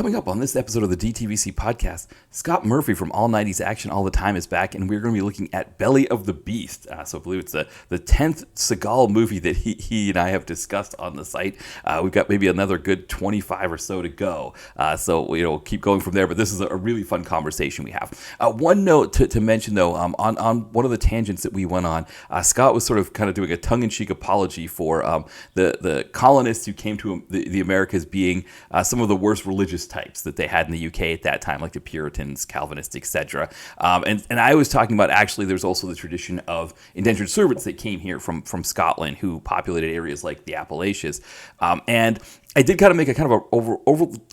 Coming up on this episode of the DTVC podcast, Scott Murphy from All 90s Action All the Time is back, and we're going to be looking at Belly of the Beast. So I believe it's the 10th Seagal movie that he and I have discussed on the site. We've got maybe another good 25 or so to go. So we'll keep going from there, but this is a really fun conversation we have. One note to mention, though, on one of the tangents that we went on, Scott was sort of kind of doing a tongue-in-cheek apology for the colonists who came to the Americas being some of the worst religious types that they had in the UK at that time, like the Puritans, Calvinists, etc. And I was talking about, actually, there's also the tradition of indentured servants that came here from Scotland, who populated areas like the Appalachians. And I did kind of make a kind of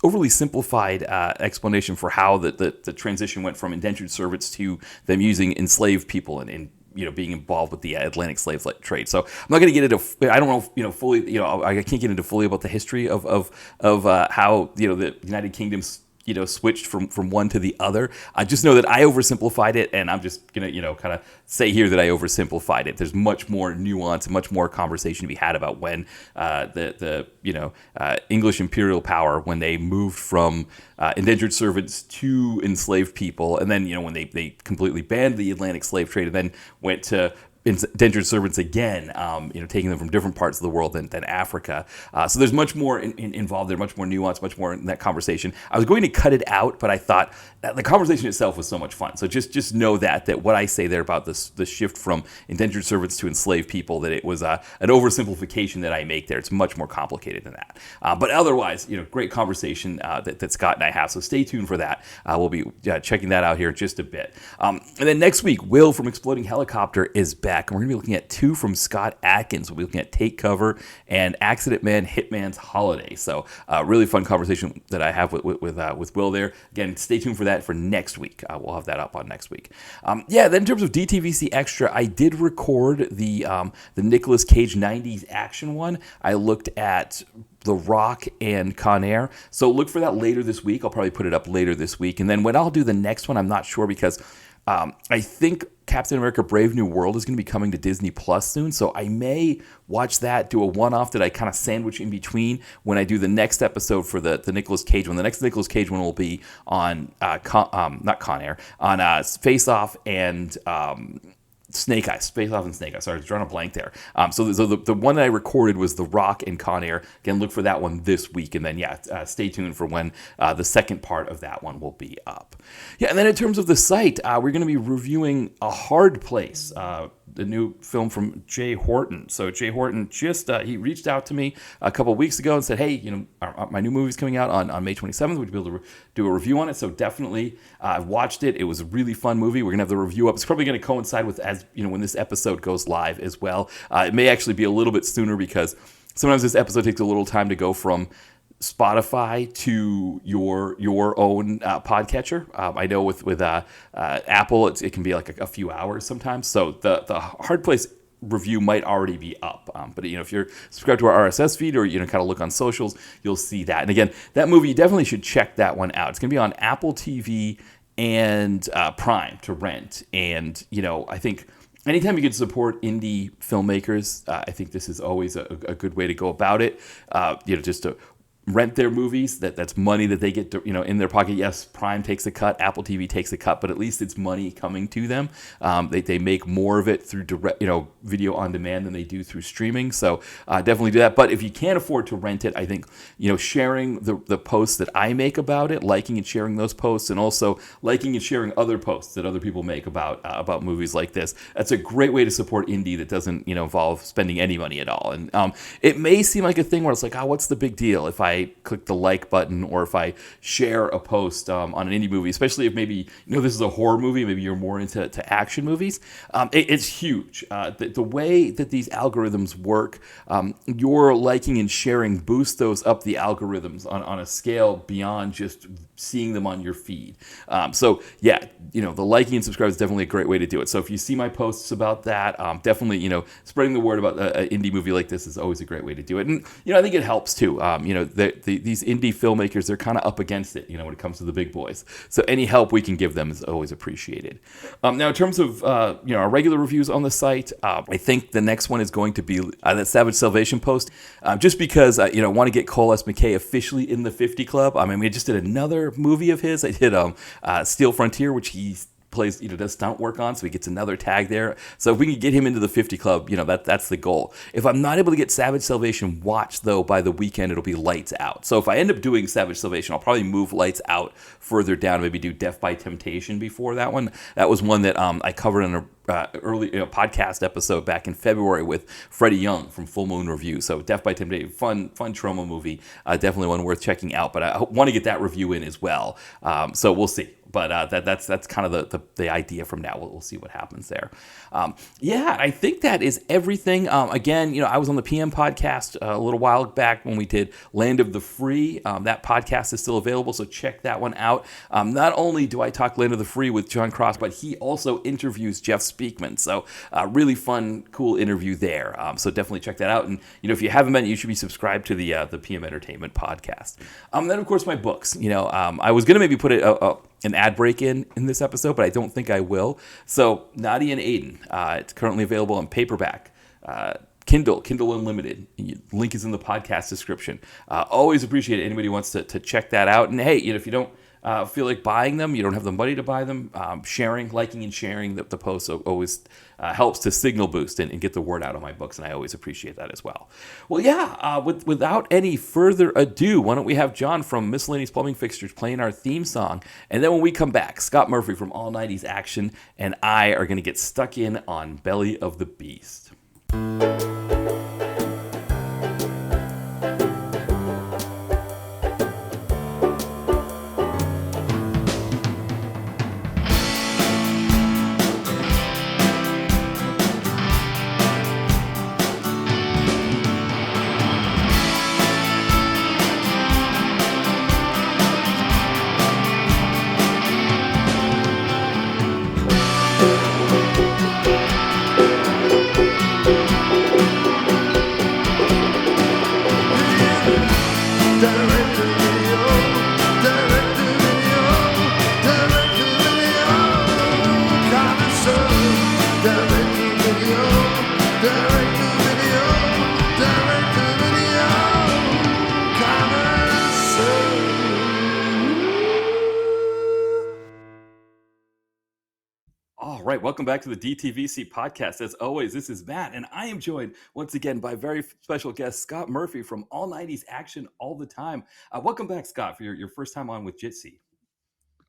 overly simplified explanation for how the transition went from indentured servants to them using enslaved people and being involved with the Atlantic slave trade. So I'm not going to get into, I don't know, fully, I can't get into fully about the history of how, the United Kingdom's, switched from one to the other. I just know that I oversimplified it, and I'm just going to, kind of say here that I oversimplified it. There's much more nuance and much more conversation to be had about when the English imperial power, when they moved from indentured servants to enslaved people, and then, when they completely banned the Atlantic slave trade and then went to indentured servants again, taking them from different parts of the world than Africa. So there's much more involved there, much more nuance, much more in that conversation. I was going to cut it out, but I thought the conversation itself was so much fun. So just know that what I say there about the shift from indentured servants to enslaved people, that it was an oversimplification that I make there. It's much more complicated than that. But otherwise, great conversation that Scott and I have. So stay tuned for that. We'll be checking that out here in just a bit. And then next week, Will from Exploding Helicopter is back. And we're going to be looking at two from Scott Adkins. We'll be looking at Take Cover and Accident Man Hitman's Holiday. So really fun conversation that I have with Will there. Again, stay tuned for that for next week. We'll have that up on next week. Then in terms of DTVC Extra, I did record the Nicolas Cage 90s action one. I looked at The Rock and Con Air. So look for that later this week. I'll probably put it up later this week. And then when I'll do the next one, I'm not sure, because I think Captain America Brave New World is going to be coming to Disney Plus soon, so I may watch that, do a one-off that I kind of sandwich in between when I do the next episode for the Nicolas Cage one. The next Nicolas Cage one will be on, not Con Air, on Face Off and Snake Eyes. Face Off and Snake Eyes. Sorry, I was drawing a blank there. So the one that I recorded was The Rock and Con Air. Again, look for that one this week. And then, stay tuned for when the second part of that one will be up. Yeah, and then in terms of the site, we're going to be reviewing A Hard Place, the new film from Jay Horton. So Jay Horton he reached out to me a couple of weeks ago and said, hey, my new movie's coming out on May 27th. Would you be able to do a review on it? So definitely, I've watched it. It was a really fun movie. We're going to have the review up. It's probably going to coincide with, when this episode goes live as well. It may actually be a little bit sooner, because sometimes this episode takes a little time to go from Spotify to your own podcatcher. I know with Apple, it can be like a few hours sometimes. So the Hard Place review might already be up. But if you're subscribed to our RSS feed, or kind of look on socials, you'll see that. And again, that movie, you definitely should check that one out. It's going to be on Apple TV and Prime to rent. And I think anytime you can support indie filmmakers, I think this is always a good way to go about it. Just to rent their movies, that's money that they get to, in their pocket. Yes, Prime takes a cut, Apple TV takes a cut, but at least it's money coming to them. They make more of it through direct, video on demand than they do through streaming. So definitely do that. But if you can't afford to rent it, I think, sharing the posts that I make about it, liking and sharing those posts, and also liking and sharing other posts that other people make about movies like this, that's a great way to support indie that doesn't, involve spending any money at all. And it may seem like a thing where it's like, what's the big deal if I click the like button, or if I share a post on an indie movie, especially if maybe this is a horror movie, maybe you're more into action movies. It's huge. The way that these algorithms work, your liking and sharing boosts those up the algorithms on a scale beyond just seeing them on your feed. The liking and subscribe is definitely a great way to do it. So if you see my posts about that, definitely, spreading the word about an indie movie like this is always a great way to do it. And, I think it helps too. these indie filmmakers, they're kind of up against it, when it comes to the big boys. So any help we can give them is always appreciated. Now, in terms of our regular reviews on the site, I think the next one is going to be that Savage Salvation post, just because I want to get Cole S. McKay officially in the 50 Club. I mean, we just did another movie of his. I did Steel Frontier, which he plays, does stunt work on, so he gets another tag there. So if we can get him into the 50 Club, that's the goal. If I'm not able to get Savage Salvation watched, though, by the weekend, it'll be Lights Out. So if I end up doing Savage Salvation, I'll probably move Lights Out further down, maybe do Death by Temptation before that one. That was one that I covered in a early podcast episode back in February with Freddie Young from Full Moon Review. So Death by Temptation, fun trauma movie, definitely one worth checking out. But I want to get that review in as well. So we'll see. But that's kind of the idea from now. We'll see what happens there. I think that is everything. Again, I was on the PM podcast a little while back when we did Land of the Free. That podcast is still available, so check that one out. Not only do I talk Land of the Free with John Cross, but he also interviews Jeff Speakman. So really fun, cool interview there. So definitely check that out. And if you haven't been, you should be subscribed to the PM Entertainment podcast. Then of course my books. I was gonna maybe put an ad break in this episode, but I don't think I will. So Nadia and Aiden, it's currently available on paperback, Kindle Unlimited. Link is in the podcast description. Always appreciate it. Anybody who wants to check that out. And hey, if you don't feel like buying them, you don't have the money to buy them, liking and sharing the posts always helps to signal boost and get the word out on my books, and I always appreciate that as well. Well, without any further ado, why don't we have John from Miscellaneous Plumbing Fixtures playing our theme song, and then when we come back, Scott Murphy from All 90s Action and I are going to get stuck in on Belly of the Beast. Right, welcome back to the DTVC podcast. As always, this is Matt, and I am joined once again by very special guest Scott Murphy from All 90s Action All the Time. Welcome back, Scott, for your first time on with Jitsi.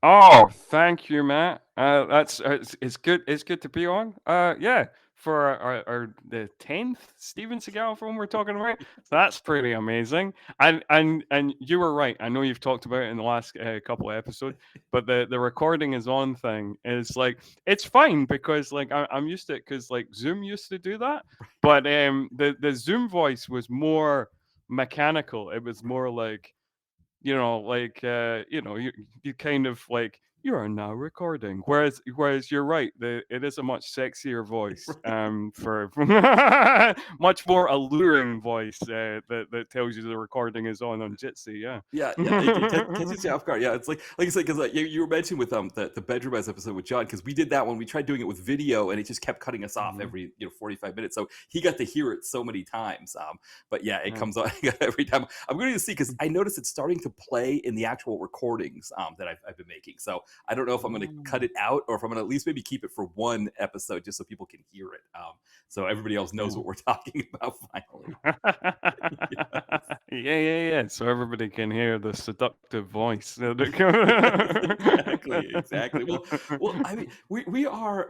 Oh, thank you, Matt. It's good. It's good to be on. For the 10th Steven Seagal film we're talking about. That's pretty amazing. And you were right. I know you've talked about it in the last couple of episodes, but the recording is on thing is like it's fine because like I'm used to it because like Zoom used to do that, but the Zoom voice was more mechanical. It was more like you kind of like you are now recording. Whereas you're right, it is a much sexier voice, for much more alluring voice that tells you the recording is on Jitsi. Yeah, it catches you off guard. Yeah, it's like I said, because you were mentioning with the bedroom episode with John, because we did that one. We tried doing it with video, and it just kept cutting us off every 45 minutes. So he got to hear it so many times. But yeah, it comes on every time. I'm going to see because I noticed it's starting to play in the actual recordings that I've been making. So I don't know if I'm going to cut it out or if I'm going to at least maybe keep it for one episode just so people can hear it. So everybody else knows what we're talking about finally. Yeah. So everybody can hear the seductive voice. Exactly. Well, I mean, we are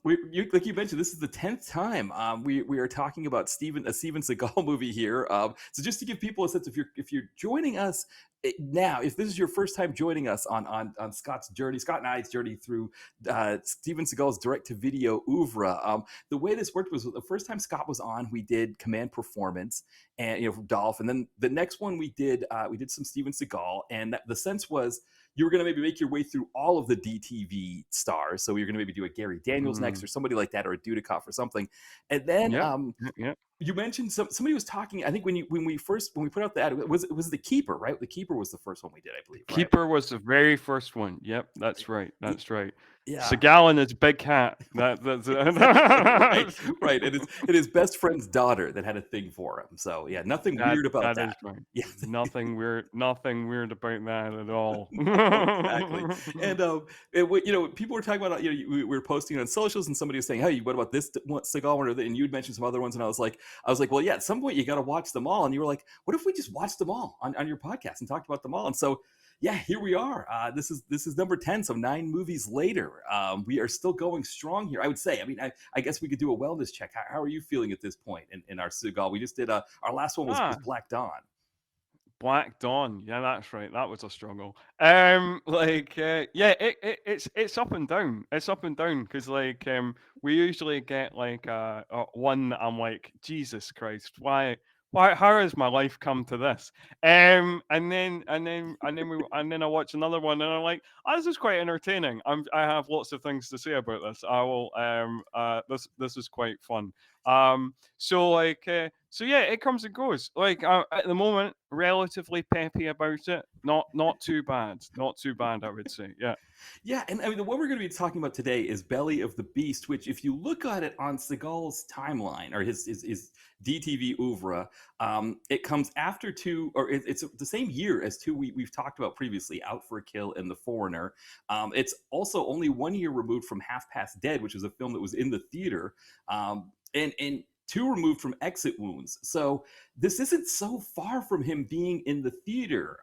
like you mentioned, this is the 10th time we are talking about a Steven Seagal movie here. So just to give people a sense, if you're joining us now, if this is your first time joining us on Scott and I's journey through Steven Seagal's direct-to-video oeuvre, the way this worked was the first time Scott was on, we did Command Performance, and from Dolph, and then the next one we did some Steven Seagal, and the sense was you were going to maybe make your way through all of the DTV stars. So you're going to maybe do a Gary Daniels next or somebody like that, or a Dudikoff or something, and then You mentioned somebody was talking. I think when we put out the ad, it was The Keeper, right? The Keeper was the first one we did, I believe, right? Keeper was the very first one. Yep, that's right. That's right. Yeah. Seagal and his big cat. That's Right, right. And his best friend's daughter that had a thing for him. So yeah, nothing weird about that is that. right. Yeah, Nothing weird about that at all. no, exactly. And people were talking about we were posting on socials, and somebody was saying, "Hey, what about this Seagal one?" And you'd mentioned some other ones, and I was like, well, yeah, at some point you got to watch them all. And you were like, what if we just watched them all on your podcast and talked about them all? And so yeah, here we are. This is number 10, so 9 movies later. We are still going strong here, I would say. I mean, I guess we could do a wellness check. How are you feeling at this point in our Seagal? We just did our last one was Black Dawn. Black Dawn, yeah, that's right. That was a struggle. It's up and down. It's up and down because we usually get one that I'm like, Jesus Christ, why, how has my life come to this? And then I watch another one and I'm like, oh, this is quite entertaining. I have lots of things to say about this. I will this is quite fun. So yeah, it comes and goes. At the moment, relatively peppy about it. Not too bad. Not too bad, I would say. Yeah. Yeah, and I mean, the one we're going to be talking about today is Belly of the Beast, which, if you look at it on Seagal's timeline or his DTV oeuvre, it comes after it's the same year as two we've talked about previously, Out for a Kill and The Foreigner. It's also only 1 year removed from Half Past Dead, which was a film that was in the theater, and 2 removed from Exit Wounds. So this isn't so far from him being in the theater.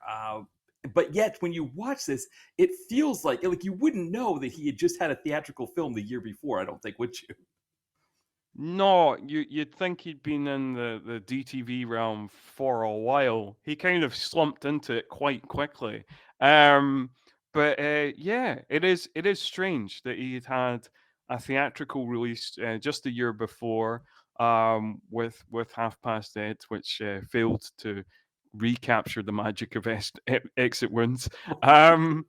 But yet, when you watch this, it feels like you wouldn't know that he had just had a theatrical film the year before. I don't think, would you? No, you'd think he'd been in the DTV realm for a while. He kind of slumped into it quite quickly. Yeah, it is strange that he had a theatrical release just the year before with Half Past Dead, which failed to recapture the magic of Exit Wounds. And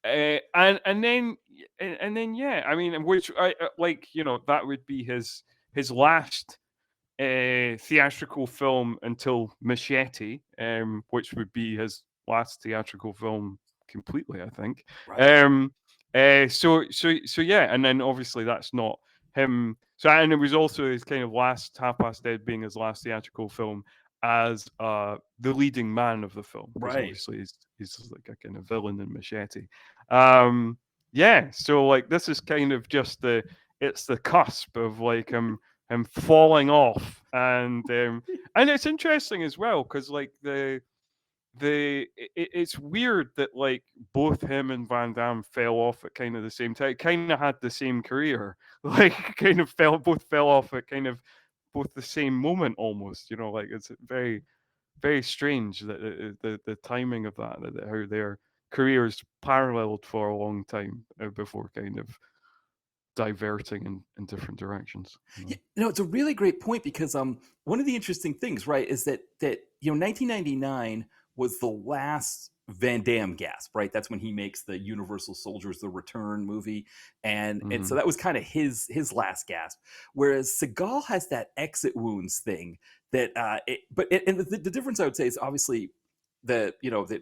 then yeah, I mean, which that would be his last theatrical film until Machete, which would be his last theatrical film completely, I think. Right. So yeah, and then obviously that's not him. So and it was also his kind of last Half Past Dead being his last theatrical film as the leading man of the film, because Right. obviously he's like a kind of villain in Machete. Yeah, so this is kind of just it's the cusp of him falling off, and it's interesting as well because it's weird that both him and Van Damme fell off at kind of the same time. Kind of had the same career, both fell off at kind of both the same moment almost. It's very very strange that the timing of that how their careers paralleled for a long time before kind of diverting in different directions. Yeah, it's a really great point because one of the interesting things, right, is that 1999 was the last Van Damme gasp, right? That's when he makes the Universal Soldiers: The Return movie, and so that was kind of his last gasp. Whereas Seagal has that Exit Wounds thing that, the difference I would say is obviously that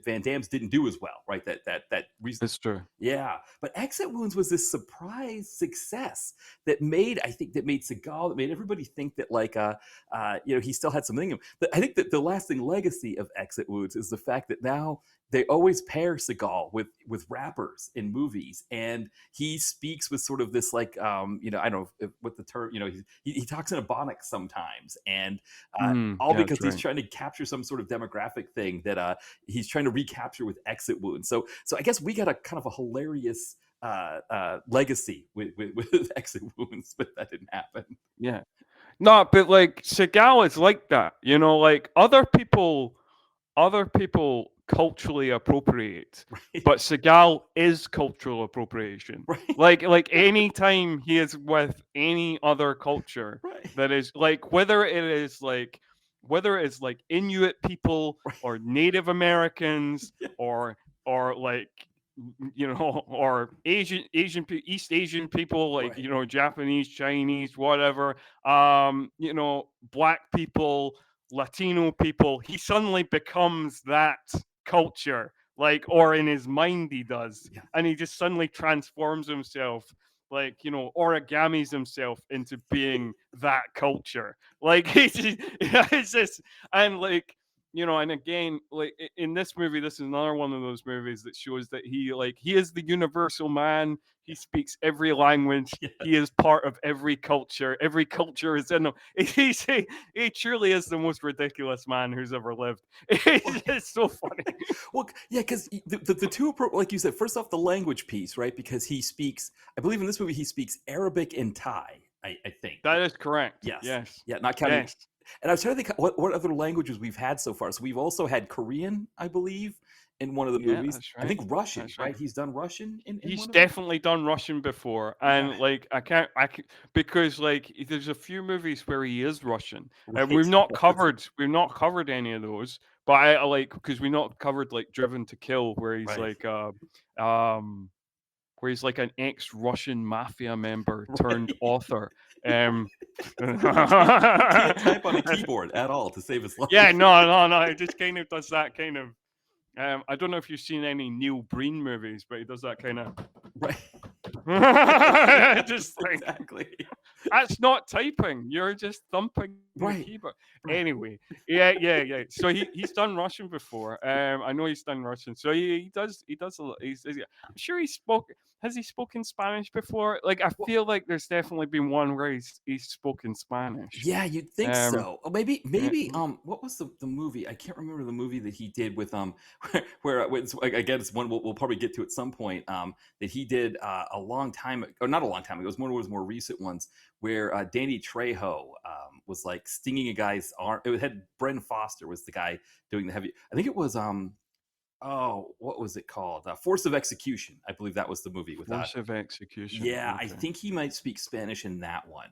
Van Damme's didn't do as well, right? That reason. That's true. Yeah, but Exit Wounds was this surprise success that made Seagal, that made everybody think that he still had something in him. But I think that the lasting legacy of Exit Wounds is the fact that now they always pair Seagal with rappers in movies, and he speaks with sort of this I don't know what the term, he talks in Ebonics sometimes, and because he's trying to capture some sort of demographic thing that he's trying to recapture with Exit Wounds. So I guess we got a kind of a hilarious legacy with Exit Wounds, but that didn't happen. Yeah. No, but Seagal is like that, other people culturally appropriate, right. But Seagal is cultural appropriation. Right. Like any time he is with any other culture, right. that is whether it is Inuit people right. or Native Americans yeah. or or East Asian people, like, Right. Japanese, Chinese, whatever, black people, Latino people, he suddenly becomes that culture, like, or in his mind he does, Yeah. and he just suddenly transforms himself, like, origamis himself into being that culture. Like, it's just, and like, and again, like, in this movie, this is another one of those movies that shows that he is the universal man. He speaks every language. Yeah. He is part of every culture. Every culture is in him. He truly is the most ridiculous man who's ever lived. It's so funny. Well, yeah, because the two, like you said, first off, the language piece, right? Because he speaks, I believe in this movie, he speaks Arabic and Thai, I think. That is correct. Yes. Yes. Yeah, not counting. Yes. And I was trying to think what other languages we've had so far. So we've also had Korean, I believe, in one of the Yeah, movies. that's I think right. Russian, That's right? right. He's done Russian in He's one of them. definitely done Russian before, Yeah. and like I can't, because like there's a few movies where he is Russian, and Right. we've not covered any of those, but I like, because we not covered like Driven to Kill, where he's Right. like um where he's like an ex-Russian mafia member turned Right. author. Who can't type on a keyboard at all to save his life. Yeah, no, it just kind of does that kind of. I don't know if you've seen any Neil Breen movies, but he does that kind of. Right. Just like, Exactly. that's not typing. You're just thumping the Right. keyboard. Right. Anyway, yeah. So he's done Russian before. I know he's done Russian. So he does a lot. I'm sure he spoke. Has he spoken Spanish before? Like, I feel like there's definitely been one where he's spoken Spanish. Yeah, you'd think Um, so. Oh, maybe, yeah. what was the movie? I can't remember the movie that he did with where again, it's one we'll probably get to at some point. That he did a long time, or not a long time ago. It was one of his more recent ones where Danny Trejo was like stinging a guy's arm. It had Bren Foster was the guy doing the heavy. I think it was oh, what was it called? Force of Execution. I believe that was the movie with Force of Execution. yeah, I Okay. think he might speak Spanish in that one.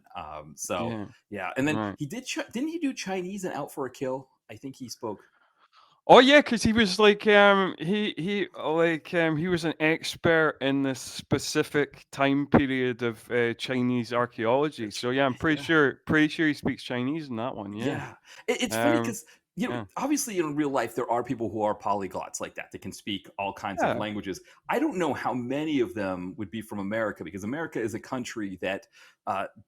So Yeah. yeah, and then Right. he did. Didn't he do Chinese and Out for a Kill? I think he spoke. Oh yeah, because he was like he was an expert in this specific time period of Chinese archaeology. That's So yeah, I'm right. Yeah. pretty sure he speaks Chinese in that one. Yeah. Yeah, it's funny Um. because Yeah. obviously in real life there are people who are polyglots like that that can speak all kinds of Yeah. languages. I don't know how many of them would be from America because America is a country that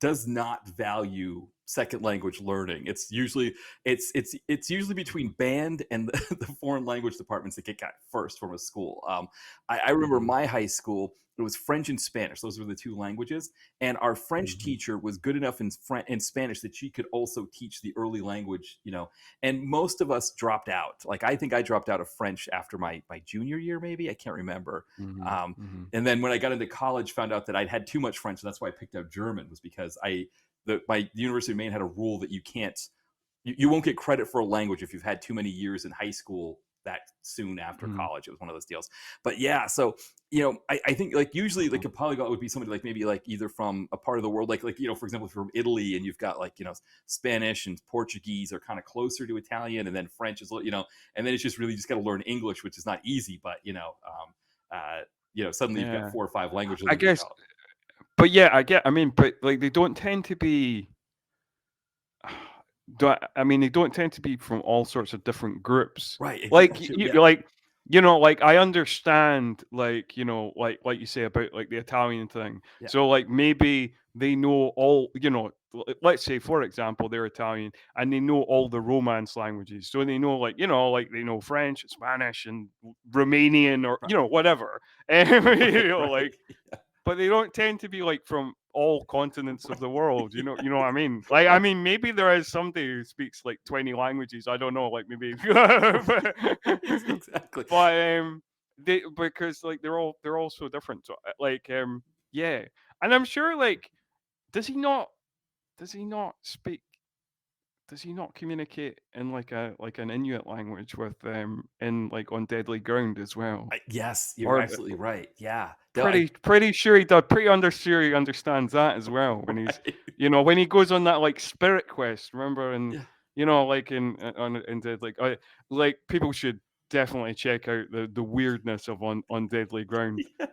does not value second language learning. It's usually between band and the foreign language departments that get got first from a school. I remember Mhm. my high school. It was French and Spanish. Those were the two languages. And our French Mhm. teacher was good enough in Spanish that she could also teach the early language, and most of us dropped out. Like I think I dropped out of French after my junior year, maybe I can't remember. Mhm. Um, Mhm. and then when I got into college, found out that I'd had too much French, and that's why I picked up German. Was because the University of Maine had a rule that you won't get credit for a language if you've had too many years in high school that soon after Mhm. college. It was one of those deals. But yeah, so I think like usually like a polyglot would be somebody like maybe like either from a part of the world like for example, if you're from Italy and you've got like Spanish and Portuguese are kind of closer to Italian, and then French is and then it's just really just got to learn English, which is not easy, but suddenly you've got Yeah. 4 or 5 languages I under your guess, belt. but yeah, I mean, but like they don't tend to be. They don't tend to be from all sorts of different groups. Right. Like Yeah. like I understand, like like you say about like the Italian thing. Yeah. So like maybe they know all, let's say for example they're Italian and they know all the Romance languages. So they know like they know French, Spanish, and Romanian, or Right. whatever. Right. Like, but they don't tend to be like from all continents of the world. You know what I mean? Like, I mean, maybe there is somebody who speaks like 20 languages. I don't know. Like maybe, Exactly. but they, because like they're all so different. So like yeah, and I'm sure like does he not does he not speak does he not communicate in like an Inuit language with in like on Deadly Ground as well? Yes, you're Or absolutely right. Yeah. No, pretty sure he does. Sure he understands that as well when he's right. when he goes on that like spirit quest. Remember, and Yeah. like in Dead, like people should definitely check out the weirdness of on Deadly Ground. Yes.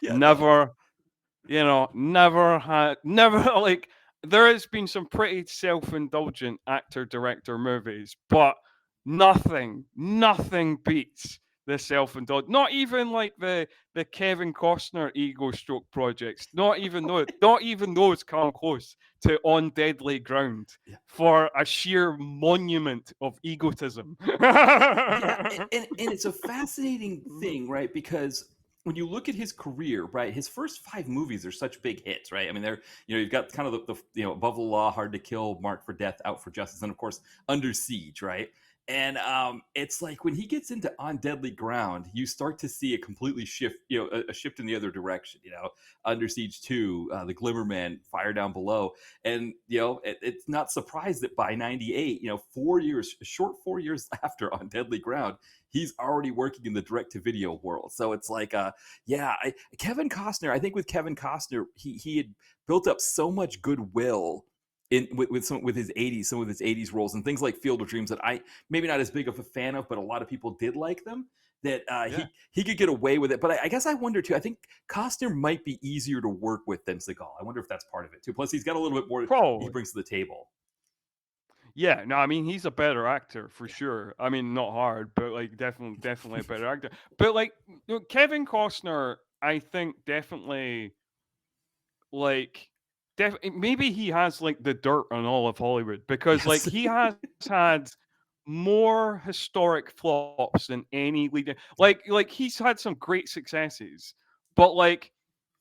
Yeah, no. Never, never had, never like. There has been some pretty self-indulgent actor-director movies, but nothing beats the self-indulgent. Not even like the Kevin Costner ego stroke projects. Not even those come close to On Deadly Ground Yeah. for a sheer monument of egotism. Yeah, and it's a fascinating thing, right? Because when you look at his career, right, his first 5 movies are such big hits, right? I mean, they're you've got kind of the Above the Law, Hard to Kill, Marked for Death, Out for Justice, and of course Under Siege, right? And it's like when he gets into On Deadly Ground, you start to see a completely shift, a shift in the other direction. Under Siege 2, The Glimmer Man, Fire Down Below, and it's not surprised that by '98, 4 years, short 4 years after On Deadly Ground, he's already working in the direct-to-video world. So it's like, Kevin Costner. I think with Kevin Costner, he had built up so much goodwill with his '80s roles and things like Field of Dreams that I maybe not as big of a fan of, but a lot of people did like them. That Yeah. he could get away with it. But I guess I wonder too. I think Costner might be easier to work with than Seagal. I wonder if that's part of it too. Plus, he's got a little bit more he Probably. brings to the table. Yeah, no, I mean he's a better actor for sure. I mean not hard, but like definitely a better actor. But like Kevin Costner, I think definitely like maybe he has like the dirt on all of Hollywood because like Yes. he has had more historic flops than any leader. Like he's had some great successes, but like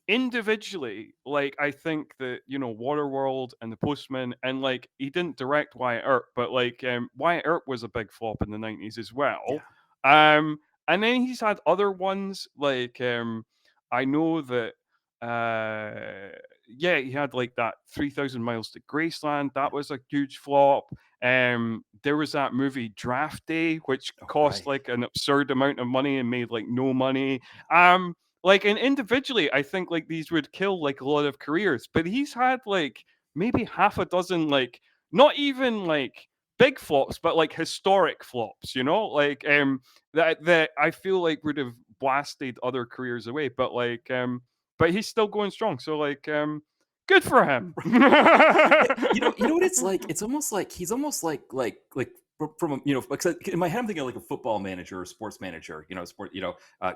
individually, like I think that Waterworld and The Postman, and like he didn't direct Wyatt Earp, but like Wyatt Earp was a big flop in the '90s as well. Yeah. And then he's had other ones like I know that he had like that 3,000 Miles to Graceland. That was a huge flop. There was that movie Draft Day, which cost Right. like an absurd amount of money and made like no money. Like and individually, I think like these would kill like a lot of careers, but he's had like maybe half a dozen like not even like big flops, but like historic flops, like that I feel like would have blasted other careers away. But he's still going strong. So like good for him. You know what it's like? It's almost like he's almost like from because in my head I'm thinking like a football manager or sports manager,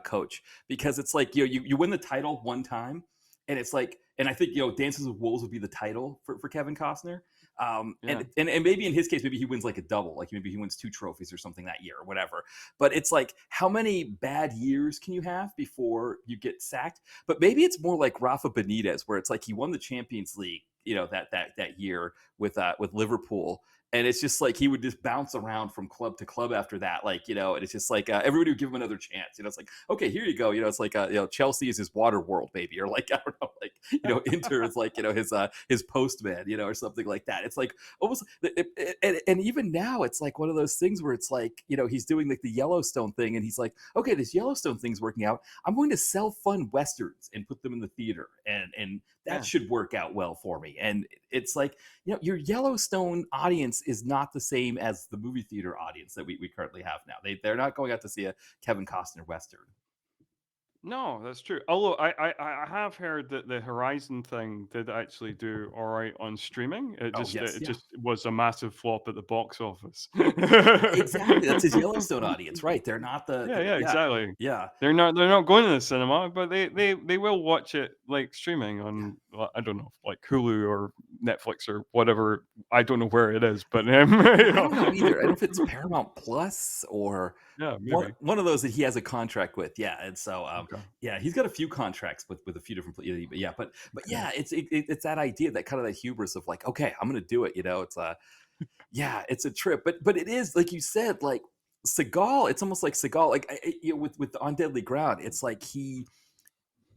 coach, because it's like you win the title one time, and it's like, and I think Dances with Wolves would be the title for Kevin Costner. Yeah. And maybe in his case, maybe he wins like a double, like maybe he wins 2 trophies or something that year or whatever. But it's like, how many bad years can you have before you get sacked? But maybe it's more like Rafa Benitez, where it's like he won the Champions League, that year with Liverpool. And it's just like he would just bounce around from club to club after that, and it's just like everybody would give him another chance. It's like, okay, here you go. It's like Chelsea is his water world, maybe, or like I don't know, like Inter is like his postman, or something like that. It's like almost, and even now it's like one of those things where it's like he's doing like the Yellowstone thing, and he's like, okay, this Yellowstone thing's working out. I'm going to sell fun westerns and put them in the theater, and that should work out well for me. And it's like your Yellowstone audience is not the same as the movie theater audience that we currently have now. They're not going out to see a Kevin Costner Western. No, that's true. Although I have heard that the Horizon thing did actually do all right on streaming. It Oh, just yes, it yeah. just was a massive flop at the box office. Exactly. That's his Yellowstone audience, right? They're not Yeah, yeah. exactly. Yeah. They're not going to the cinema, but they will watch it like streaming on I don't know, like Hulu or Netflix or whatever. I don't know where it is, but I don't know either. I don't know if it's Paramount Plus or yeah, one, maybe. one of those that he has a contract with. Yeah. And so Okay. yeah, he's got a few contracts with a few different yeah, but yeah, it's that idea, that kind of that hubris of like, okay, I'm gonna do it. It's it's a trip, but it is like you said, like Seagal. It's almost like Seagal, like with On Deadly Ground. It's like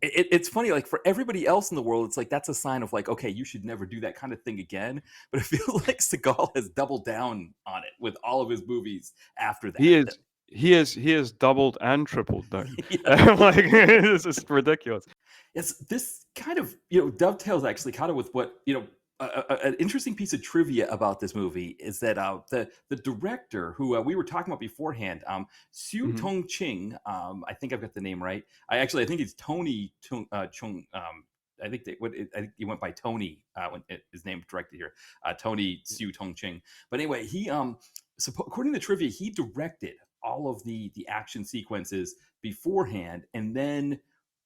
it's funny, like for everybody else in the world, it's like that's a sign of like, okay, you should never do that kind of thing again. But I feel like Seagal has doubled down on it with all of his movies after that. He is doubled and tripled down. Yeah. Like this is ridiculous. It's this kind of dovetails actually kind of with what an interesting piece of trivia about this movie is that the director who we were talking about beforehand, Mhm. Siu-Tung Ching, I think I've got the name right. I think it's Tony Chung. I think he went by Tony when his name directed here, Tony Siu-Tung Ching. But anyway, according to the trivia, he directed all of the action sequences beforehand, and then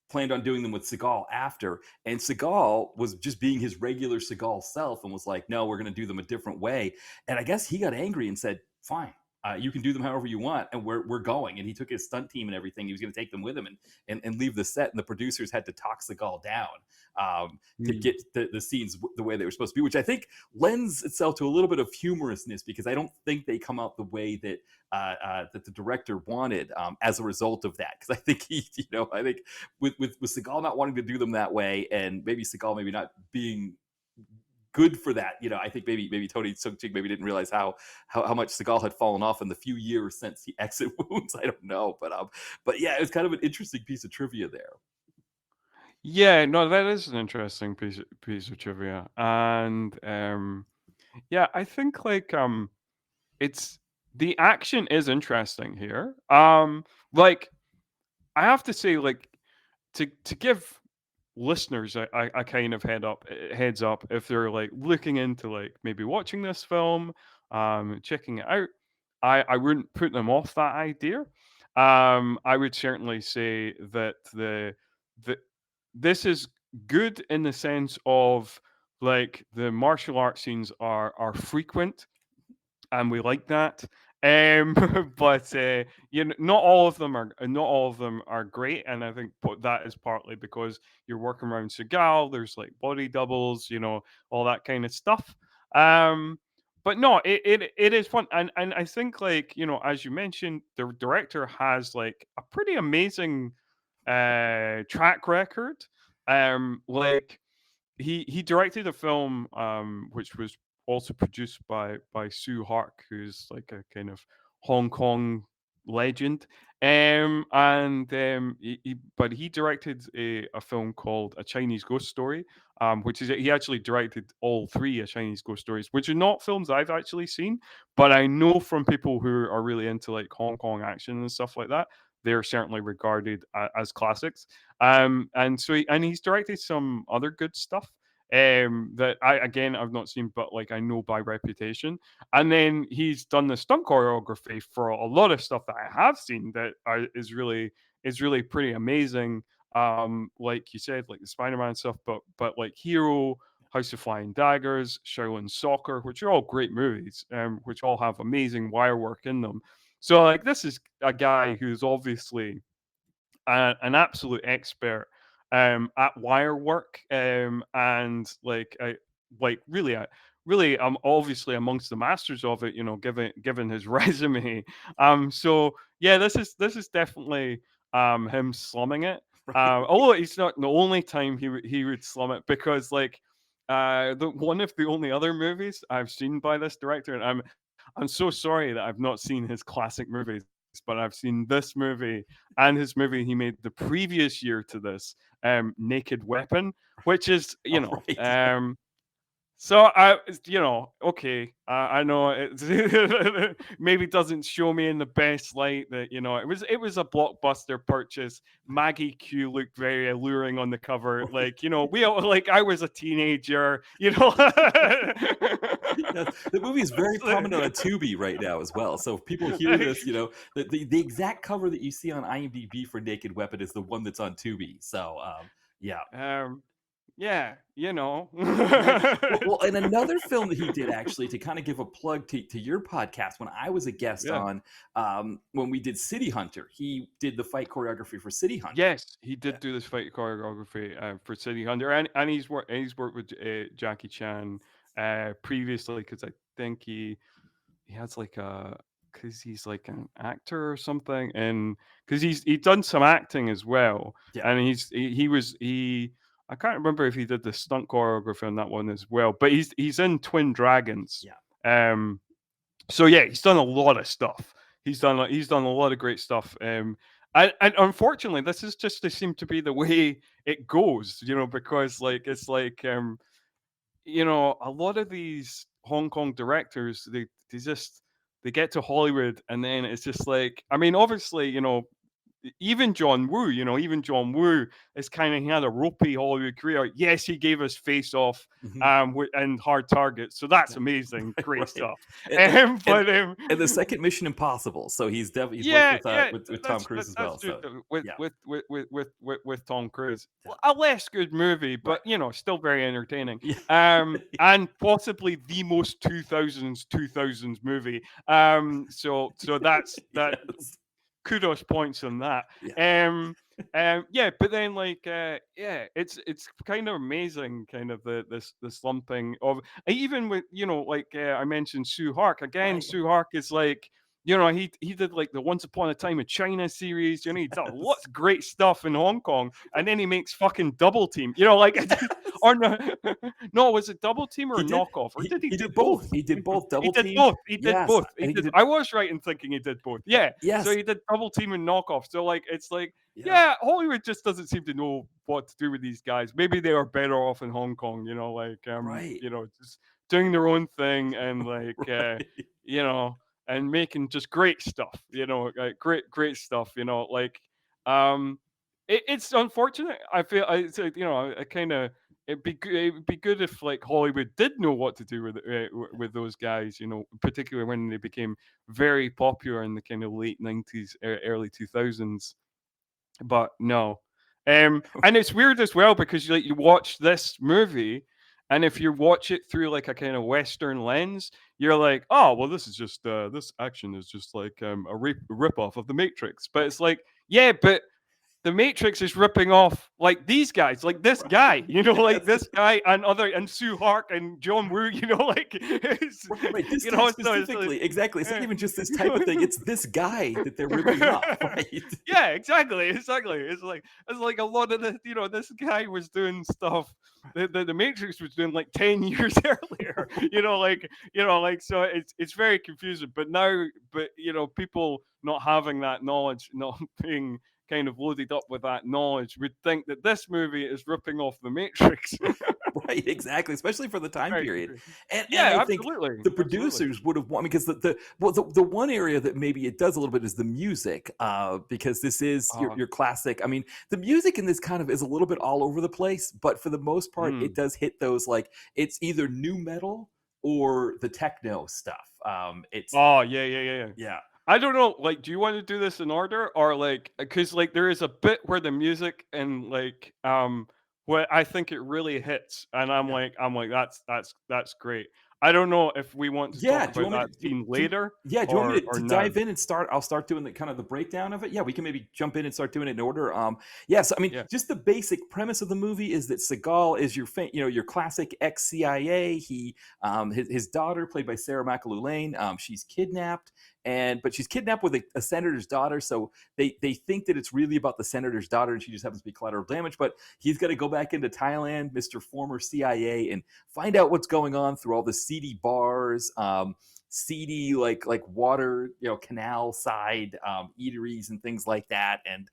planned on doing them with Seagal after. And Seagal was just being his regular Seagal self and was like, no, we're going to do them a different way. And I guess he got angry and said, fine. You can do them however you want, and we're going. And he took his stunt team and everything. He was going to take them with him and leave the set. And the producers had to talk Seagal down to Mm. get the scenes the way they were supposed to be, which I think lends itself to a little bit of humorousness, because I don't think they come out the way that that the director wanted as a result of that. Because I think I think with Seagal not wanting to do them that way, and maybe Seagal maybe not being good for that, I think maybe Tony Sung-Ching maybe didn't realize how much Seagal had fallen off in the few years since the exit wounds. I don't know, but yeah, it was kind of an interesting piece of trivia there. Yeah, no, that is an interesting piece of trivia, and yeah, I think like it's the action is interesting here. Like I have to say, like to give listeners a kind of heads up if they're like looking into like maybe watching this film, checking it out. I wouldn't put them off that idea. I would certainly say that the this is good in the sense of like the martial art scenes are frequent and we like that. Um, but not all of them are great, and I think that is partly because you're working around Seagal. There's like body doubles, all that kind of stuff. But no, it is fun, and I think like as you mentioned, the director has like a pretty amazing track record. Like he directed a film which was also produced by Sue Hark, who's like a kind of Hong Kong legend. But he directed a film called A Chinese Ghost Story, which is he actually directed all three A Chinese Ghost Stories, which are not films I've actually seen, but I know from people who are really into like Hong Kong action and stuff like that, they're certainly regarded as classics. And he's directed some other good stuff that I've not seen, but like I know by reputation. And then he's done the stunt choreography for a lot of stuff that I have seen that is really pretty amazing. Like you said, like the Spider-Man stuff, but like Hero, House of Flying Daggers, Shaolin Soccer, which are all great movies, which all have amazing wire work in them. So like this is a guy who's obviously an absolute expert at wire work, and really obviously amongst the masters of it, given his resume. So yeah, this is definitely him slumming it. Right. Although it's not the only time he would slum it, because like one of the only other movies I've seen by this director, and I'm so sorry that I've not seen his classic movies, but I've seen this movie and his movie he made the previous year to this, Naked Weapon, which is, All right. so okay, I know it maybe doesn't show me in the best light that it was a blockbuster purchase. Maggie Q looked very alluring on the cover, like we all, like I was a teenager. Yes, the movie is very prominent on Tubi right now as well. So if people hear this, the exact cover that you see on IMDb for Naked Weapon is the one that's on Tubi. So yeah. Yeah, Right. Well, and another film that he did, actually, to kind of give a plug to your podcast, when I was a guest Yeah. on, when we did City Hunter, he did the fight choreography for City Hunter. Yes, he Yeah. did do this fight choreography for City Hunter, and he's worked with Jackie Chan previously, because I think he has like a because he's like an actor or something, and because he's done some acting as well, Yeah. and he I can't remember if he did the stunt choreography on that one as well, but he's in Twin Dragons. Yeah. So yeah, he's done a lot of stuff. He's done a lot of great stuff. And unfortunately, this is just to seem to be the way it goes, because like it's like you know, a lot of these Hong Kong directors, they get to Hollywood and then it's just like, I mean, obviously, you know, even John Woo, you know, even John Woo is kind of, he had a ropey Hollywood career. Yes, he gave us Face Off and Hard Target, so that's amazing, great Right. stuff. And, and, and, But and the second Mission Impossible. So he's definitely he's worked yeah, yeah, with Tom Cruise as that's well. true. So With yeah, Tom Cruise, yeah. a less good movie, Right. but you know, still very entertaining. Yeah. And possibly the most 2000s movie. So that's that. Yes. Kudos points on that. Yeah. Yeah, but then like, yeah, it's kind of amazing, kind of the slumping of, even with, you know, like, I mentioned Sue Hark again. Right. Sue Hark is like, you know, he did like the Once Upon a Time in China series. You know, he did lots Yes. of great stuff in Hong Kong, and then he makes fucking Double Team. You know, like, or no, no, was it Double Team or He did. Knockoff, or did he He do did both? both. He did both. He Double did team. both. He did Yes. both. I think he did. I was right in thinking he did both. Yeah. So Yes. he did Double Team and Knockoff. So like, it's like, Yeah. yeah, Hollywood just doesn't seem to know what to do with these guys. Maybe they are better off in Hong Kong. You know, like, Right. you know, just doing their own thing and like, Right. you know, and making just great stuff. You know, like great stuff. You know, like, it's unfortunate. I feel you know, I kind of, it'd be good if like Hollywood did know what to do with those guys, you know, particularly when they became very popular in the kind of late 90s, early 2000s. But no. And it's weird as well because you watch this movie, and if you watch it through like a kind of Western lens, you're like, oh well, this is just this action is just like a rip off of the Matrix. But it's like, yeah, but the Matrix is ripping off like these guys, like this guy, you know, like Yes. this guy and Sue Hark and John Woo, you know, like it's, Right. This you guy know, specifically. Exactly. It's not yeah. even just this type of thing. It's this guy that they're ripping off. Right. Yeah, exactly. It's like a lot of the, you know, this guy was doing stuff the Matrix was doing like 10 years earlier. You know, like, so it's very confusing. But now, but you know, people not having that knowledge, not being kind of loaded up with that knowledge, would think that this movie is ripping off the Matrix. Right, exactly, especially for the time Very period. confusing. And Yeah, I think absolutely. the Absolutely. producers would have wanted, because the one area that maybe it does a little bit is the music, because this is Uh, your classic. I mean, the music in this kind of is a little bit all over the place, but for the most part, it mm. does hit those, like, it's either new metal or the techno stuff. It's Oh, yeah, yeah, yeah, yeah. yeah. I don't know. Like, do you want to do this in order, or like, because like there is a bit where the music and like, where I think it really hits, and Yeah. I'm like, that's great. I don't know if we want to Yeah, talk do you about want me that scene later yeah, do you want me or to now. dive in and start? I'll start doing the kind of the breakdown of it. Yeah, we can maybe jump in and start doing it in order. Yeah, so I mean, Yeah, just the basic premise of the movie is that Seagal is you know, your classic ex-CIA. His daughter, played by Sarah McAloo-Lane, she's kidnapped, but she's kidnapped with a senator's daughter. So they think that it's really about the senator's daughter, and she just happens to be collateral damage. But he's got to go back into Thailand, Mr. Former CIA, and find out what's going on through all the seedy bars, seedy like water, you know, canal side eateries and things like that, and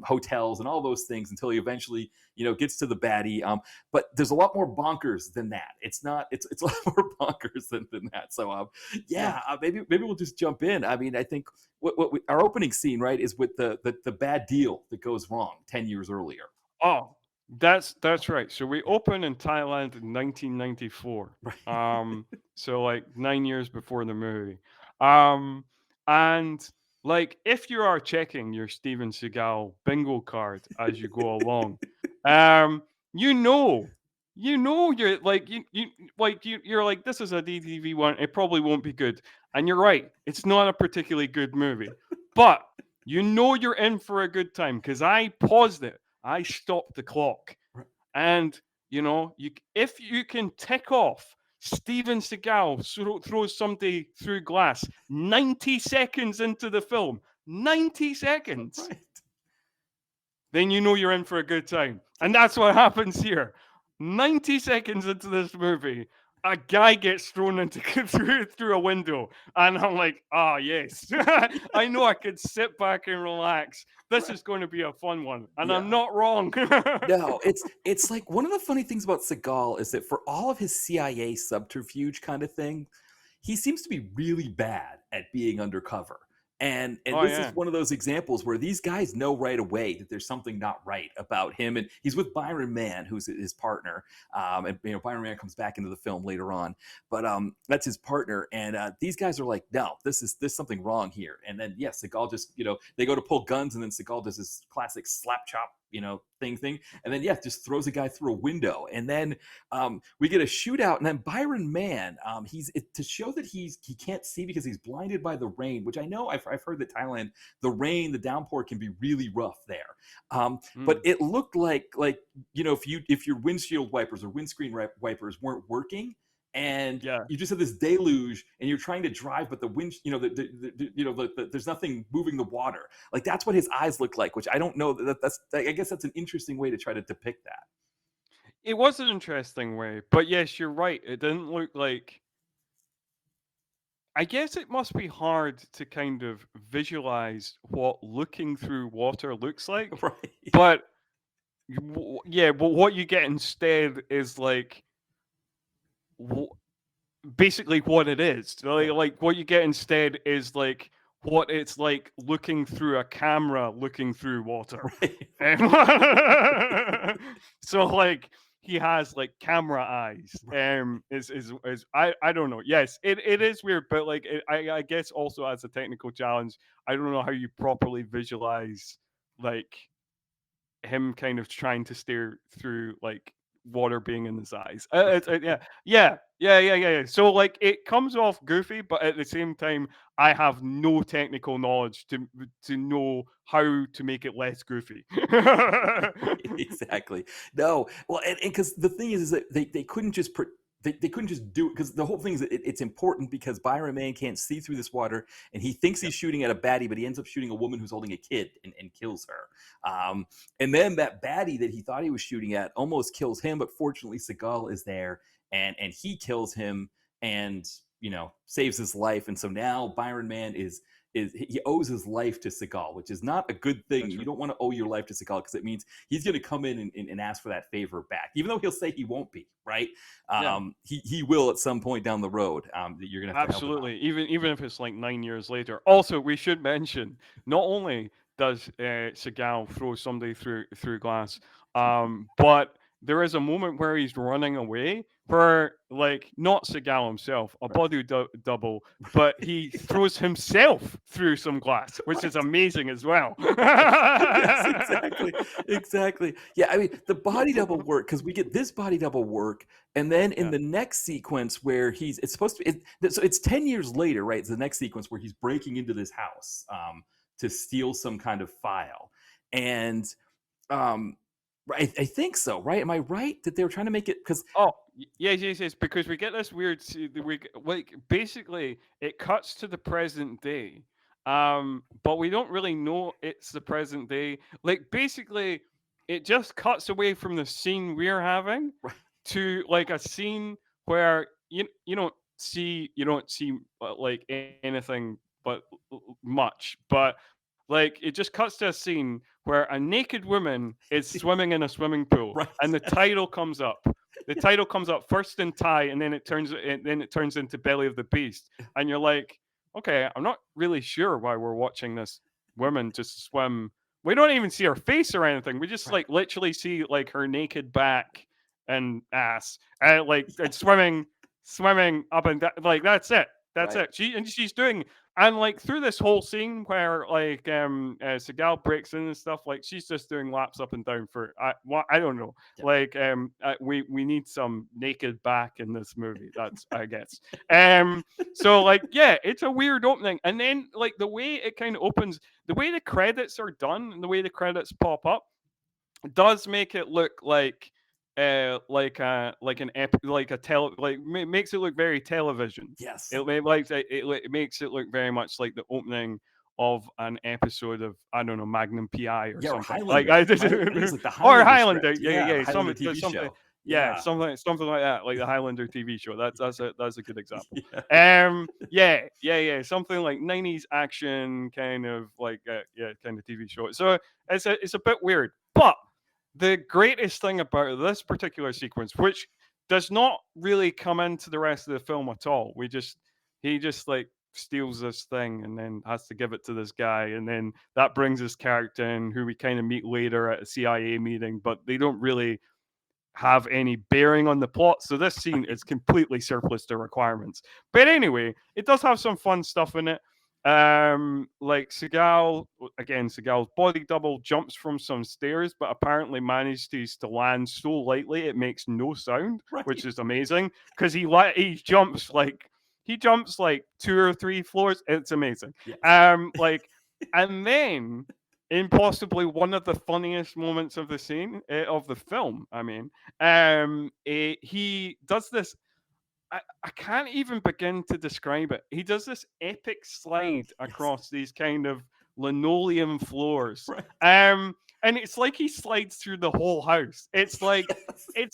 hotels and all those things, until he eventually, you know, gets to the baddie. But there's a lot more bonkers than that. It's not. It's a lot more bonkers than that. So yeah. yeah, maybe we'll just jump in. I mean, I think our opening scene, right, is with the bad deal that goes wrong 10 years earlier. Oh, that's right. So we opened in Thailand in 1994. Right. So like 9 years before the movie. Um, and like if you are checking your Steven Seagal bingo card as you go along, um, you know, you're like you're like, this is a DTV one. It probably won't be good. And you're right. It's not a particularly good movie, but you know you're in for a good time because I paused it. I stopped the clock, and you know, if you can tick off Steven Seagal throws somebody through glass 90 seconds into the film, 90 seconds, Right. then you know you're in for a good time. And that's what happens here. 90 seconds into this movie, a guy gets thrown into through a window, and I'm like, ah, yes, I know I could sit back and relax. This Right. is going to be a fun one, and I'm Yeah. not wrong. No, it's like one of the funny things about Seagal is that for all of his CIA subterfuge kind of thing, he seems to be really bad at being undercover. And Oh this is yeah, one of those examples where these guys know right away that there's something not right about him. And he's with Byron Mann, who's his partner. And Byron Mann comes back into the film later on, but that's his partner. And these guys are like, no, there's something wrong here. And then yes, Seagal just they go to pull guns, and then Seagal does his classic slap chop thing, and then just throws a guy through a window, and then we get a shootout, and then Byron Mann, to show that he can't see because he's blinded by the rain, which I know I've heard that Thailand, the downpour can be really rough there, but it looked like if your windshield wipers or windscreen wipers weren't working, and yeah. you just have this deluge, and you're trying to drive, but the wind, there's nothing moving the water. Like that's what his eyes look like, which I don't know. I guess that's an interesting way to try to depict that. It was an interesting way, but yes, you're right. It didn't look like. I guess it must be hard to kind of visualize what looking through water looks like, Right. but yeah, but what you get instead is like basically what it is. Like what you get instead is like what it's like looking through a camera looking through water. Right. So like he has like camera eyes. Is I don't know. Yes, it is weird, but like I guess also as a technical challenge, I don't know how you properly visualize like him kind of trying to stare through like water being in his eyes. Yeah. So like it comes off goofy, but at the same time, I have no technical knowledge to know how to make it less goofy. Exactly. No. Well, and because the thing is that they couldn't just they couldn't just do it, because the whole thing is that it's important because Byron Mann can't see through this water, and he thinks he's shooting at a baddie, but he ends up shooting a woman who's holding a kid, and kills her. And then that baddie that he thought he was shooting at almost kills him, but fortunately Seagal is there, and he kills him, and saves his life. And so now Byron Mann is he owes his life to Seagal, which is not a good thing. That's You right. don't want to owe your life to Seagal, because it means he's going to come in and ask for that favor back, even though he'll say he won't be, right? Yeah. He will at some point down the road. That you're going to have to help him out. Absolutely. Even if it's like 9 years later. Also, we should mention not only does Seagal throw somebody through glass, but there is a moment where he's running away, where like not Seagal himself, a body double, but he throws himself through some glass, which is amazing as well. Yes, exactly. Yeah, I mean the body double work, because we get this body double work, and then in Yeah. the next sequence where it's supposed to be, so it's 10 years later, right? It's the next sequence where he's breaking into this house to steal some kind of file, and I think so, right? Am I right that they were trying to make it because Oh, yes. Because we get this weird, like basically it cuts to the present day, but we don't really know it's the present day. Like basically, it just cuts away from the scene we're having to like a scene where you don't see like anything but much, but like it just cuts to a scene where a naked woman is swimming in a swimming pool, right? and the title comes up. The title comes up first in Thai, and then it turns into Belly of the Beast, and you're like, okay, I'm not really sure why we're watching this woman just swim. We don't even see her face or anything. We just like literally see like her naked back and ass, and like and swimming up and down. Like that's it. That's Right. it. She's doing, and like through this whole scene where like Seagal breaks in and stuff, like she's just doing laps up and down for I don't know. Yeah. Like we need some naked back in this movie. That's I guess. So like yeah, it's a weird opening, and then like the way it kind of opens, the way the credits are done, and the way the credits pop up, does make it look like makes it look very television. Yes. It makes it look very much like the opening of an episode of I don't know Magnum PI or Yeah, or something Highlander. like Right? I think it's like the or Highlander Highlander. script. Yeah. The Highlander Something, TV show. Yeah, Yeah. something like that, like the Highlander TV show. That's a good example. Yeah. Yeah, something like 90s action kind of like kind of TV show. So it's a bit weird, but the greatest thing about this particular sequence, which does not really come into the rest of the film at all, he just like steals this thing and then has to give it to this guy, and then that brings his character in, who we kind of meet later at a CIA meeting, but they don't really have any bearing on the plot. So this scene is completely surplus to requirements. But anyway, it does have some fun stuff in it. Like Seagal's body double jumps from some stairs, but apparently manages to land so lightly it makes no sound, Right. which is amazing because he jumps like 2 or 3 floors. It's amazing. Yes. And then in possibly one of the funniest moments of the scene of the film. I mean, he does this. I can't even begin to describe it. He does this epic slide across these kind of linoleum floors. Right. And it's like he slides through the whole house. It's like I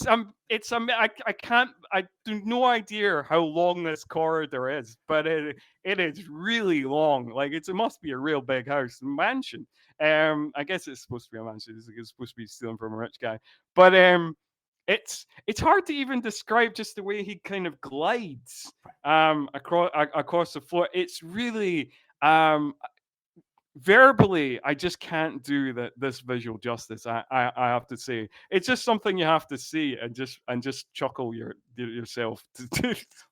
do no idea how long this corridor is, but it is really long. Like it must be a real big house, mansion. I guess it's supposed to be a mansion. It's supposed to be stealing from a rich guy, but it's hard to even describe just the way he kind of glides across the floor. It's really verbally, I just can't do this visual justice. I have to say, it's just something you have to see and just chuckle yourself.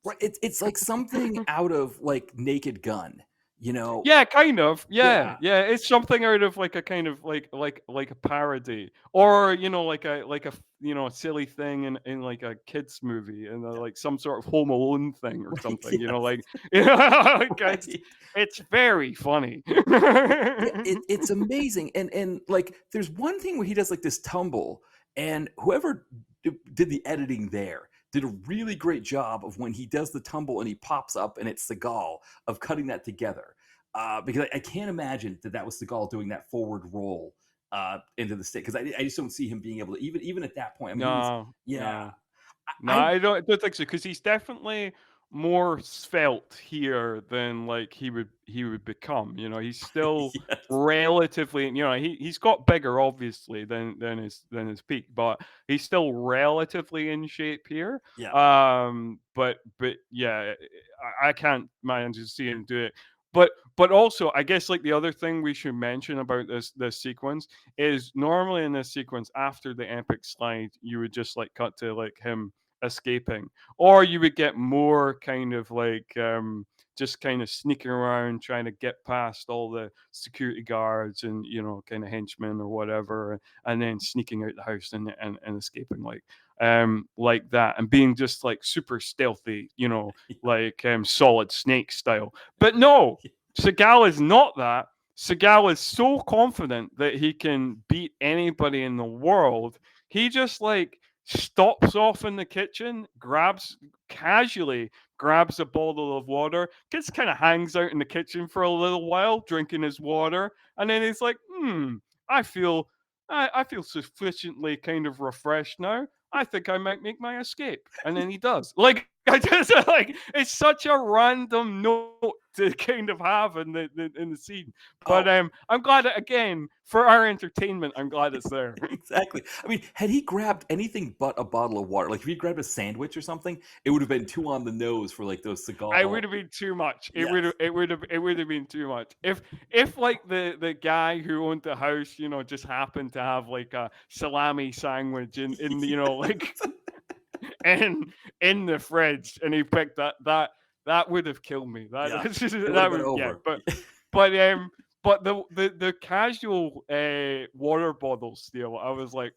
Right. It's like something out of like Naked Gun, you know? Yeah, kind of. Yeah. Yeah. It's something out of like a kind of like a parody, or like a a silly thing in like a kids movie, and like some sort of Home Alone thing or something. Yes. Like Right. it's very funny. It's amazing. And like there's one thing where he does like this tumble, and whoever did the editing there did a really great job of when he does the tumble and he pops up and it's Seagal, of cutting that together. Because I can't imagine that was Seagal doing that forward roll into the stick, because I just don't see him being able to, even at that point. I mean, No, yeah. no, I don't think so, because he's definitely more svelte here than like he would become. He's still Yes. relatively. He's got bigger obviously than his peak, but he's still relatively in shape here. Yeah. But yeah, I can't manage to see him do it. But also, I guess like the other thing we should mention about this sequence is, normally in this sequence, after the epic slide, you would just like cut to like him escaping, or you would get more kind of like just kind of sneaking around trying to get past all the security guards and kind of henchmen or whatever, and then sneaking out the house and escaping like that, and being just like super stealthy, like Solid Snake style. But no, Seagal is not that. Seagal is so confident that he can beat anybody in the world. He just like stops off in the kitchen, casually grabs a bottle of water, just kind of hangs out in the kitchen for a little while, drinking his water, and then he's like, I feel sufficiently kind of refreshed now. I think I might make my escape. And then he does. Like, I just like, it's such a random note to kind of have in the scene. But I'm glad that, again, for our entertainment, I'm glad it's there. Exactly. I mean, had he grabbed anything but a bottle of water, like if he grabbed a sandwich or something, it would have been too on the nose for like those Seagal. It would have been too much. It would have been too much. If like the guy who owned the house, just happened to have like a salami sandwich in like in the fridge, and he picked that would have killed me. That would over. But the casual water bottle steal, I was like,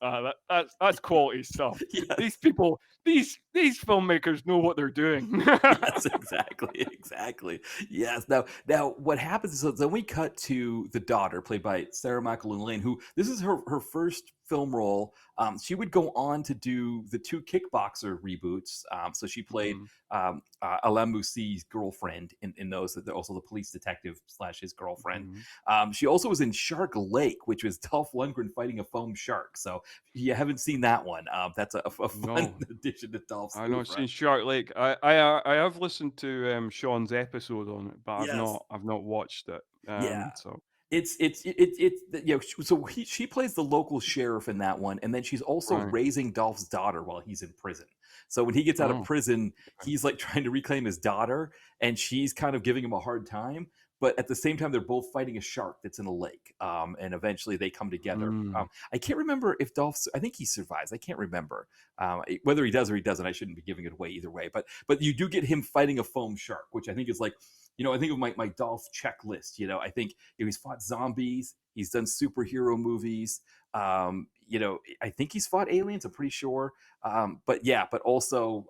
that's quality stuff. Yes. These people, these filmmakers know what they're doing. Yes, exactly. Yes. Now, what happens is, then we cut to the daughter, played by Sarah McLachlan, who this is her first film role. She would go on to do the 2 Kickboxer reboots. So she played Mhm. Alain Moussy's girlfriend in those. Also the police detective slash his girlfriend. Mhm. She also was in Shark Lake, which was Dolph Lundgren fighting a foam shark. So if you haven't seen that one, that's a fun No. addition to Dolph's I know I've oeuvre. seen Shark Lake. I have listened to Sean's episode on it, but Yes. I've not watched it. Yeah. So So she plays the local sheriff in that one, and then she's also right. raising Dolph's daughter while he's in prison. So when he gets out of Oh. prison, he's like trying to reclaim his daughter, and she's kind of giving him a hard time. But at the same time, they're both fighting a shark that's in a lake, and eventually they come together. Mm. I can't remember if Dolph. I think he survives. I can't remember whether he does or he doesn't. I shouldn't be giving it away either way. But you do get him fighting a foam shark, which I think is like, I think of my Dolph checklist. I think he's fought zombies. He's done superhero movies. I think he's fought aliens. I'm pretty sure. But also,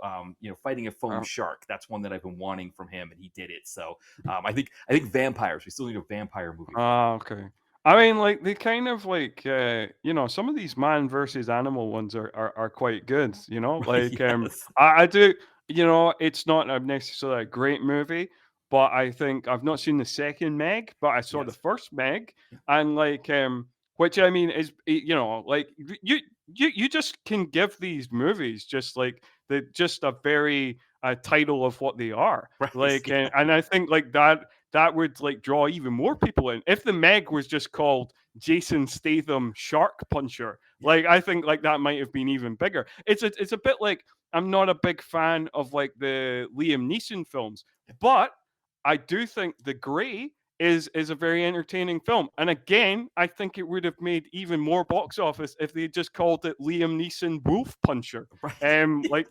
fighting a foam Oh. shark. That's one that I've been wanting from him, and he did it. So I think vampires. We still need a vampire movie. Ah, okay. I mean, like they kind of like some of these man versus animal ones are quite good. Yes. I do. It's not necessarily a great movie, but I think I've not seen the second Meg, but I saw the Yes. first Meg, Yeah. and which I mean is like you just can give these movies just like just a very title of what they are, Right. like, Yeah. and I think like that would like draw even more people in. If the Meg was just called Jason Statham Shark Puncher, Yeah. like I think like that might have been even bigger. It's a bit like I'm not a big fan of like the Liam Neeson films, but I do think The Grey is a very entertaining film. And again, I think it would have made even more box office if they had just called it Liam Neeson Wolf Puncher. Right. Like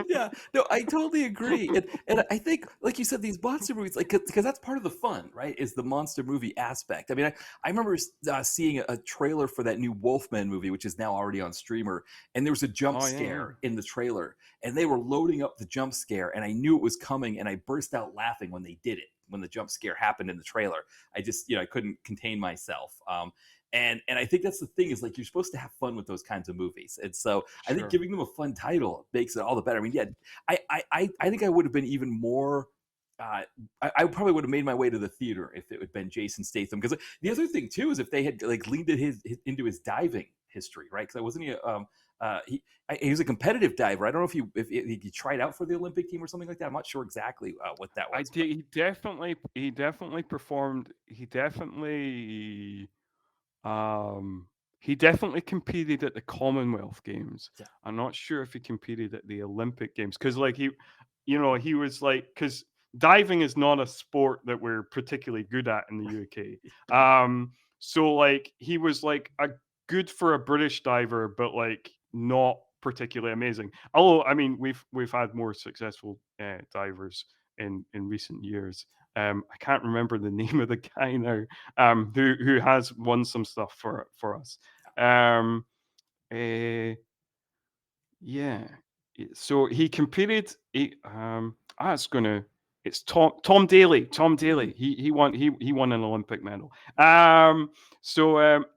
Yeah, no, I totally agree, and I think, like you said, these monster movies, like, because that's part of the fun, right? Is the monster movie aspect. I mean, I remember seeing a trailer for that new Wolfman movie, which is now already on streamer, and there was a jump Oh yeah, yeah. scare in the trailer, and they were loading up the jump scare, and I knew it was coming, and I burst out laughing when they did it. When the jump scare happened in the trailer, I just, I couldn't contain myself. And I think that's the thing, is like, you're supposed to have fun with those kinds of movies, and so I think Sure. giving them a fun title makes it all the better. I mean, yeah, I think I would have been even more. I probably would have made my way to the theater if it had been Jason Statham. Because the other thing too is if they had like leaned into his diving history, right? Because wasn't he he was a competitive diver. I don't know if he tried out for the Olympic team or something like that. I'm not sure exactly what that I was. did. He definitely performed. Um, he definitely competed at the Commonwealth Games. Yeah. I'm not sure if he competed at the Olympic Games because, like, he was like, because diving is not a sport that we're particularly good at in the UK. So like he was like a good for a British diver, but like not particularly amazing. Although, I mean, we've had more successful divers in recent years. I can't remember the name of the guy now, who has won some stuff for us. Eh, yeah. So he competed. It's gonna. It's Tom Daly. Tom Daly. He won an Olympic medal.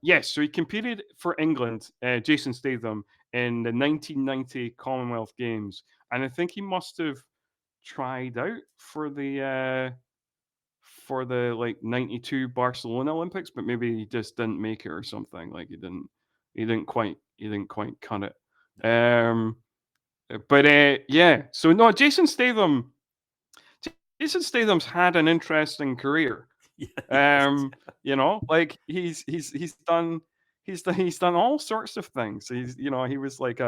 Yes. So he competed for England. Jason Statham in the 1990 Commonwealth Games, and I think he must have tried out for the like 92 Barcelona Olympics, but maybe he just didn't make it or something. Like he didn't quite cut it. Um, yeah. So no, Jason Statham's had an interesting career. Yeah, yes. Like he's done all sorts of things. He was like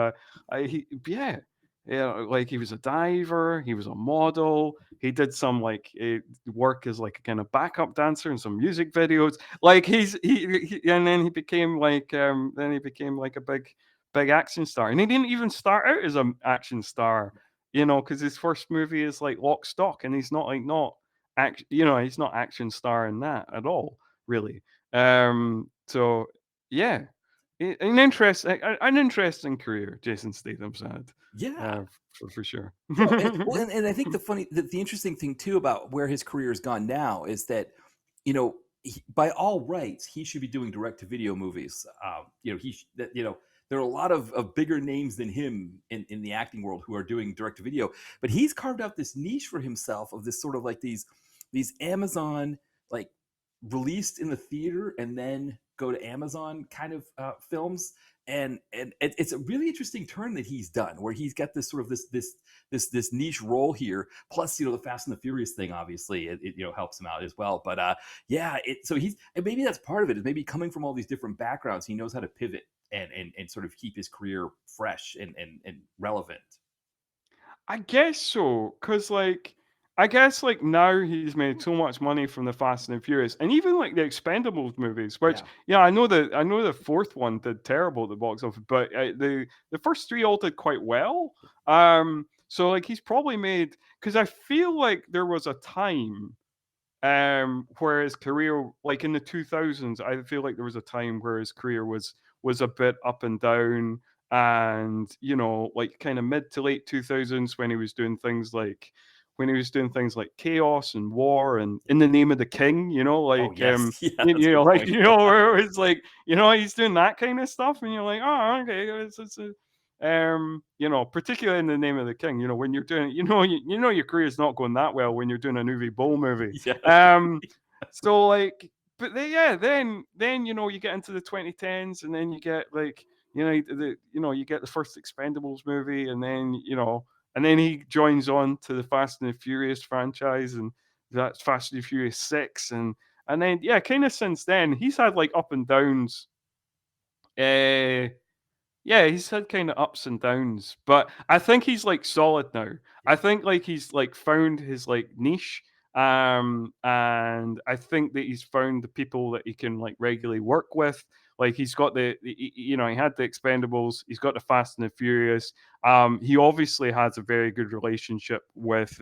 like he was a diver, he was a model, he did some like work as like a kind of backup dancer in some music videos. Like and then he became like a big action star. And he didn't even start out as an action star, because his first movie is like Lock, Stock, and he's not act, he's not action star in that at all, really. So yeah, an interesting career Jason Statham's had, Yeah. for sure. No, and I think the interesting thing too about where his career has gone now is that, you know, by all rights, he should be doing direct to video movies. There are a lot of bigger names than him in the acting world who are doing direct to video, but he's carved out this niche for himself of this sort of like these Amazon, like, released in the theater and then go to Amazon kind of films. And it's a really interesting turn that he's done, where he's got this sort of this niche role here. Plus, the Fast and the Furious thing, obviously, it helps him out as well. But yeah, so he's, and maybe that's part of it, is maybe coming from all these different backgrounds, he knows how to pivot and sort of keep his career fresh and relevant. I guess so, because I guess now he's made so much money from the Fast and the Furious, and even like the Expendables movies. Which, Yeah. I know the fourth one did terrible at the box office, but the first three all did quite well. So like he's probably made, because I feel like there was a time where his career, like in the 2000s, I feel like there was a time where his career was a bit up and down, and like kind of mid to late 2000s, when he was doing things like Chaos and War and In the Name of the King, Oh like yes, yeah, that's a good like point. where it's like he's doing that kind of stuff, and you're like, oh, okay, it's particularly In the Name of the King, when you're doing it, your career is not going that well when you're doing an Uwe Boll movie. Yes. So like, but then, yeah, then you get into the 2010s, and then you get like you get the first Expendables movie, and then he joins on to the Fast and the Furious franchise, and that's Fast and the Furious 6, and then yeah, kind of since then he's had like up and downs. Yeah, he's had kind of ups and downs, but I think he's like solid now. I think like he's like found his like niche, and I think that he's found the people that he can like regularly work with. Like he's got he had the Expendables, he's got the Fast and the Furious. He obviously has a very good relationship with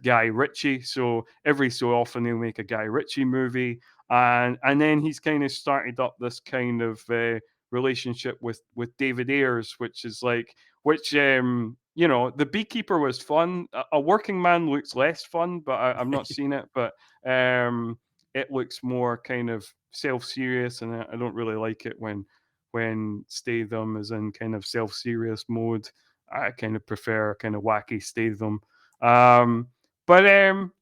Guy Ritchie, so every so often he'll make a Guy Ritchie movie, and then he's kind of started up this kind of relationship with David Ayers, which is like, The Beekeeper was fun. A Working Man looks less fun, but I've not seen it. But it looks more kind of self-serious, and I don't really like it when Statham is in kind of self-serious mode. I kind of prefer kind of wacky Statham. But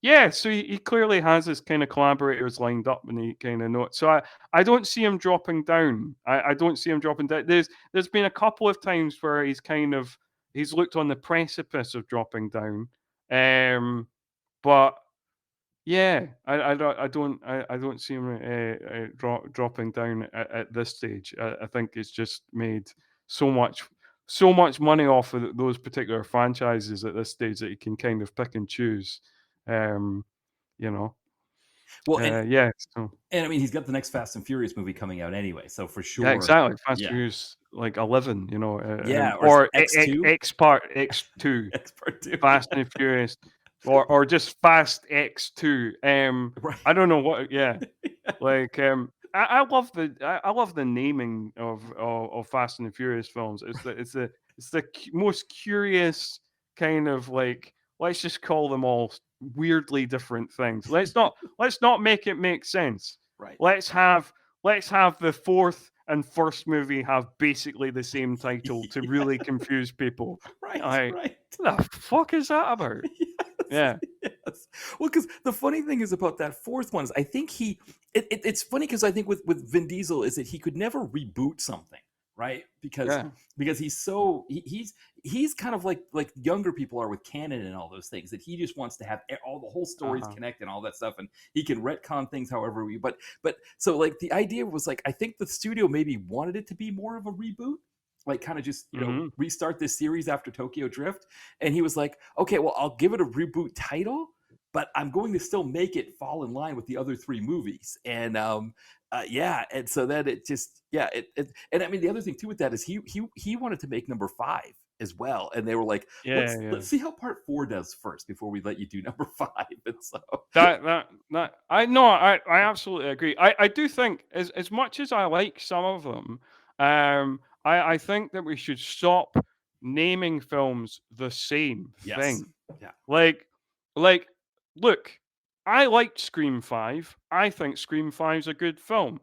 yeah, so he clearly has his kind of collaborators lined up, and he kind of knows. So I don't see him dropping down. I don't see him dropping down. There's been a couple of times where he's looked on the precipice of dropping down. But yeah, I don't see him dropping down at this stage. I think it's just made so much money off of those particular franchises at this stage that he can kind of pick and choose. Um, you know, Well, yeah. So and I mean, he's got the next Fast and Furious movie coming out anyway, so for yeah, sure. exactly. Fast and Yeah. Furious like 11, Yeah, or is it or X2? X2, X Part 2. Fast and Furious, or just Fast X2. Right. I don't know what. Yeah, like I love the naming of Fast and the Furious films. It's the most curious kind of like, let's just call them all weirdly different things. Let's not make it make sense. Right. Let's have the fourth and first movie have basically the same title to really confuse people. Right. Like, Right. what the fuck is that about? Yes. Yeah. Yes. Well, because the funny thing is about that fourth one is I think it's funny because I think with Vin Diesel is that he could never reboot something, right? Because Yeah. he's kind of like younger people are with canon and all those things, that he just wants to have all the whole stories Uh-huh. connect and all that stuff, and he can retcon things however but so like the idea was like, I think the studio maybe wanted it to be more of a reboot, like kind of just Mhm. restart this series after Tokyo Drift, and he was like, okay, well, I'll give it a reboot title, but I'm going to still make it fall in line with the other three movies. And yeah, and so then it just, yeah, and I mean, the other thing too with that is he wanted to make number 5 as well, and they were like, Yeah, yeah. let's see how part 4 does first before we let you do number 5. And so That I know, I absolutely agree. I do think, as much as I like some of them, I think that we should stop naming films the same yes, thing. yeah, Like, look, I liked Scream 5. I think Scream 5 is a good film.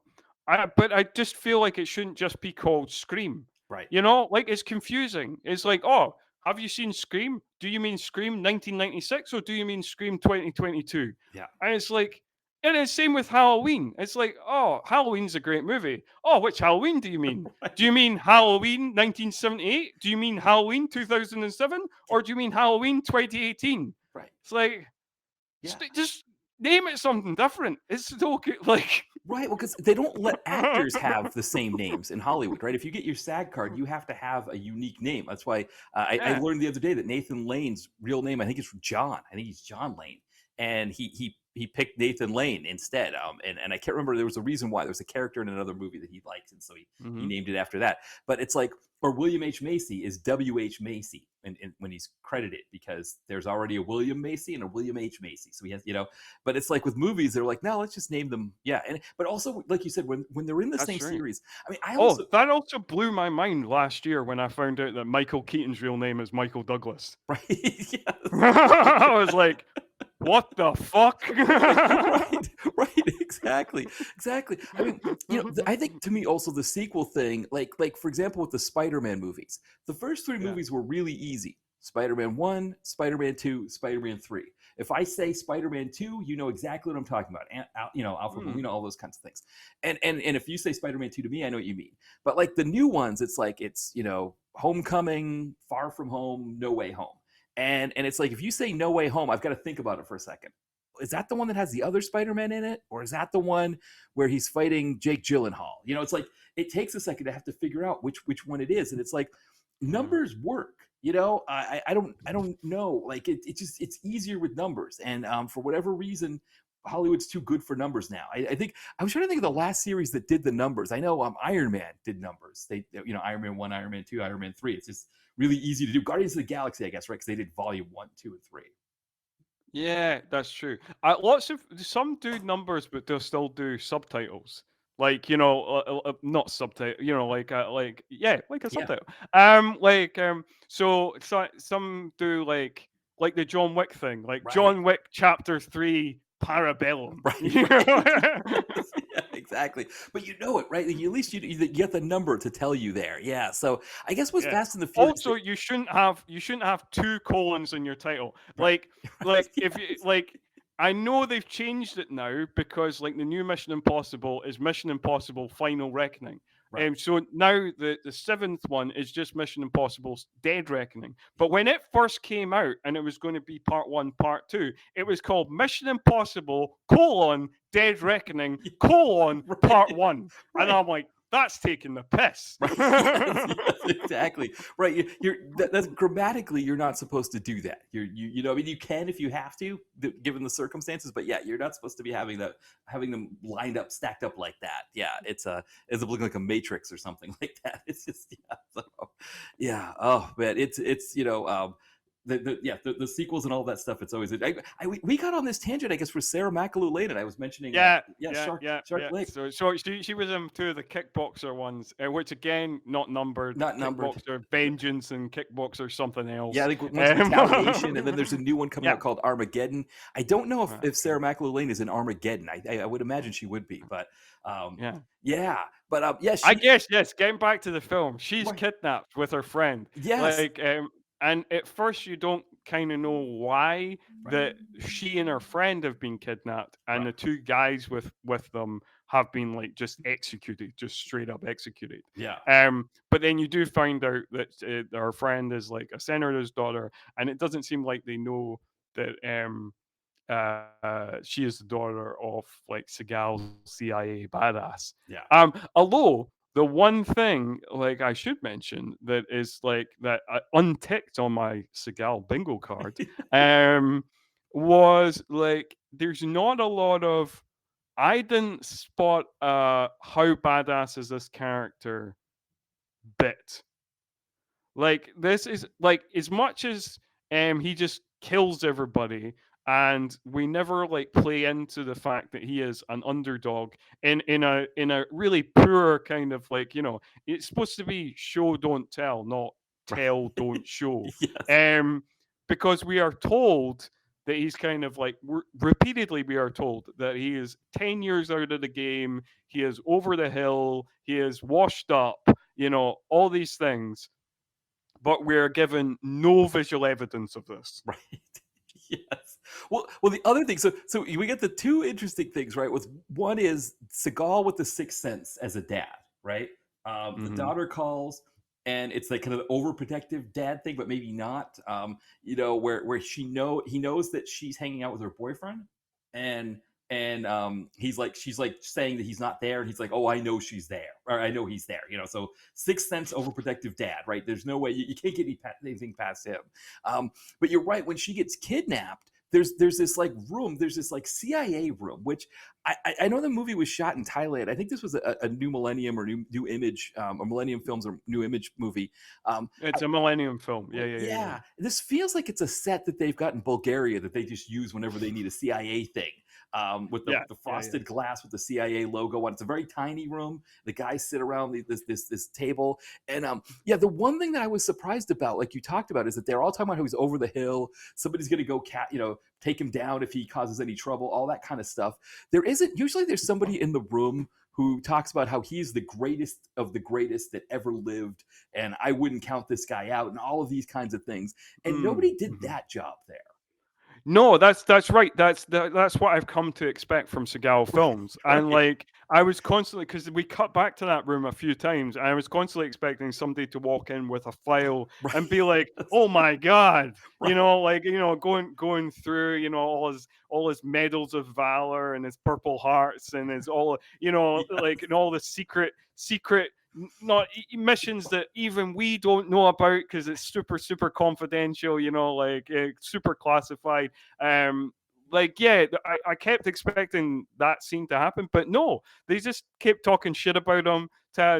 But I just feel like it shouldn't just be called Scream. Right. You know, like it's confusing. It's like, oh, have you seen Scream? Do you mean Scream 1996 or do you mean Scream 2022? Yeah. And it's like, and it's same with Halloween. It's like, oh, Halloween's a great movie. Oh, which Halloween do you mean? Right. Do you mean Halloween 1978? Do you mean Halloween 2007? Or do you mean Halloween 2018? Right. It's like, Yeah. just name it something different. It's okay. Like, Right. Well, because they don't let actors have the same names in Hollywood, right? If you get your SAG card, you have to have a unique name. That's why I yeah. learned the other day that Nathan Lane's real name, I think it's John. I think he's John Lane, and he picked Nathan Lane instead. And I can't remember, there was a reason why. There was a character in another movie that he liked, and so he named it after that. But it's like, or William H. Macy is W.H. Macy when he's credited, because there's already a William Macy and a William H. Macy. So he has, but it's like with movies, they're like, no, let's just name them. Yeah. But also, like you said, when they're in the That's same true. series, I mean, Oh, that also blew my mind last year when I found out that Michael Keaton's real name is Michael Douglas. right. Yes. I was like, what the fuck? right, exactly. I mean, I think to me also the sequel thing, like for example with the Spider-Man movies, the first three movies were really easy. Spider-Man 1, Spider-Man 2, Spider-Man 3. If I say Spider-Man 2, you know exactly what I'm talking about. Alfred Molina, all those kinds of things. And if you say Spider-Man 2 to me, I know what you mean. But like the new ones, it's like it's Homecoming, Far From Home, No Way Home. And it's like, if you say No Way Home, I've got to think about it for a second. Is that the one that has the other Spider-Man in it? Or is that the one where he's fighting Jake Gyllenhaal? It's like, it takes a second to have to figure out which one it is. And it's like, numbers work. I don't know. Like it's easier with numbers. And for whatever reason, Hollywood's too good for numbers now. I think I was trying to think of the last series that did the numbers. I know Iron Man did numbers. They Iron Man 1, Iron Man 2, Iron Man 3. It's just really easy to do. Guardians of the Galaxy, I guess, right? Because they did volume 1, 2, and 3. Yeah, that's true. Some do numbers, but they'll still do subtitles. Like not subtitle. Like like a subtitle. So some do like the John Wick thing, like Right. John Wick Chapter 3 Parabellum. Right. Yeah, exactly. But you know it, right? At least you get the number to tell you there. Yeah. So I guess what's Fast and the Furious. Also, you shouldn't have 2 colons in your title. Right. Like if you like. I know they've changed it now because like the new Mission Impossible is Mission Impossible Final Reckoning. Right. So now the 7th one is just Mission Impossible's Dead Reckoning. But when it first came out and it was going to be part 1, part 2, it was called Mission Impossible : Dead Reckoning : part 1. Right. And I'm like, that's taking the piss. Right. Yes, exactly. Right. That's grammatically, you're not supposed to do that. I mean, you can if you have to, given the circumstances, but yeah, you're not supposed to be having them lined up, stacked up like that. Yeah, it's looking like a matrix or something like that. It's just yeah. Oh man, it's the sequels and all that stuff. It's always we got on this tangent, I guess, for Sarah McAlew Lane, and I was mentioning Shark Lake. So she was in 2 of the Kickboxer ones, which again not numbered. Kickboxer Vengeance and Kickboxer something else. Yeah, I think one's Retaliation, and then there's a new one coming out called Armageddon. I don't know if Sarah McAlew Lane is in Armageddon. I would imagine she would be, but I guess yes. Getting back to the film, she's kidnapped with her friend. Yes. And at first you don't kind of know why that she and her friend have been kidnapped, and the 2 guys with them have been like just executed, just straight up executed. Yeah. But then you do find out that her friend is like a senator's daughter, and it doesn't seem like they know that she is the daughter of like Seagal's CIA badass. Yeah. Although the one thing like I should mention that is like that unticked on my Seagal bingo card was like there's not a lot of I didn't spot how badass is this character bit. Like this is like as much as he just kills everybody, and we never like play into the fact that he is an underdog in a really poor kind of like it's supposed to be show don't tell, not tell don't show. Yes. Because we are told that he's kind of like repeatedly we are told that he is 10 years out of the game, he is over the hill, he is washed up, all these things, but we're given no visual evidence of this. Right. Yes. Well, the other thing. So we get the two interesting things, right? With one is Seagal with the sixth sense as a dad, right? The daughter calls, and it's like kind of the overprotective dad thing, but maybe not. Where he knows that she's hanging out with her boyfriend, and she's like saying that he's not there, and he's like, oh, I know she's there, or I know he's there. So sixth sense, overprotective dad, right? There's no way you can't get anything past him. But you're right. When she gets kidnapped, there's this like room. There's this like CIA room, which I know the movie was shot in Thailand. I think this was a New Millennium or New Image, or Millennium Films or New Image movie. It's a Millennium film. Yeah. This feels like it's a set that they've got in Bulgaria that they just use whenever they need a CIA thing. With the frosted glass with the CIA logo on. It's a very tiny room. The guys sit around this table, and the one thing that I was surprised about, like you talked about, is that they're all talking about how he's over the hill. Somebody's going to go take him down if he causes any trouble. All that kind of stuff. There's somebody in the room who talks about how he's the greatest of the greatest that ever lived, and I wouldn't count this guy out, and all of these kinds of things. And nobody did that job there. No, that's right. That's what I've come to expect from Seagal films. Right. And like I was constantly, because we cut back to that room a few times, and I was constantly expecting somebody to walk in with a file and be like, "Oh my god," going through, all his medals of valor and his Purple Hearts and his all, and all the secret not missions that even we don't know about because it's super confidential, super classified. I kept expecting that scene to happen, but no, they just kept talking shit about him,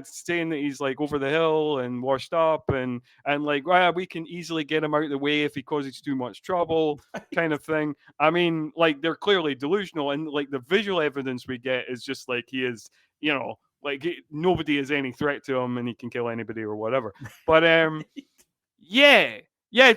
saying that he's like over the hill and washed up, and like, we can easily get him out of the way if he causes too much trouble, kind of thing. I mean, like, they're clearly delusional, and like the visual evidence we get is just like he is, like nobody is any threat to him, and he can kill anybody or whatever. But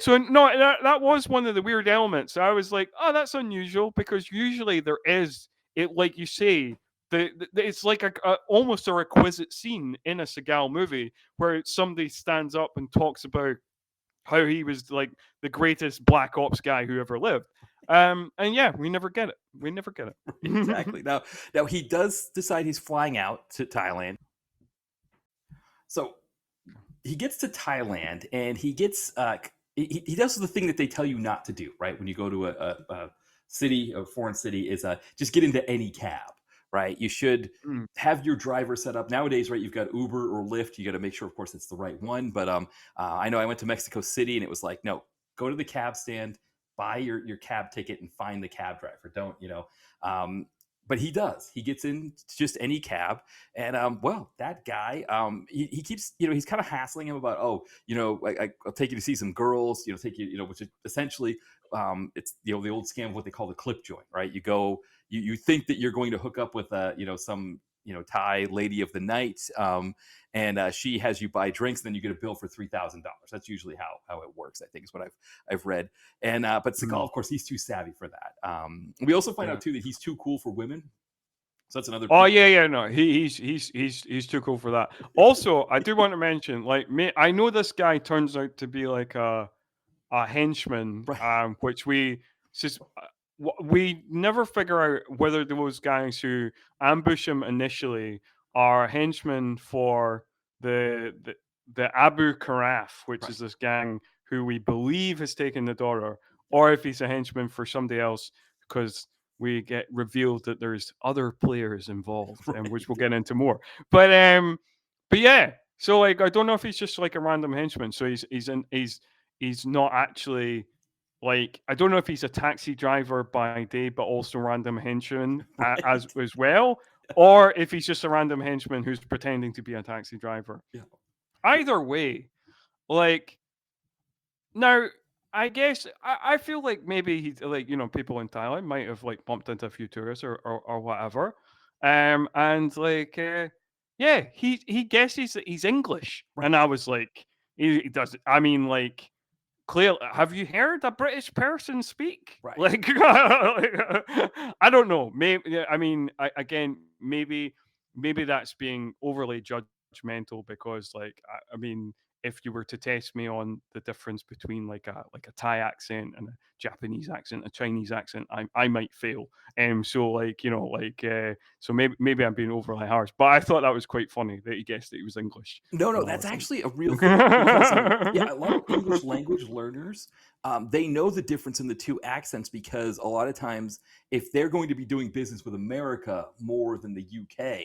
So no, that was one of the weird elements. I was like, oh, that's unusual, because usually there is it, like you say, it's like almost a requisite scene in a Seagal movie where somebody stands up and talks about how he was like the greatest black ops guy who ever lived. And we never get it. Exactly. Now he does decide he's flying out to Thailand. So he gets to Thailand, and he gets he does the thing that they tell you not to do, right? When you go to a city, a foreign city, is just get into any cab, right? You should have your driver set up. Nowadays, right, you've got Uber or Lyft. You got to make sure, of course, it's the right one. But I know I went to Mexico City, and it was like, no, go to the cab stand, buy your cab ticket, and find the cab driver. Don't, but he does. He gets in just any cab, and that guy, he keeps, he's kind of hassling him about, I'll take you to see some girls, take you, which is essentially, it's the old scam of what they call the clip joint, right? You go, you think that you're going to hook up with some Thai lady of the night, and she has you buy drinks, and then you get a bill for $3,000. That's usually how it works, I think, is what I've read. And but Seagal, of course, he's too savvy for that. We also find out too that he's too cool for women. So that's another. Oh no, he's too cool for that. Also, I do want to mention, like, I know this guy turns out to be like a henchman, right. Which we never figure out whether those guys who ambush him initially are henchmen for the Abu Karaf, which is this gang who we believe has taken the daughter, or if he's a henchman for somebody else, because we get revealed that there's other players involved, and which we'll get into more. But yeah, so like, I don't know if he's just like a random henchman. So he's not actually. Like, I don't know if he's a taxi driver by day, but also random henchman as well, or if he's just a random henchman who's pretending to be a taxi driver. Yeah. Either way, like, now, I guess I feel like maybe he's like, people in Thailand might have like bumped into a few tourists or whatever, and like, he guesses that he's English, and I was like, he does. I mean, like, clearly, have you heard a British person speak? Right. Like, I don't know. Maybe I mean, again, maybe that's being overly judgmental because, like, I mean, if you were to test me on the difference between like a Thai accent and a Japanese accent, a Chinese accent, I might fail. So like so maybe I'm being overly harsh, but I thought that was quite funny that he guessed that he was English. No, So that's I think. actually a real thing because yeah, a lot of English language learners, they know the difference in the two accents because a lot of times if they're going to be doing business with America more than the UK,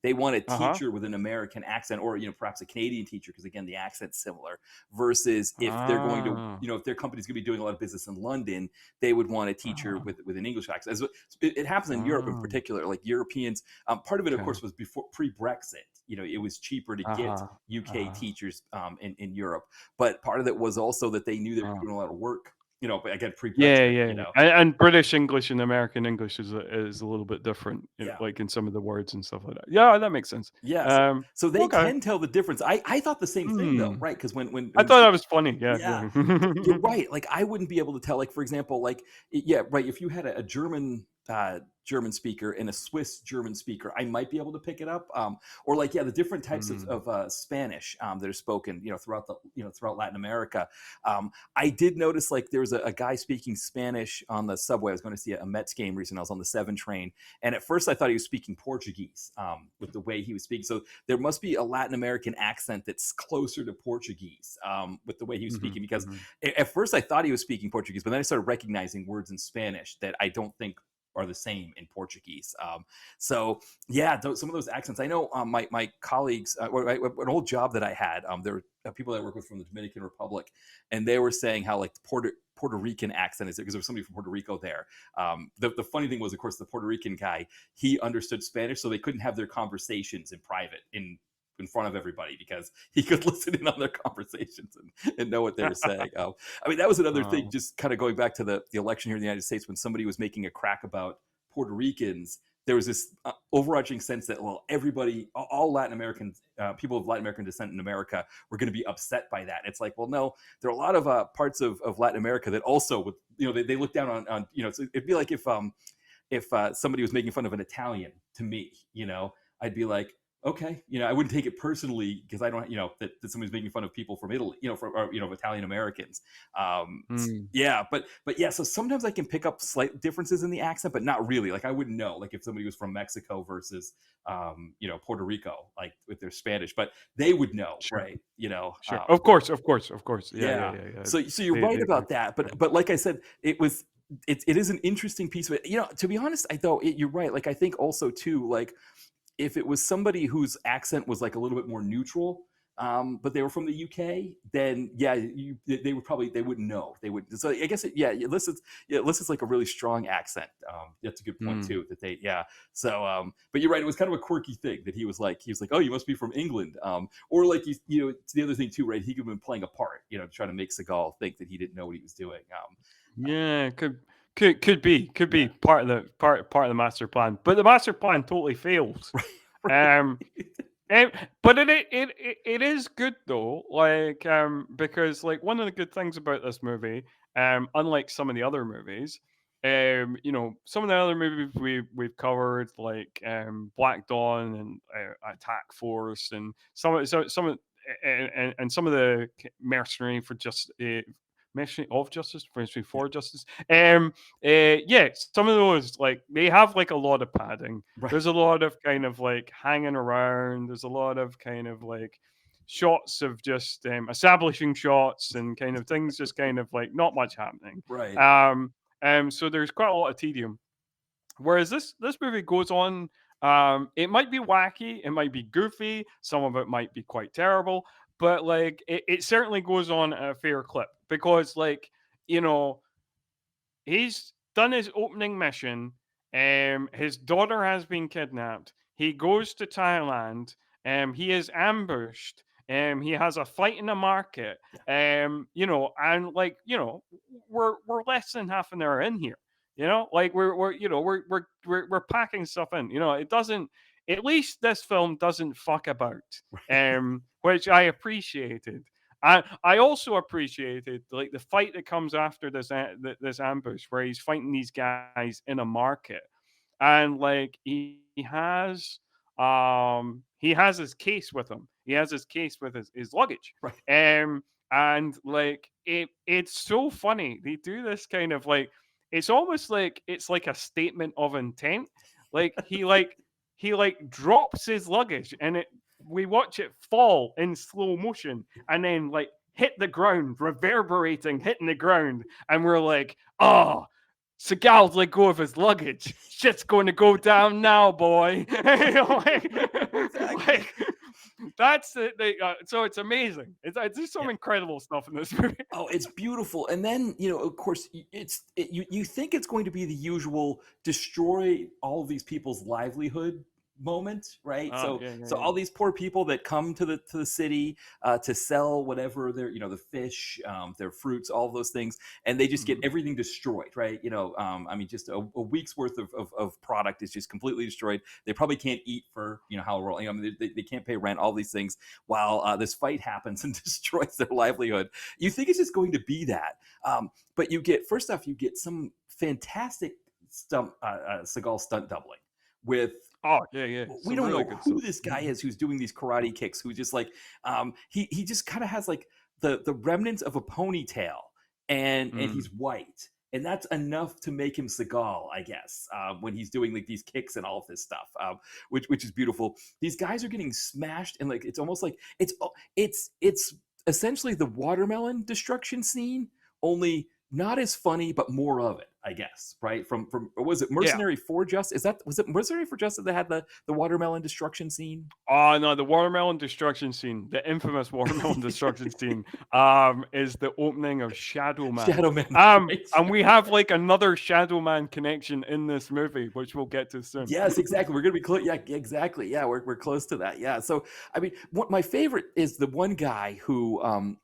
they want a Uh-huh. teacher with an American accent or perhaps a Canadian teacher because again the accent's similar versus if they're going to Ah. if their company's going to be doing a lot of business in London, they would want a teacher Uh-huh. with an English accent. It happens in Europe in Ah. particular, like Europeans. Part of it, of Okay. course, was before pre-Brexit. It was cheaper to get Uh-huh. UK Uh-huh. teachers in Europe. But part of it was also that they knew they were Uh. doing a lot of work, but again, Yeah, pre-Brexit, yeah, yeah. And British English and American English is a little bit different, Yeah. like in some of the words and stuff like that. Yeah, that makes sense. Yes. Um, So they okay. can tell the difference. I thought the same thing though, Hmm. right? Because I when thought that was funny. Yeah, yeah, yeah. you're right. Like I wouldn't be able to tell. Like for example, yeah, right. If you had a German German speaker and a Swiss German speaker, I might be able to pick it up. Or like yeah, the different types Hmm. of Spanish that are spoken, throughout throughout Latin America. I did notice like there was a guy speaking Spanish on the subway. I was going to see a Mets game recently. I was on the 7 train, and at first I thought he was speaking Portuguese with the way he was speaking. So there must be a Latin American accent that's closer to Portuguese with the way he was Hmm. speaking. Because Hmm. at first I thought he was speaking Portuguese, but then I started recognizing words in Spanish that I don't think are the same in Portuguese. So yeah, some of those accents. I know my colleagues, an old job that I had, there were people that I work with from the Dominican Republic, and they were saying how like the Puerto Rican accent is because there was somebody from Puerto Rico there. The funny thing was, of course, the Puerto Rican guy, he understood Spanish, so they couldn't have their conversations in private in front of everybody because he could listen in on their conversations and know what they were saying. I mean, that was another thing, Oh, just kind of going back to the election here in the United States when somebody was making a crack about Puerto Ricans. There was this overarching sense that, well, everybody, all Latin Americans, people of Latin American descent in America were going to be upset by that. It's like, well, no, there are a lot of parts of Latin America that also, with they look down on so it'd be like if somebody was making fun of an Italian to me, I'd be like, okay, I wouldn't take it personally because I don't, that somebody's making fun of people from Italy, from Italian Americans. mm, Yeah, but yeah, so sometimes I can pick up slight differences in the accent, but not really. Like I wouldn't know, like if somebody was from Mexico versus, Puerto Rico, like with their Spanish, but they would know, sure, right? sure. Of course, of course, of course. Yeah, yeah, Yeah. yeah, yeah. So you're right They about that, but like I said, it is an interesting piece of it. To be honest, you're right. Like I think also too, like if it was somebody whose accent was like a little bit more neutral, but they were from the UK, then yeah, they would probably they wouldn't know. They would. So I guess unless it's like a really strong accent. That's a good point mm, too. That they yeah. So but you're right. It was kind of a quirky thing that he was like, oh, you must be from England, or like it's the other thing too, right? He could have been playing a part, trying to make Seagal think that he didn't know what he was doing. yeah, could be Yeah. part of the master plan, but the master plan totally fails. Right. Um, but it is good though, like because like one of the good things about this movie, unlike some of the other movies, some of the other movies we've covered like Black Dawn and Attack Force and some of and some of the mercenary for just mercenary of justice, mercenary Yeah. for justice. Yeah, some of those like they have like a lot of padding. Right. There's a lot of kind of like hanging around. There's a lot of kind of like shots of just establishing shots and kind of things just kind of like not much happening. Right. Um, so there's quite a lot of tedium. Whereas this movie goes on. It might be wacky, it might be goofy, some of it might be quite terrible, but like it certainly goes on at a fair clip because like you know he's done his opening mission. His daughter has been kidnapped. He goes to Thailand. He is ambushed. He has a fight in the market. Yeah. And like we're less than half an hour in here. Like we're packing stuff in. It doesn't. At least this film doesn't fuck about, which I appreciated. I also appreciated like the fight that comes after this ambush where he's fighting these guys in a market, and like he has his case with him. He has his case with his luggage. Right. And like it's so funny. They do this kind of like it's almost like it's like a statement of intent. Like he drops his luggage and we watch it fall in slow motion and then like hit the ground, reverberating, hitting the ground, and we're like, oh, Seagal's let go of his luggage. Shit's going to go down now, boy. Like, that's it. So it's amazing. It's just some incredible stuff in this movie. Oh, it's beautiful. And then, of course, you think it's going to be the usual destroy all of these people's livelihood moment, right? So all these poor people that come to the city to sell whatever their the fish, their fruits, all those things, and they just get everything destroyed, right? I mean, just a week's worth of product is just completely destroyed. They probably can't eat for however long. I mean, they can't pay rent, all these things, while this fight happens and destroys their livelihood. You think it's just going to be that, but you get some fantastic Seagal stunt doubling with. We don't know who this guy is who's doing these karate kicks, who just like he just kind of has like the remnants of a ponytail and he's white, and that's enough to make him Seagal, I guess, when he's doing like these kicks and all of this stuff, which is beautiful. These guys are getting smashed, and like it's almost like it's essentially the watermelon destruction scene, only not as funny, but more of it, I guess, right? From was it Mercenary for Justice? Was it Mercenary for Justice that had the watermelon destruction scene? Oh no, the watermelon destruction scene, the infamous watermelon destruction scene, is the opening of Shadow Man. Right. And we have like another Shadow Man connection in this movie, which we'll get to soon. Yes, exactly. We're gonna be close. Yeah, exactly. Yeah, we're close to that. Yeah. So I mean, my favorite is the one guy who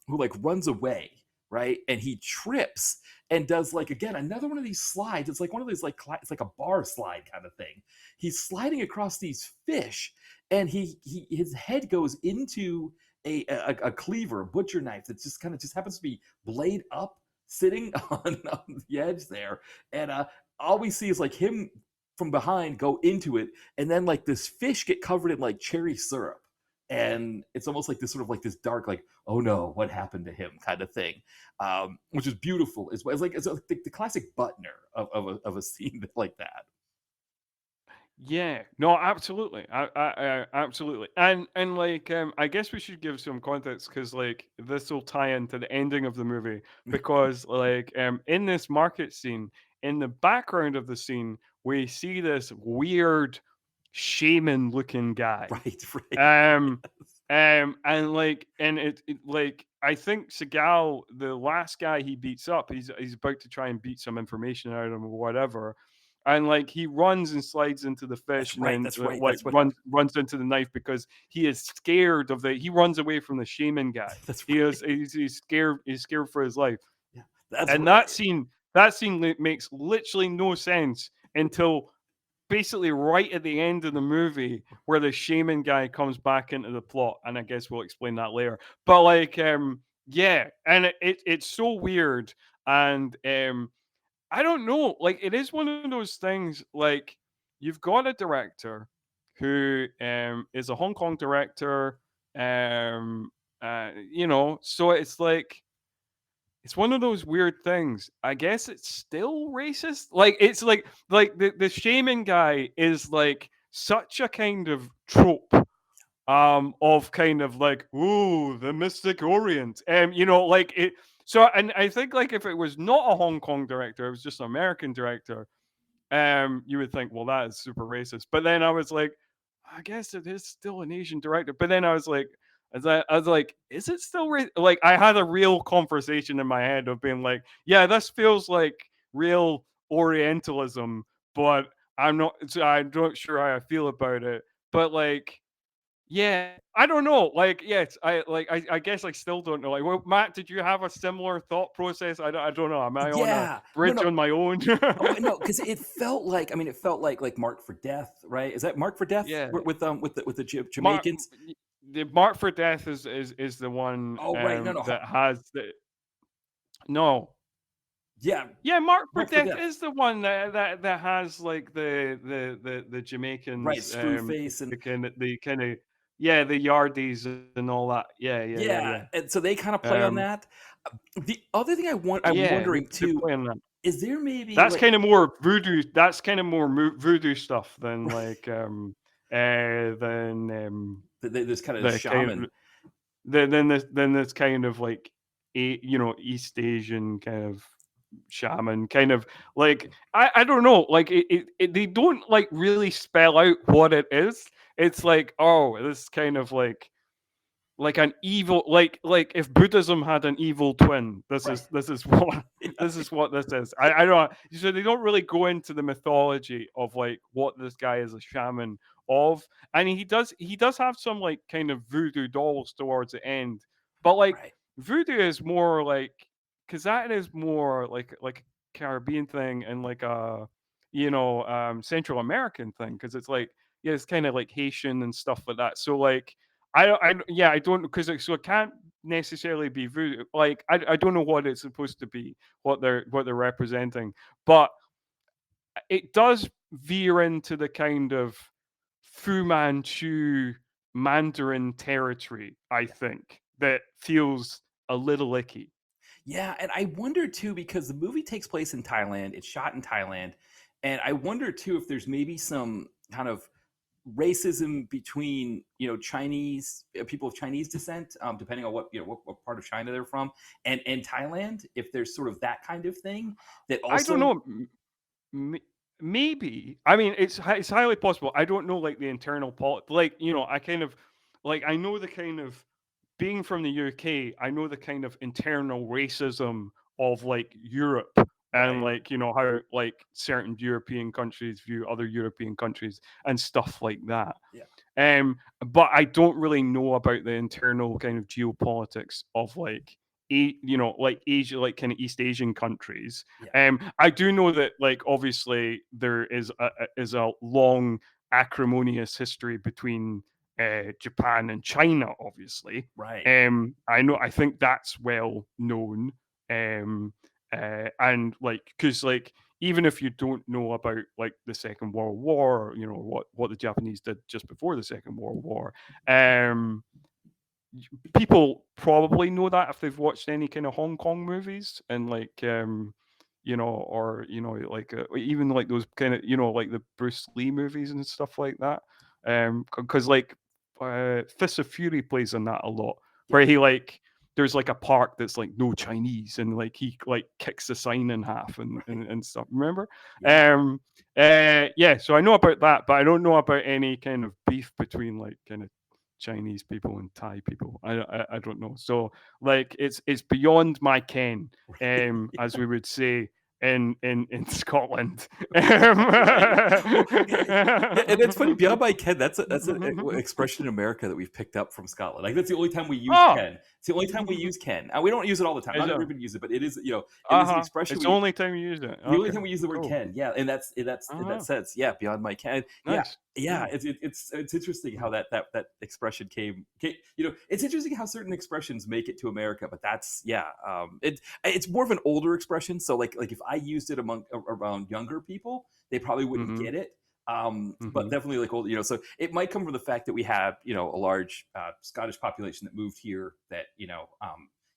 like runs away, right? And he trips and does like again another one of these slides. It's like one of those like it's like a bar slide kind of thing. He's sliding across these fish, and his head goes into a cleaver, a butcher knife that just happens to be blade up, sitting on the edge there, and all we see is like him from behind go into it, and then like this fish get covered in like cherry syrup. And it's almost like this sort of like this dark, like, oh no, what happened to him kind of thing, which is beautiful. It's like the classic Butner of a scene like that. Yeah, no, absolutely, I absolutely, and like, I guess we should give some context because like this will tie into the ending of the movie because like in this market scene, in the background of the scene, we see this weird shaman-looking guy. Right. And like, and it like I think Seagal, the last guy he beats up, he's about to try and beat some information out of him or whatever, and like he runs and slides into the fish, and then like runs into the knife because he is scared of he runs away from the shaman guy. He's scared for his life. Yeah, that scene makes literally no sense until basically right at the end of the movie where the shaman guy comes back into the plot, and I guess we'll explain that later. But like yeah, and it's so weird, and I don't know, like it is one of those things, like you've got a director who is a Hong Kong director, so it's like it's one of those weird things. I guess it's still racist. Like it's like the shaman guy is like such a kind of trope of kind of like, ooh, the mystic Orient. Like it so and I think like if it was not a Hong Kong director, it was just an American director, you would think, well, that is super racist. But then I was like, I guess it is still an Asian director. But then I was like, is it still like I had a real conversation in my head of being like, yeah, this feels like real Orientalism, but I'm not sure how I feel about it. But like, yeah, I don't know. Like, yes, I guess I still don't know. Like, well, Matt, did you have a similar thought process? I don't know. Am I on a bridge on my own? No, because it felt like like Mark for Death, right? Is that Mark for Death? Yeah. With the Jamaicans. the Mark for Death is the one Oh, right. No, no. that has the no. Yeah. Yeah, Mark for Mark for Death Death. is the one that has like the Right. Jamaicans Screwface and the kind of yeah, the Yardies and all that. Yeah, yeah, yeah, yeah. yeah. And so they kind of play on that. The other thing I'm Yeah, wondering they too, play on that. is there maybe That's like kind of more voodoo. That's kind of more voodoo stuff than like than there's kind of the the kind shaman? then this kind of like East Asian kind of shaman kind of like I don't know like they don't like really spell out what it is. It's like, oh, this kind of like an evil like if Buddhism had an evil twin, Right. this is what Yeah. this is what this is. I don't, so they don't really go into the mythology of like what this guy is a shaman of. And he does have some like kind of voodoo dolls towards the end, but like Right. voodoo is more like, because that is more like a Caribbean thing and like a Central American thing, because it's like, yeah, it's kind of like Haitian and stuff like that. So like yeah, I don't, because so it can't necessarily be voodoo. Like I don't know what it's supposed to be, what they're representing, but it does veer into the kind of Fu Manchu Mandarin territory, I think, that feels a little icky. Yeah, and I wonder too, because the movie takes place in Thailand. It's shot in Thailand, and I wonder too if there's maybe some kind of racism between Chinese people of Chinese descent, depending on what part of China they're from, and Thailand. If there's sort of that kind of thing that I don't also know. M- Maybe. I mean, it's highly possible. I don't know like the internal like I kind of like I know the kind of, being from the UK, I know the kind of internal racism of like Europe, and right. like how like certain European countries view other European countries and stuff like that. Yeah. But I don't really know about the internal kind of geopolitics of like like Asia, like kind of East Asian countries. Yeah. I do know that like obviously there is a long acrimonious history between Japan and China, obviously. Right. I think that's well known. Um, and like, because like even if you don't know about like the Second World War, or, what the Japanese did just before the Second World War, um, people probably know that if they've watched any kind of Hong Kong movies, and like or like even like those kind of like the Bruce Lee movies and stuff like that. Because like Fist of Fury plays on that a lot, Yeah. where he like there's like a park that's like no Chinese, and like he like kicks the sign in half Right. and stuff. Remember? Yeah. Yeah. So I know about that, but I don't know about any kind of beef between like kind of Chinese people and Thai people. I don't know. So like it's beyond my ken, as we would say in Scotland. Right. Well, yeah, and it's funny. Beyond my ken, that's an expression in America that we've picked up from Scotland. Like that's the only time we use Oh, ken. It's the only time we use ken. We don't use it all the time. is Not it? everybody uses it, but it is it is an Uh-huh. expression It's the we only time you use it. the only Okay. time we use the word Cool. "can," yeah, and that's in that Uh-huh. sense, yeah, beyond my ken, yeah, Nice. yeah. Yeah. It's interesting how that expression came. It's interesting how certain expressions make it to America, but that's yeah, it's more of an older expression. So like if I used it around younger people, they probably wouldn't Mm-hmm. get it. But Mm-hmm. definitely like old, so it might come from the fact that we have a large Scottish population that moved here. That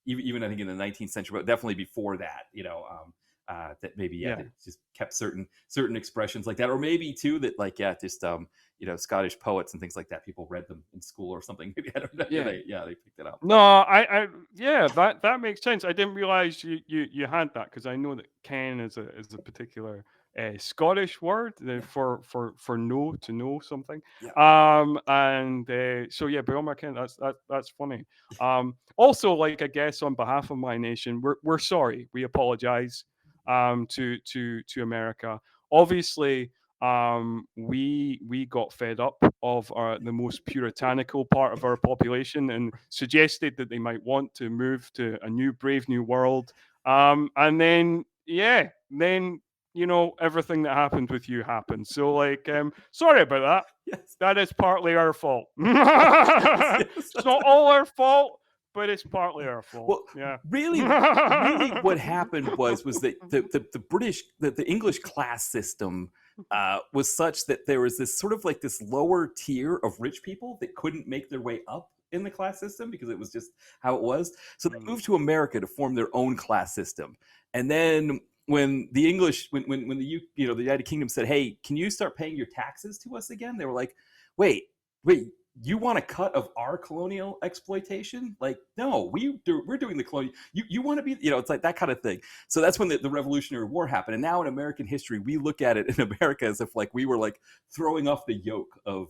even I think in the 19th century, but definitely before that, that maybe Yeah. they just kept certain expressions like that, or maybe too that like just Scottish poets and things like that. People read them in school or something. Maybe I don't know. Yeah. They picked it up. No, yeah, that makes sense. I didn't realize you had that, because I know that "ken" is a particular Scottish word Yeah, for know, to know something. yeah, And so yeah, beyond my ken, that's funny. Also, like I guess on behalf of my nation, we're sorry. We apologize to America. Obviously, we got fed up of the most puritanical part of our population, and suggested that they might want to move to a new brave new world. And then yeah, then everything that happened with you happened. So like, sorry about that. Yes. That is partly our fault. Yes, It's not all our fault, but it's partly our fault. Well, Yeah. really, what happened was that the British, the English class system was such that there was this sort of like this lower tier of rich people that couldn't make their way up in the class system because it was just how it was. So they moved to America to form their own class system. And then when the English, when the the United Kingdom said, "Hey, can you start paying your taxes to us again?" They were like, "Wait, you want a cut of our colonial exploitation? Like, no, we're doing the colonial. You want to be, it's like that kind of thing." So that's when the Revolutionary War happened. And now in American history, we look at it in America as if like we were like throwing off the yoke of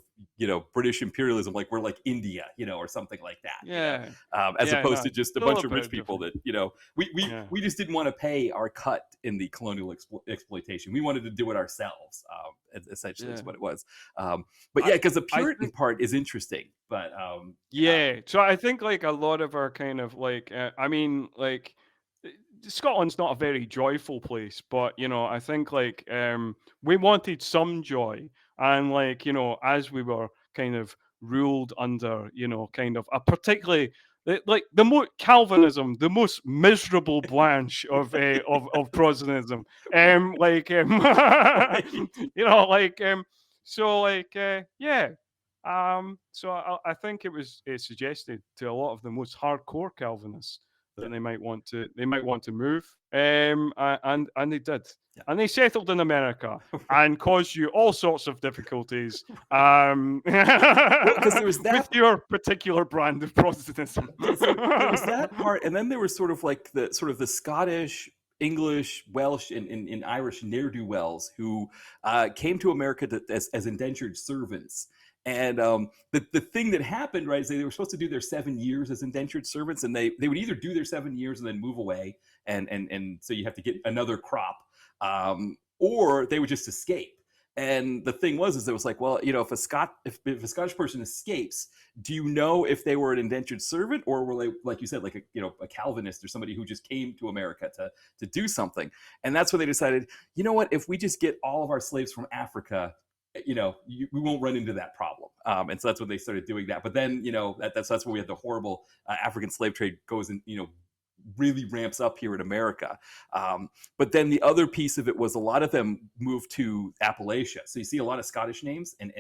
British imperialism, like we're like India, or something like that. Yeah. As opposed to just a bunch of rich people different. that we just didn't want to pay our cut in the colonial exploitation. We wanted to do it ourselves. Essentially, is what it was. But yeah, because the Puritan part is interesting. But so I think like a lot of our kind of like, I mean, like Scotland's not a very joyful place, but I think like we wanted some joy, and like as we were kind of ruled under kind of a particularly like the Calvinism, the most miserable branch of Protestantism, like so like yeah. So I think it was suggested to a lot of the most hardcore Calvinists that they might want to move, and they did, and they settled in America and caused you all sorts of difficulties, because there was that with your particular brand of Protestantism. So there was that part, and then there was sort of the Scottish, English, Welsh, and Irish ne'er-do-wells who came to America as indentured servants. And the thing that happened, right, is they were supposed to do their 7 years as indentured servants, and they would either do their 7 years and then move away, and so you have to get another crop, or they would just escape. And the thing was, it was like, well, if a Scottish person escapes, do you know if they were an indentured servant or were they, like you said, like a Calvinist or somebody who just came to America to do something? And that's when they decided, you know what, if we just get all of our slaves from Africa, we won't run into that problem. And so that's when they started doing that. But then, that's where we had the horrible African slave trade goes and, really ramps up here in America. But then the other piece of it was a lot of them moved to Appalachia. So you see a lot of Scottish names and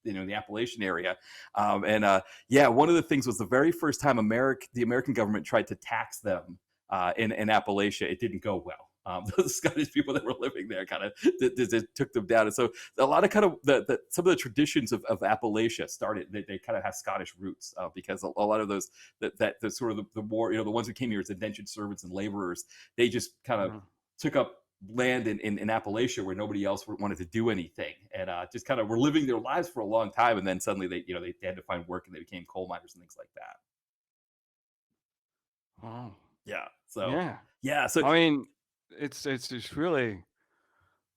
the Appalachian area. One of the things was the very first time the American government tried to tax them in Appalachia, it didn't go well. The Scottish people that were living there kind of took them down. And so a lot of kind of some of the traditions of Appalachia started, they kind of have Scottish roots because a lot of those, that the sort of the more, the ones who came here as indentured servants and laborers, they just kind of took up land in Appalachia where nobody else wanted to do anything, and just kind of were living their lives for a long time. And then suddenly they had to find work and they became coal miners and things like that. Wow. Yeah. So, So I mean, it's just really,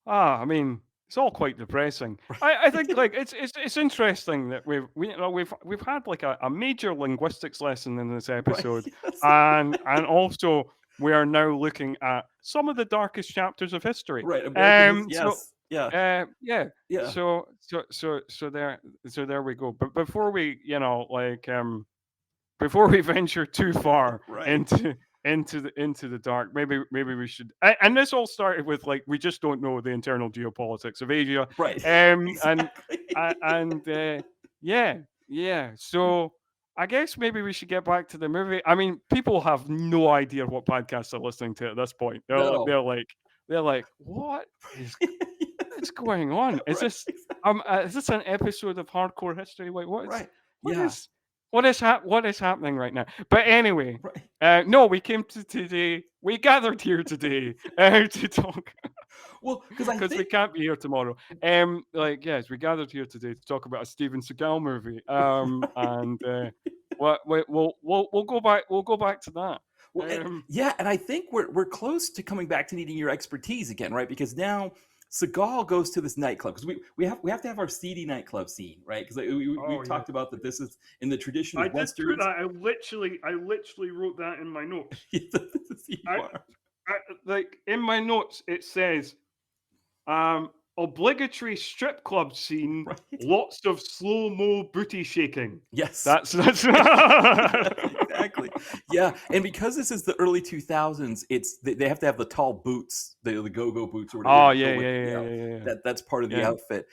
I mean, it's all quite depressing. I think like it's interesting that we've had like a major linguistics lesson in this episode, right. Yes. and also we are now looking at some of the darkest chapters of history. Right. So there we go. But before we before we venture too far into the dark, maybe we should, and this all started with like we just don't know the internal geopolitics of Asia, right? Exactly. So I guess maybe we should get back to the movie. I mean, people have no idea what podcasts they're listening to at this point. They're like, what is going on? Is this an episode of Hardcore History? Wait, what is happening right now? But anyway, no, we gathered here today to talk. Well, because we can't be here tomorrow. We gathered here today to talk about a Steven Seagal movie. And we'll go back. We'll go back to that. Well, and I think we're close to coming back to needing your expertise again, right? Because now Seagal goes to this nightclub, because we have to have our seedy nightclub scene, right? Because we talked about that this is in the tradition of Westerns. I literally wrote that in my notes. Like in my notes, it says Obligatory strip club scene, Right. lots of slow-mo booty shaking. Yes. That's Exactly. Yeah, and because this is the early 2000s, they have to have the tall boots, the go-go boots or whatever. Oh, To yeah, show, like, yeah, yeah, yeah, yeah. that's part of the Yeah. outfit.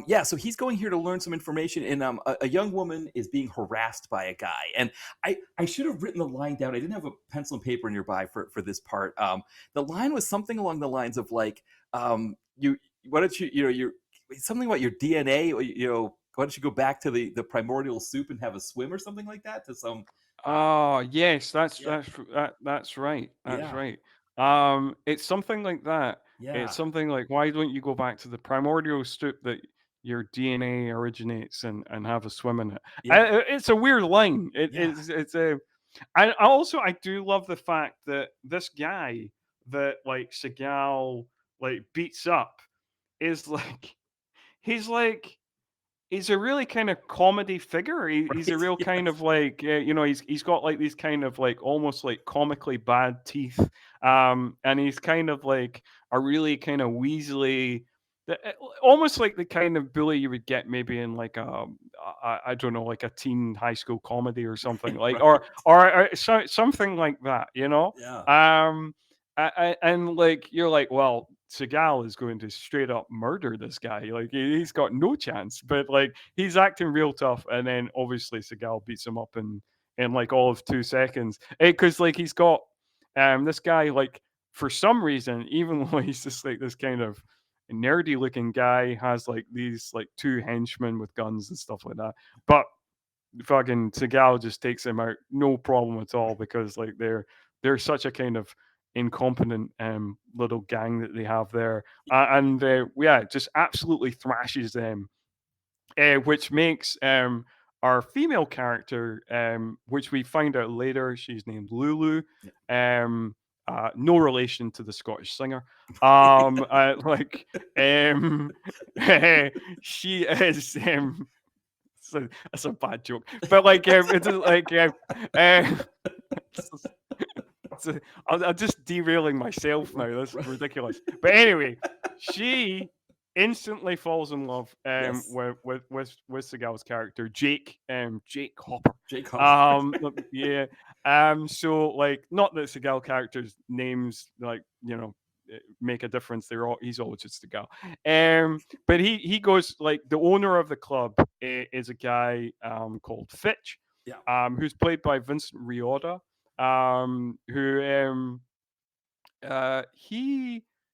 Yeah, so he's going here to learn some information, and a young woman is being harassed by a guy. And I should have written the line down. I didn't have a pencil and paper nearby for this part. The line was something along the lines of like, you why don't you're something about your DNA, or, why don't you go back to the primordial soup and have a swim or something like that, to some Oh, yes, yeah, that's right. That's yeah, right. It's something like that. It's yeah, something like, why don't you go back to the primordial soup that your DNA originates and have a swim in it? yeah, It's a weird line. yeah, It's a. I do love the fact that this guy that like Seagal like beats up is like he's like he's a really kind of comedy figure. He's a right, real kind yes, of like he's got like these kind of like almost like comically bad teeth, and he's kind of like a really kind of weaselly, almost like the kind of bully you would get maybe in like I don't know, like a teen high school comedy or something like, right, or something like that, you know. yeah, And like you're like, well, Seagal is going to straight up murder this guy. Like he's got no chance. But like he's acting real tough, and then obviously Seagal beats him up in like all of 2 seconds. Because like he's got this guy, like, for some reason, even though he's just like this kind of nerdy looking guy, has like these like two henchmen with guns and stuff like that. But fucking Seagal just takes him out, no problem at all, because like they're such a kind of incompetent little gang that they have there, and yeah, just absolutely thrashes them, which makes our female character, which we find out later, she's named Lulu. Um, no relation to the Scottish singer. Like, um, she is so that's a bad joke. But like, it's just like, uh, I'm just derailing myself now. That's right, ridiculous. But anyway, she instantly falls in love yes, with Seagal's character Jake, Jake Hopper. Jake Hopper, Yeah. So like, not that Seagal characters' names like make a difference. He's always just Seagal. But he goes, like, the owner of the club is a guy called Fitch, yeah, who's played by Vincent Riota, who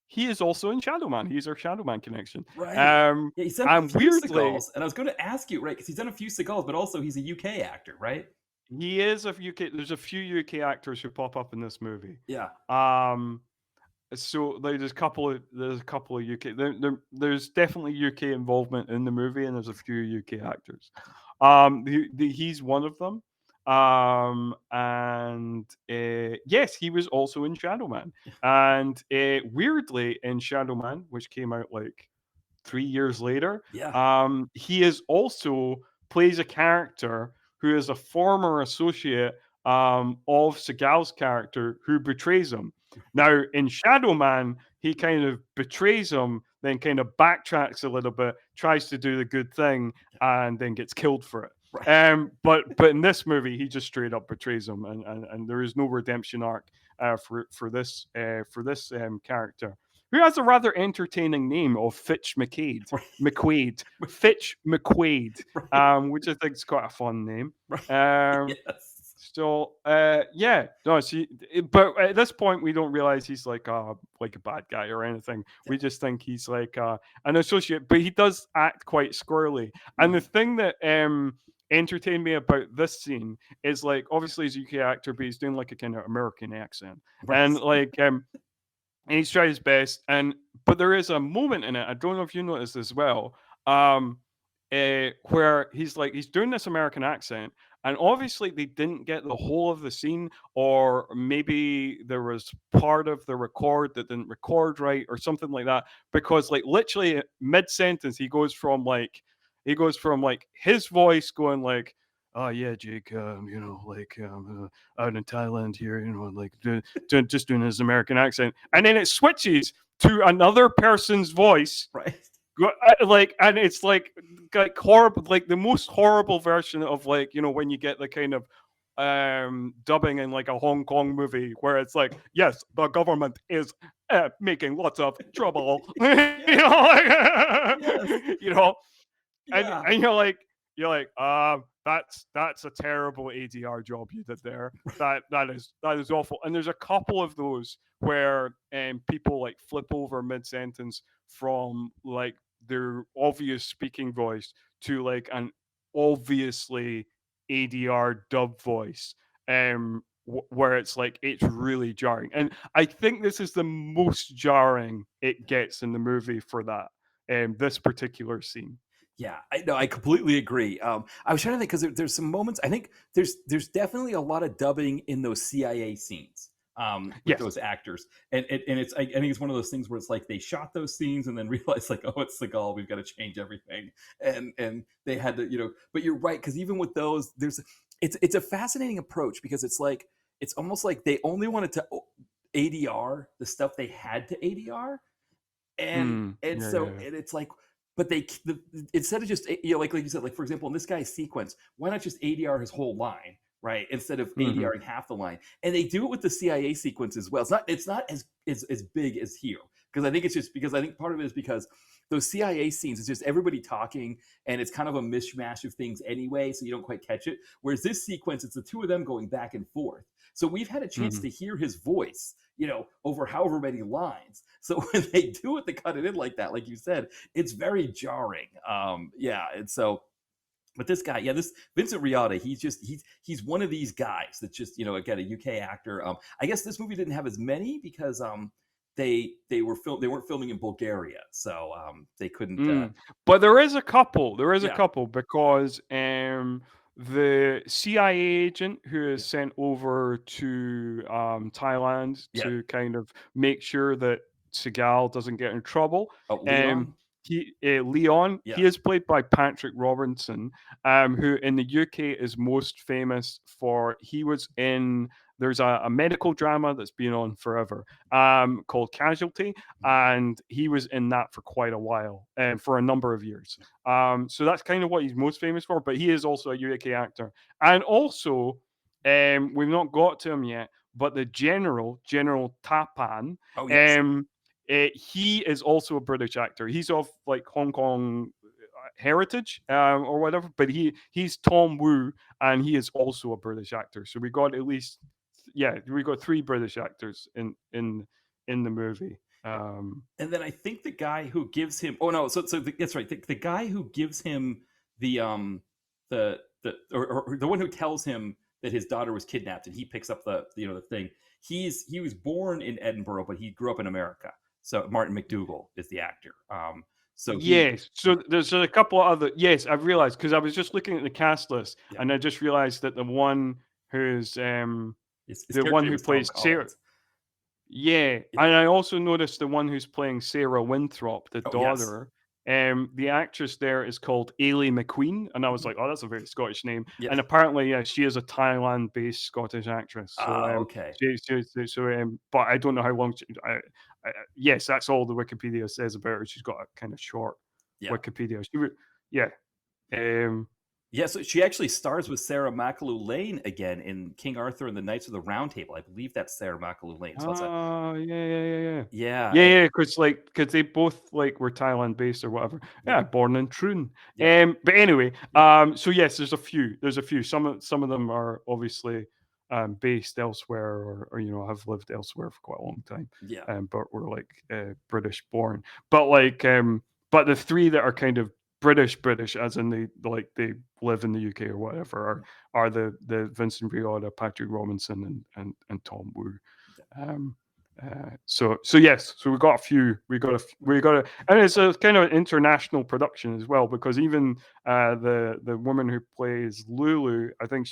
he is also in Shadow Man. He's our Shadow Man connection. right. Um, Yeah, he's done a and few weirdly, Seagulls, and I was going to ask you, right, because he's done a few Seagulls, but also he's a UK actor, right? he is of UK. There's a few UK actors who pop up in this movie. Yeah, Um, so like, there's a couple of UK. There's definitely UK involvement in the movie, and there's a few UK actors. He's one of them. And yes, he was also in Shadow Man, and weirdly in Shadow Man, which came out like 3 years later, yeah, he is also plays a character who is a former associate of Seagal's character, who betrays him. Now, in Shadow Man, he kind of betrays him, then kind of backtracks a little bit, tries to do the good thing, and then gets killed for it. right. But in this movie, he just straight up betrays him, and there is no redemption arc for this character, who has a rather entertaining name of Fitch McQuaid. McQuaid. Fitch McQuaid, Right, which I think is quite a fun name. right, Um, yes, so yeah, no, see, but at this point we don't realize he's like a bad guy or anything. yeah, We just think he's like an associate, but he does act quite squirrely. And the mhm, thing that entertained me about this scene is, like, obviously he's a UK actor, but he's doing like a kind of American accent, and right, like and he's tried his best. But there is a moment in it, I don't know if you noticed as well, um where he's doing this American accent, and obviously they didn't get the whole of the scene, or maybe there was part of the record that didn't record right or something like that, because like literally mid sentence he goes from his voice going like, oh yeah, Jake, like, out in Thailand here, like just doing his American accent, and then it switches to another person's voice. Right. Like, and it's like horrible, like the most horrible version of, like, you know, when you get the kind of dubbing in like a Hong Kong movie where it's like, yes, the government is making lots of trouble. Yes. You know, like, Yes. you know, Yeah. and you're like, that's a terrible ADR job you did there. That is awful. And there's a couple of those where people like flip over mid sentence from like their obvious speaking voice to like an obviously ADR dub voice, where it's like it's really jarring. And I think this is the most jarring it gets in the movie for that. This particular scene. Yeah, I know. I completely agree. I was trying to think because there's some moments. I think there's definitely a lot of dubbing in those CIA scenes with Yes. those actors, and it's I think it's one of those things where it's like they shot those scenes and then realized like, oh, it's Seagal, we've got to change everything, and they had to, you know. But you're right, because even with those, it's a fascinating approach, because it's like it's almost like they only wanted to ADR the stuff they had to ADR, and it's like, but instead of just, you know, like you said, like for example in this guy's sequence, why not just ADR his whole line, right, instead of ADRing half the line? And they do it with the CIA sequence as well. It's not as big as here, because I think it's just because I think part of it is because those CIA scenes, it's just everybody talking, and it's kind of a mishmash of things anyway, so you don't quite catch it. Whereas this sequence, it's the two of them going back and forth. So we've had a chance to hear his voice, you know, over however many lines. So when they do it, they cut it in like that, like you said, it's very jarring. Yeah, and so, but this guy, yeah, this Vincent Riotta, he's one of these guys that just, you know, again, a UK actor. I guess this movie didn't have as many because they weren't filming in Bulgaria, so they couldn't. But there is a couple. There is a Yeah. couple, because the CIA agent who is sent over to Thailand Yeah. to kind of make sure that Seagal doesn't get in trouble. Oh, Leon. Leon, Yeah. he is played by Patrick Robinson, who in the UK is most famous for, he was in, there's a medical drama that's been on forever called Casualty, and he was in that for quite a while, for a number of years. So that's kind of what he's most famous for, but he is also a UK actor. And also, we've not got to him yet, but the General Tapan, Oh, yes. he is also a British actor. He's of like Hong Kong heritage or whatever, but he's Tom Wu, and he is also a British actor. So we got at least, yeah, we got 3 British actors in the movie. And then I think the guy who gives him, oh no, that's right. The guy who gives him or the one who tells him that his daughter was kidnapped and he picks up the thing. He was born in Edinburgh, but he grew up in America. So Martin McDougall is the actor. Yes. So there's a couple of other. Yes, I've realized, because I was just looking at the cast list, and I just realized that the one who's the one who plays Sarah. Yeah, and I also noticed the one who's playing Sarah Winthrop, the daughter. The actress there is called Ailey McQueen, and I was like, oh, that's a very Scottish name. Yes. And apparently, she is a Thailand-based Scottish actress. So, okay. But I don't know how long. Yes, that's all the Wikipedia says about her. She's got a kind of short Wikipedia. So she actually stars with Sarah McAlew Lane again in King Arthur and the Knights of the Round Table. I believe that's Sarah McAlew Lane. So yeah. Because they both like were Thailand based or whatever. Yeah, born in Troon. But anyway, so yes, there's a few. Some of them are obviously based elsewhere, or you know, have lived elsewhere for quite a long time. Yeah. But were like British born. But like but the 3 that are kind of British, as in they live in the UK or whatever, are the Vincent Riotta, Patrick Robinson, and Tom Wu. So yes, so we got a few. And it's a kind of an international production as well, because even the woman who plays Lulu, I think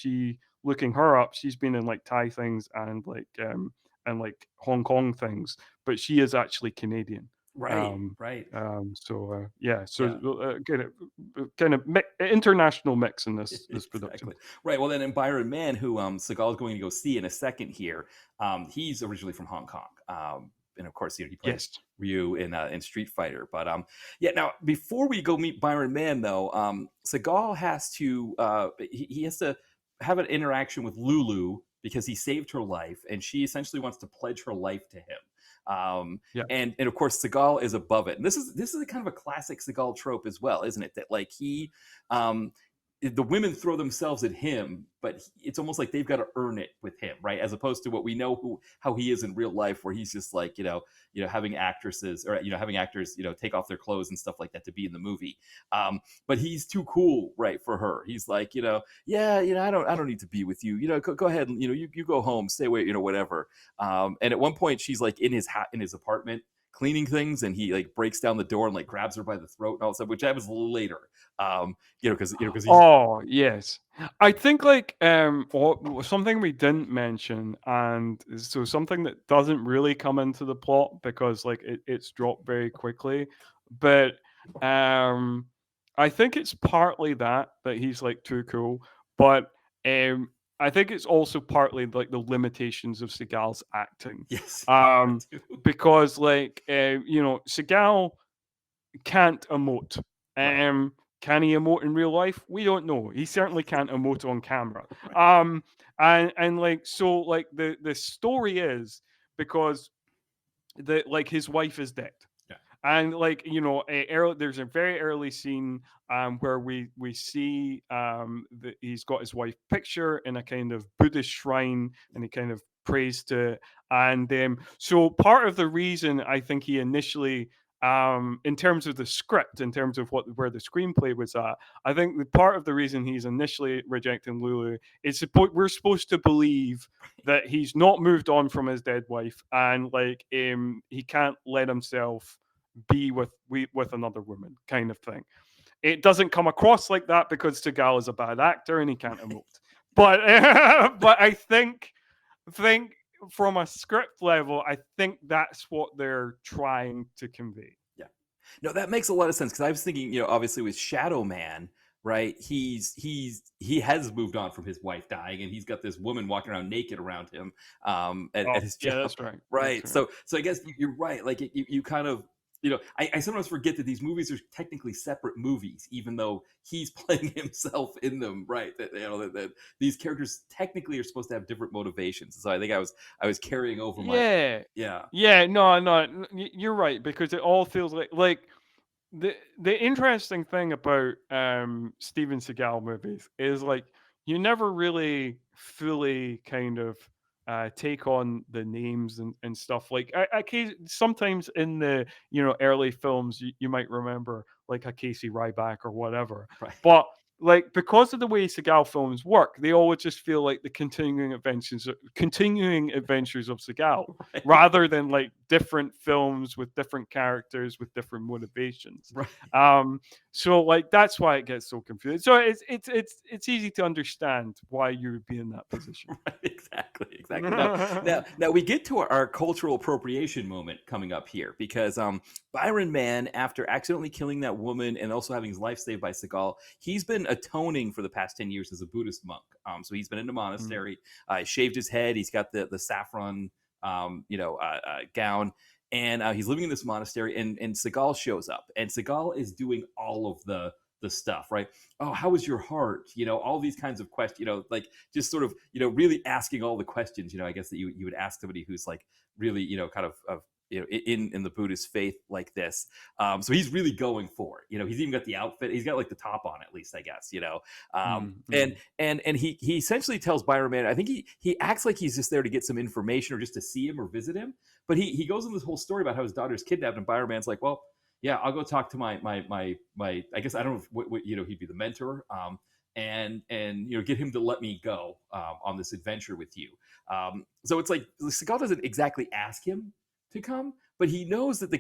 looking her up, she's been in like Thai things and like Hong Kong things, but she is actually Canadian. Right. Kind of international mix in this production. Right. Well, then, and Byron Mann, who Seagal is going to go see in a second here, he's originally from Hong Kong. and of course, he plays Yes. Ryu in Street Fighter. But yeah. Now, before we go meet Byron Mann, though, Seagal has to he has to have an interaction with Lulu because he saved her life, and she essentially wants to pledge her life to him. Yeah. And of course, Seagal is above it. And this is a kind of a classic Seagal trope as well, isn't it? That like the women throw themselves at him, but it's almost like they've got to earn it with him, right? As opposed to what we know how he is in real life, where he's just like having actresses or having actors take off their clothes and stuff like that to be in the movie. But he's too cool, right, for her. He's like, yeah, I don't need to be with you. Go ahead, and you go home, stay away, whatever. And at one point, she's like in his apartment cleaning things, and he like breaks down the door and like grabs her by the throat and all that stuff, which happens a little later. Because Oh yes, I think like something we didn't mention, and so something that doesn't really come into the plot because like it's dropped very quickly, but I think it's partly that he's like too cool, but I think it's also partly like the limitations of Seagal's acting. yes, Because like Seagal can't emote. Right. Can he emote in real life? We don't know. He certainly can't emote on camera. And like so, like the story is because like his wife is dead. Yeah. And like there's a very early scene where we see that he's got his wife picture in a kind of Buddhist shrine, and he kind of prays to it. And so part of the reason I think he initially in terms of the script, in terms of where the screenplay was at, I think the part of the reason he's initially rejecting Lulu is we're supposed to believe that he's not moved on from his dead wife, and like he can't let himself be with another woman, kind of thing. It doesn't come across like that because Seagal is a bad actor and he can't emote. But but I think from a script level, I think that's what they're trying to convey. Yeah. No, that makes a lot of sense, because I was thinking, obviously with Shadow Man, right? He has moved on from his wife dying, and he's got this woman walking around naked around him at his job. Yeah, that's right. Right. That's right. So I guess you're right. Like you kind of I sometimes forget that these movies are technically separate movies, even though he's playing himself in them, right? That these characters technically are supposed to have different motivations. So I think I was carrying over Yeah. yeah. Yeah, no, you're right, because it all feels like the interesting thing about Steven Seagal movies is like you never really fully kind of take on the names and stuff. Like sometimes in the early films you might remember like a Casey Ryback or whatever, Right. but like because of the way Seagal films work, they always just feel like the continuing adventures of Seagal, Right. rather than like different films with different characters with different motivations. Right. So like that's why it gets so confusing. So it's easy to understand why you would be in that position. Right, exactly. Now we get to our cultural appropriation moment coming up here, because Byron Mann, after accidentally killing that woman and also having his life saved by Seagal, he's been atoning for the past 10 years as a Buddhist monk. So he's been in a monastery, shaved his head, he's got the saffron gown, and he's living in this monastery, and Seagal shows up, and Seagal is doing all of the stuff, right? Oh, how is your heart? All these kinds of questions, like just sort of, really asking all the questions, I guess that you would ask somebody who's like really, kind of in the Buddhist faith like this. So he's really going for it. He's even got the outfit. He's got like the top on, at least, I guess, and he essentially tells Byron Mann, I think he acts like he's just there to get some information or just to see him or visit him. But he goes into this whole story about how his daughter's kidnapped, and Byron Mann's like, well, yeah, I'll go talk to my I guess I don't know what he'd be the mentor, and get him to let me go on this adventure with you. So it's like Seagal doesn't exactly ask him to come, but he knows that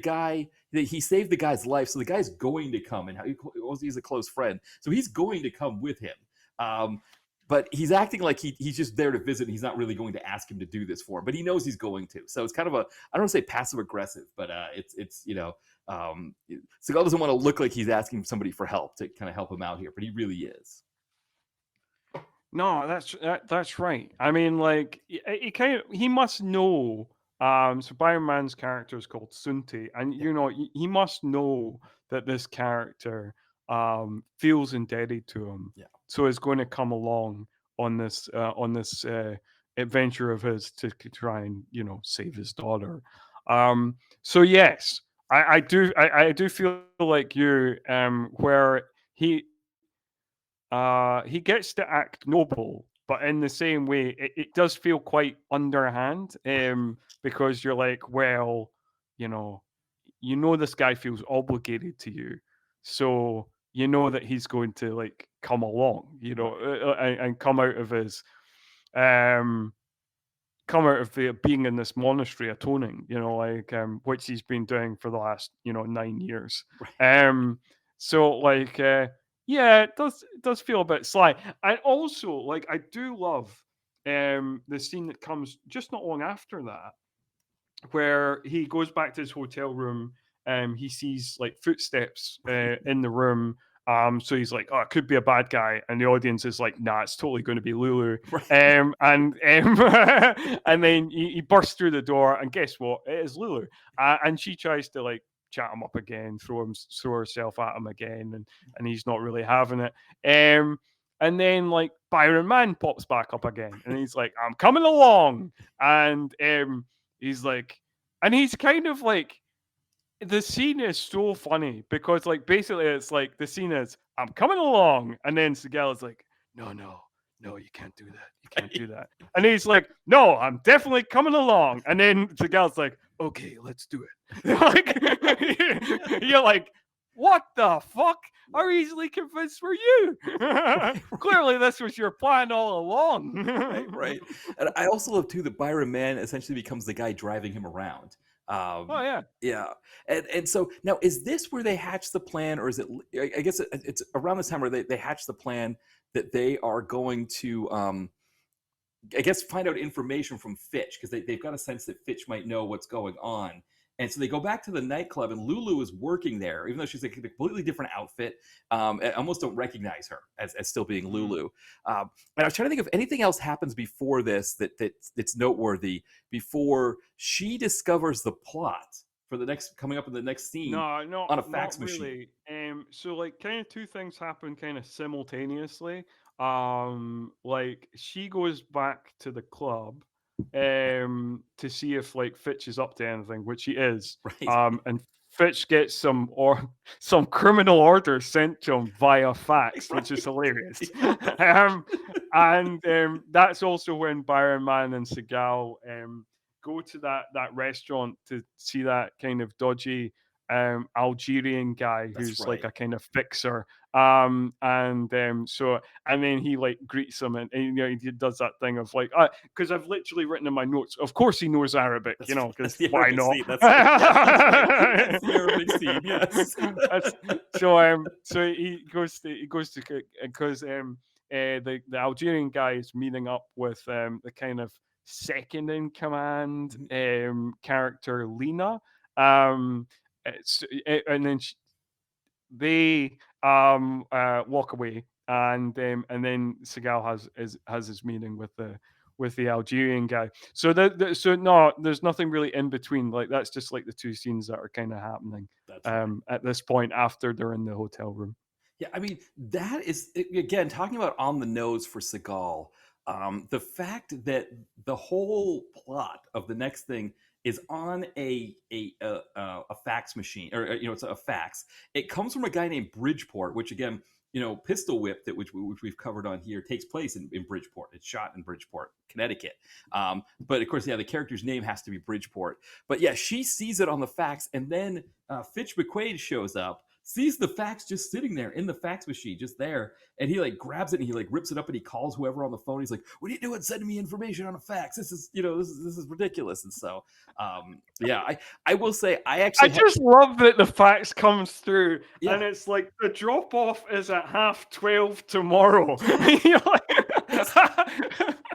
he saved the guy's life, so the guy's going to come, and he's a close friend, so he's going to come with him. But he's acting like he's just there to visit, and he's not really going to ask him to do this for him, but he knows he's going to. So it's kind of I don't want to say passive aggressive, but it's Seagal doesn't want to look like he's asking somebody for help to kind of help him out here, but he really is. No, that's right. I mean, like he must know So Byron Mann's character is called Sunti, and Yeah. he must know that this character feels indebted to him, Yeah. so is going to come along on this adventure of his to try and save his daughter. So yes, I do feel like you where he gets to act noble, but in the same way, it does feel quite underhand. Because you're like, well, you know, this guy feels obligated to you, so you know that he's going to like come along, Right. and um, come out of the being in this monastery atoning, like which he's been doing for the last 9 years. Right. Um, so like yeah, it does feel a bit sly, and also like I do love the scene that comes just not long after that, where he goes back to his hotel room. He sees like footsteps in the room. So he's like, "Oh, it could be a bad guy," and the audience is like, "Nah, it's totally going to be Lulu." Right. And and then he bursts through the door, and guess what? It is Lulu, and she tries to like chat him up again, throw herself at him again, and he's not really having it. And then like Byron Mann pops back up again, and he's like, "I'm coming along," and he's like, and he's kind of like, the scene is so funny because like basically it's like the scene is, I'm coming along, and then Seagal is like, no, no, no, you can't do that, you can't do that, and he's like, no, I'm definitely coming along, and then Seagal's like, okay, let's do it. Like, you're like, what the fuck? How easily convinced were you? Clearly, this was your plan all along. Right, right. And I also love too that Byron Mann essentially becomes the guy driving him around. Oh yeah. Yeah, and so now is this where they hatch the plan, or is it? I guess it's around this time where they hatch the plan that they are going to, I guess, find out information from Fitch, because they've got a sense that Fitch might know what's going on. And so they go back to the nightclub, and Lulu is working there, even though she's like a completely different outfit. I almost don't recognize her as still being Lulu. And I was trying to think if anything else happens before this that's noteworthy, before she discovers the plot for the next coming up in the next scene No, no, on a not fax machine. really. So like kind of two things happen kind of simultaneously. Like she goes back to the club to see if like Fitch is up to anything, which he is. Right. And Fitch gets some criminal order sent to him via fax, which is hilarious. And that's also when Byron Mann and Seagal go to that restaurant to see that kind of dodgy Algerian guy That's who's like right. a kind of fixer. So and then he like greets him, and he does that thing of like, because I've literally written in my notes, of course he knows Arabic, That's because the why Arabic not? scene. That's right. Yes, that's right. That's the Arabic scene. Yes. So he goes to because the Algerian guy is meeting up with the kind of second in command character Lena. And then they walk away, and then Seagal has his meeting with the Algerian guy. So so no, there's nothing really in between. Like that's just like the two scenes that are kind of happening That's right. at this point after they're in the hotel room. Yeah, I mean, that is, again, talking about on the nose for Seagal. The fact that the whole plot of the next thing is on a fax machine, or it's a fax. It comes from a guy named Bridgeport, which again, Pistol Whip, which we've covered on here, takes place in Bridgeport. It's shot in Bridgeport, Connecticut. But of course, yeah, the character's name has to be Bridgeport. But yeah, she sees it on the fax, and then Fitch McQuaid shows up, sees the fax just sitting there in the fax machine, just there, and he like grabs it and he like rips it up and he calls whoever on the phone. He's like, "What are you doing sending me information on a fax? This is this is ridiculous." And so, yeah, I will say I I actually just love that the fax comes through, yeah. and it's like the drop off is at 12:30 tomorrow. Yes. You're like,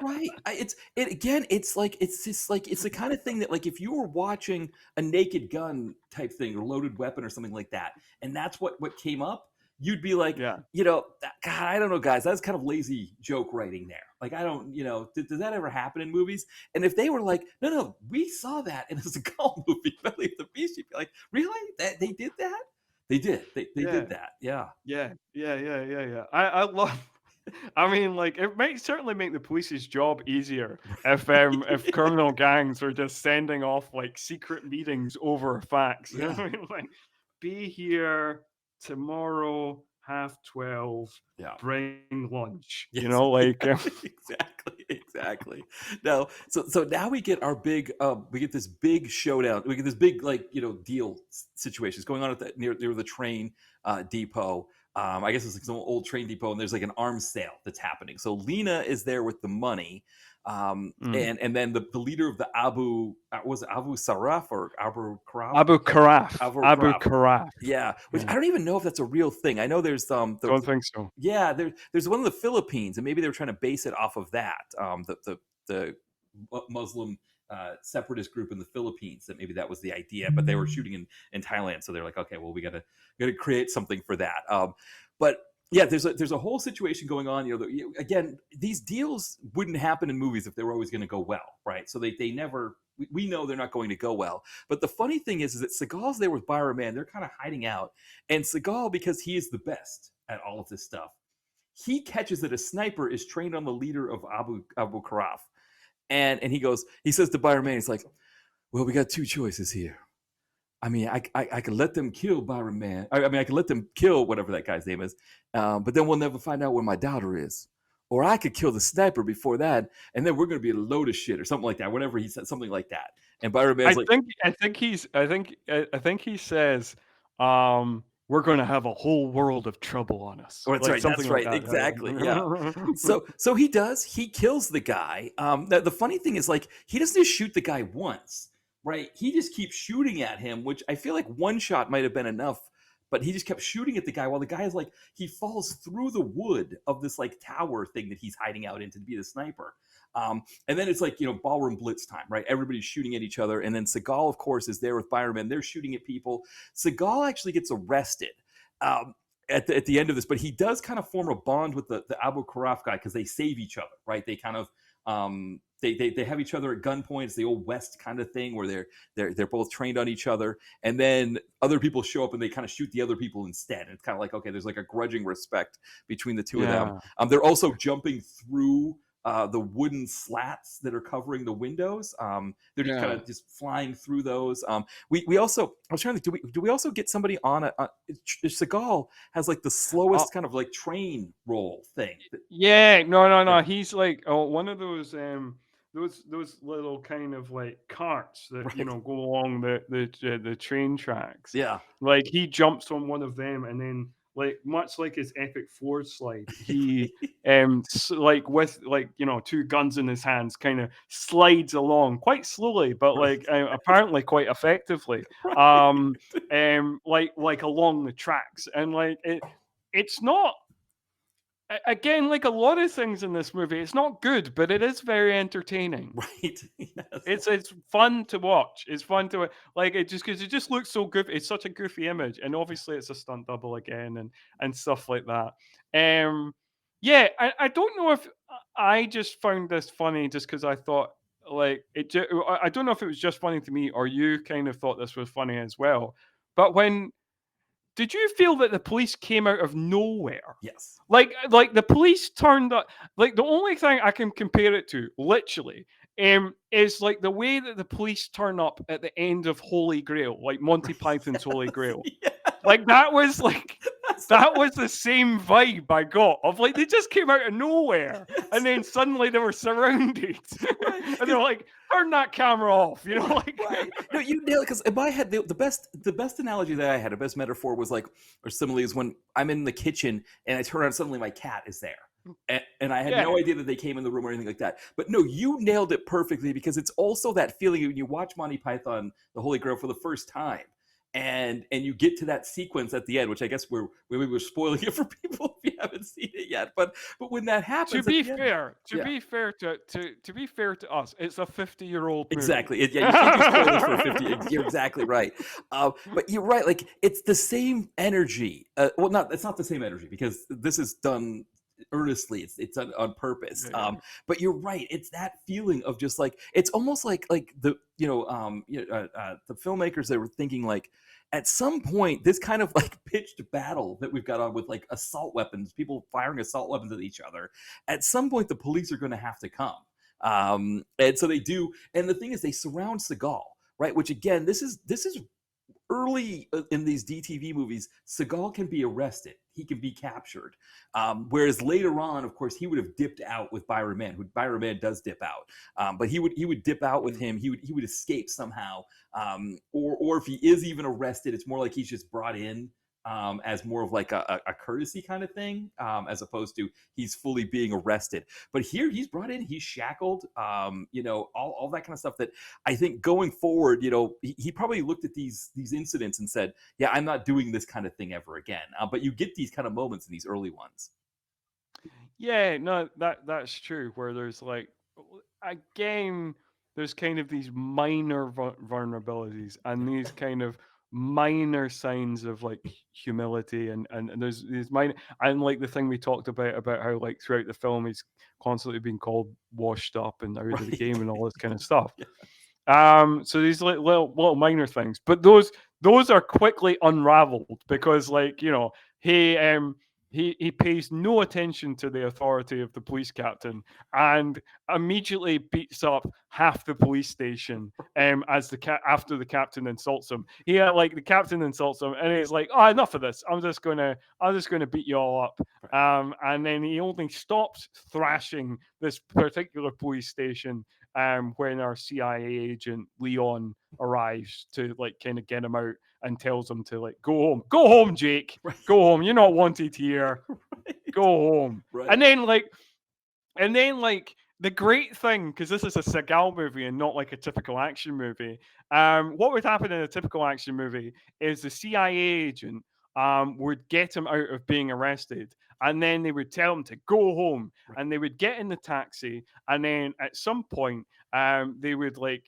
Right. It's like it's just like it's the kind of thing that, like, if you were watching a Naked Gun type thing or Loaded Weapon or something like that, and that's what came up, you'd be like, Yeah. God, I don't know, guys, that's kind of lazy joke writing there. Like, I don't, does that ever happen in movies? And if they were like, no, we saw that in a Seagal movie, Belly of the Beast, you'd be like, really? They did that? They did. They Yeah. did that. Yeah. Yeah. I love. I mean, like, it might certainly make the police's job easier if criminal gangs are just sending off like secret meetings over fax. You know Yeah. what I mean? Like, be here tomorrow 12:30. Yeah. Bring lunch. Yes, You know, like exactly. Now, so now we get our big, we get this big showdown. We get this big, deal situations going on at near the train depot. I guess it's like some old train depot, and there's like an arms sale that's happening. So Lena is there with the money, and then the leader of the Abu Saraf or Abu Karaf? Abu Karaf. Abu Abu Karaf. Karaf. Yeah, which I don't even know if that's a real thing. I know there's Don't think so. yeah, there's one in the Philippines, and maybe they were trying to base it off of that. The Muslim separatist group in the Philippines, that maybe that was the idea, but they were shooting in Thailand, so they're like, okay, well, we gotta create something for that. But yeah, there's a whole situation going on. Again, these deals wouldn't happen in movies if they were always going to go well, right? So they never. We know they're not going to go well. But the funny thing is that Seagal's there with Byron Mann. They're kind of hiding out, and Seagal, because he is the best at all of this stuff, he catches that a sniper is trained on the leader of Abu Karaf. And he says to Byron Mann, he's like, well, we got two choices here. I mean, I could let them kill Byron Mann. I mean, I could let them kill whatever that guy's name is, but then we'll never find out where my daughter is. Or I could kill the sniper before that, and then we're going to be a load of shit or something like that. Whatever he said, something like that. And Byron Mann's I think he says, we're going to have a whole world of trouble on us. Oh, that's like right. something That's like right. that. Exactly. Yeah. So he does. He kills the guy. The funny thing is, like, he doesn't just shoot the guy once, right? He just keeps shooting at him, which I feel like one shot might have been enough, but he just kept shooting at the guy while the guy is like, he falls through the wood of this like tower thing that he's hiding out in to be the sniper. And then it's like, ballroom blitz time, right? Everybody's shooting at each other. And then Seagal, of course, is there with Byron Mann. They're shooting at people. Seagal actually gets arrested at the end of this, but he does kind of form a bond with the Abu Karaf guy because they save each other, right? They kind of they have each other at gunpoint. It's the old West kind of thing where they're both trained on each other, and then other people show up and they kind of shoot the other people instead. And it's kind of like, okay, there's like a grudging respect between the two of them. They're also jumping through the wooden slats that are covering the windows. They're just kind of just flying through those. We also, I was trying to think, do we also get somebody on Seagal has like the slowest kind of like train roll thing. No. He's like one of those little kind of like carts that go along the train tracks. Yeah. Like he jumps on one of them and then, like, much like his epic Ford slide, he like with two guns in his hands kind of slides along quite slowly, but like apparently quite effectively, like along the tracks. And like it's not, again, like a lot of things in this movie, it's not good, but it is very entertaining. Right. Yes. It's fun to watch. It's fun to like it just because it just looks so goofy. It's such a goofy image, and obviously it's a stunt double again and stuff like that. Yeah, I don't know if I just found this funny just because I thought like it. I don't know if it was just funny to me or you kind of thought this was funny as well. But did you feel that the police came out of nowhere? Yes. Like the police turned up. Like the only thing I can compare it to, literally, is like the way that the police turn up at the end of Holy Grail, like Monty Python's Holy Grail. Yeah. Like that was like that was the same vibe I got of like they just came out of nowhere and then suddenly they were surrounded. Right. And they're like, turn that camera off, like right. No, you nailed it, because in my head the best analogy that I had, the best metaphor was like, or simile, is when I'm in the kitchen and I turn around and suddenly my cat is there. And I had no idea that they came in the room or anything like that. But no, you nailed it perfectly, because it's also that feeling when you watch Monty Python, The Holy Grail, for the first time. and you get to that sequence at the end, which I guess we were spoiling it for people if you haven't seen it yet. But when that To happens at be the end, fair, yeah, to be fair to us, it's a 50-year-old movie. exactly. Yeah, you can't do spoilers for a 50. You're exactly right. But you're right. Like it's the same energy. Well, not it's not the same energy because this is done earnestly. It's on purpose. Yeah. But you're right. It's that feeling of just like it's almost like the the filmmakers that were thinking like at some point this kind of like pitched battle that we've got on with like assault weapons, people firing assault weapons at each other. At some point, the police are going to have to come. And so they do. And the thing is, they surround Seagal, right? Which again, this is early in these DTV movies. Seagal can be arrested, he can be captured. Whereas later on, of course, he would have dipped out with Byron Mann. Who Byron Mann does dip out, but he would dip out with him. He would escape somehow, or if he is even arrested, it's more like he's just brought in as more of like a courtesy kind of thing, as opposed to he's fully being arrested. But here he's brought in, he's shackled, all that kind of stuff that I think going forward, he probably looked at these incidents and said, yeah, I'm not doing this kind of thing ever again. But you get these kind of moments in these early ones. Yeah, no, that's true. Where there's like, again, there's kind of these minor vulnerabilities and these kind of minor signs of like humility, and there's these minor, and like the thing we talked about how like throughout the film he's constantly being called washed up and out of the Right. game and all this kind of stuff. Yeah. So these like little minor things, but those are quickly unraveled because like he pays no attention to the authority of the police captain and immediately beats up half the police station as after the captain insults him. Like the captain insults him and he's like, oh, enough of this. I'm just gonna beat you all up. And then he only stops thrashing this particular police station when our CIA agent Leon arrives to like kind of get him out and tells him to like go home, Jake, Right. go home. You're not wanted here. Right. Go home. Right. And then like the great thing, because this is a Seagal movie and not like a typical action movie. What would happen in a typical action movie is the CIA agent would get him out of being arrested, and then they would tell him to go home, and they would get in the taxi, and then at some point they would like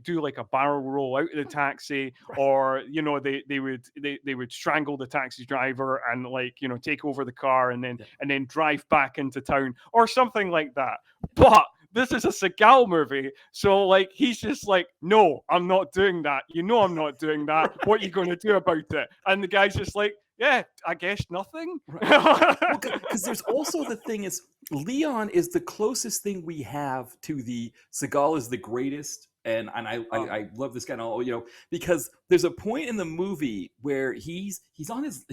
do like a barrel roll out of the taxi, or they would strangle the taxi driver and like take over the car and then drive back into town or something like that. But this is a Seagal movie, so like he's just like, no, I'm not doing that. I'm not doing that. What are you going to do about it? And the guy's just like, yeah, I guess nothing. Because there's also the thing is Leon is the closest thing we have to the Seagal is the greatest, and I love this guy and all, because there's a point in the movie where he's on his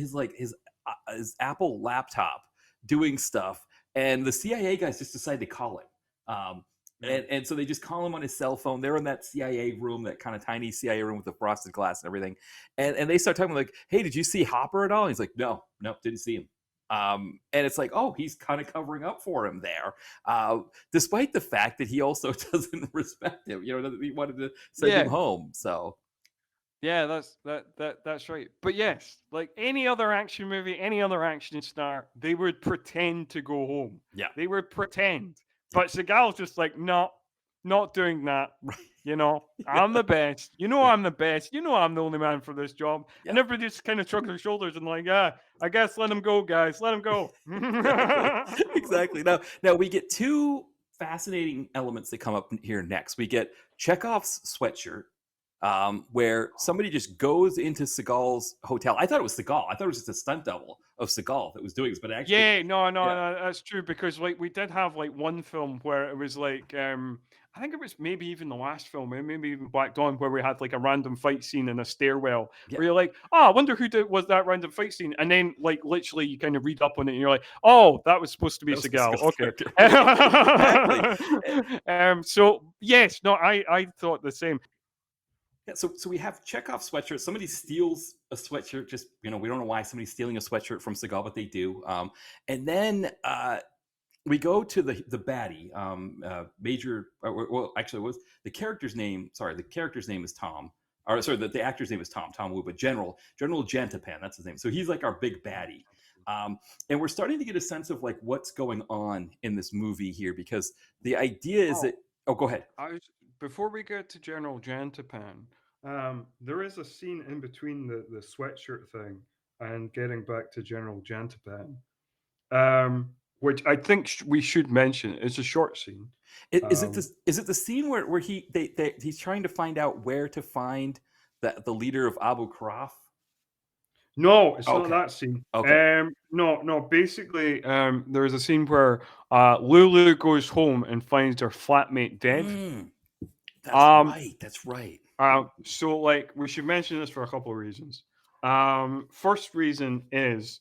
Apple laptop doing stuff, and the CIA guys just decide to call him. And so they just call him on his cell phone. They're in that CIA room, that kind of tiny CIA room with the frosted glass and everything. And they start talking like, hey, did you see Hopper at all? And he's like, no, didn't see him. And it's like, oh, he's kind of covering up for him there, despite the fact that he also doesn't respect him. He wanted to send him home. So yeah, that's right. But yes, like any other action movie, any other action star, they would pretend to go home. Yeah, they would pretend. But Seagal's just like, no, not doing that. I'm the best. I'm the best. I'm the only man for this job. Yeah. And everybody just kind of shrugs their shoulders and like, I guess let him go, guys. Let him go. Exactly. Now we get two fascinating elements that come up here next. We get Chekhov's sweatshirt, where somebody just goes into Seagal's hotel. I thought it was Seagal. I thought it was just a stunt double of Seagal that was doing this, but actually, no, that's true, because like we did have like one film where it was like I think it was maybe even the last film, maybe even Black Dawn, where we had like a random fight scene in a stairwell where you're like, I wonder who was that random fight scene, and then like literally you kind of read up on it and you're like, oh, that was supposed to be Seagal. Okay. So yes, no, I thought the same. Yeah, so we have Chekhov sweatshirt. Somebody steals a sweatshirt. Just we don't know why somebody's stealing a sweatshirt from Seagal, but they do. And then we go to the baddie, Major. Well, actually, it was the character's name. Sorry, the character's name is Tom. or sorry, the actor's name is Tom Wu, but General Jantapan, that's his name. So he's like our big baddie. And we're starting to get a sense of like what's going on in this movie here, because the idea is that, oh, go ahead. Before we get to General Jantapan, there is a scene in between the sweatshirt thing and getting back to General Jantapan, which I think we should mention. It's a short scene. Is it the scene where he's trying to find out where to find the leader of Abu Qaraf? No, it's not that scene. Okay. No. Basically, there's a scene where Lulu goes home and finds her flatmate dead. That's right. So, like, we should mention this for a couple of reasons. First reason is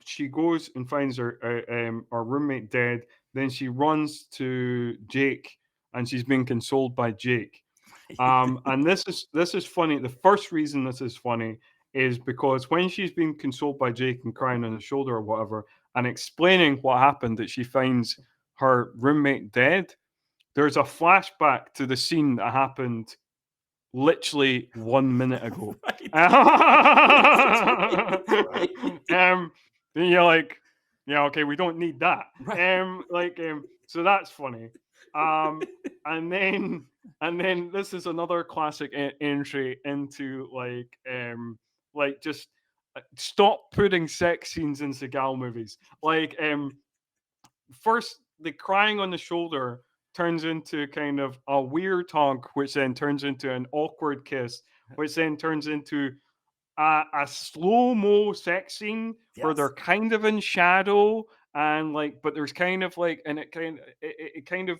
she goes and finds her roommate dead. Then she runs to Jake, and she's being consoled by Jake. And this is funny. The first reason this is funny is because when she's being consoled by Jake and crying on his shoulder or whatever, and explaining what happened, that she finds her roommate dead, there's a flashback to the scene that happened literally 1 minute ago. And you're like, yeah, okay, we don't need that. So that's funny. And then this is another classic entry into just stop putting sex scenes in Seagal movies. First the crying on the shoulder turns into kind of a weird hug, which then turns into an awkward kiss, which then turns into a slow-mo sex scene where they're kind of in shadow, and but there's kind of and it kind of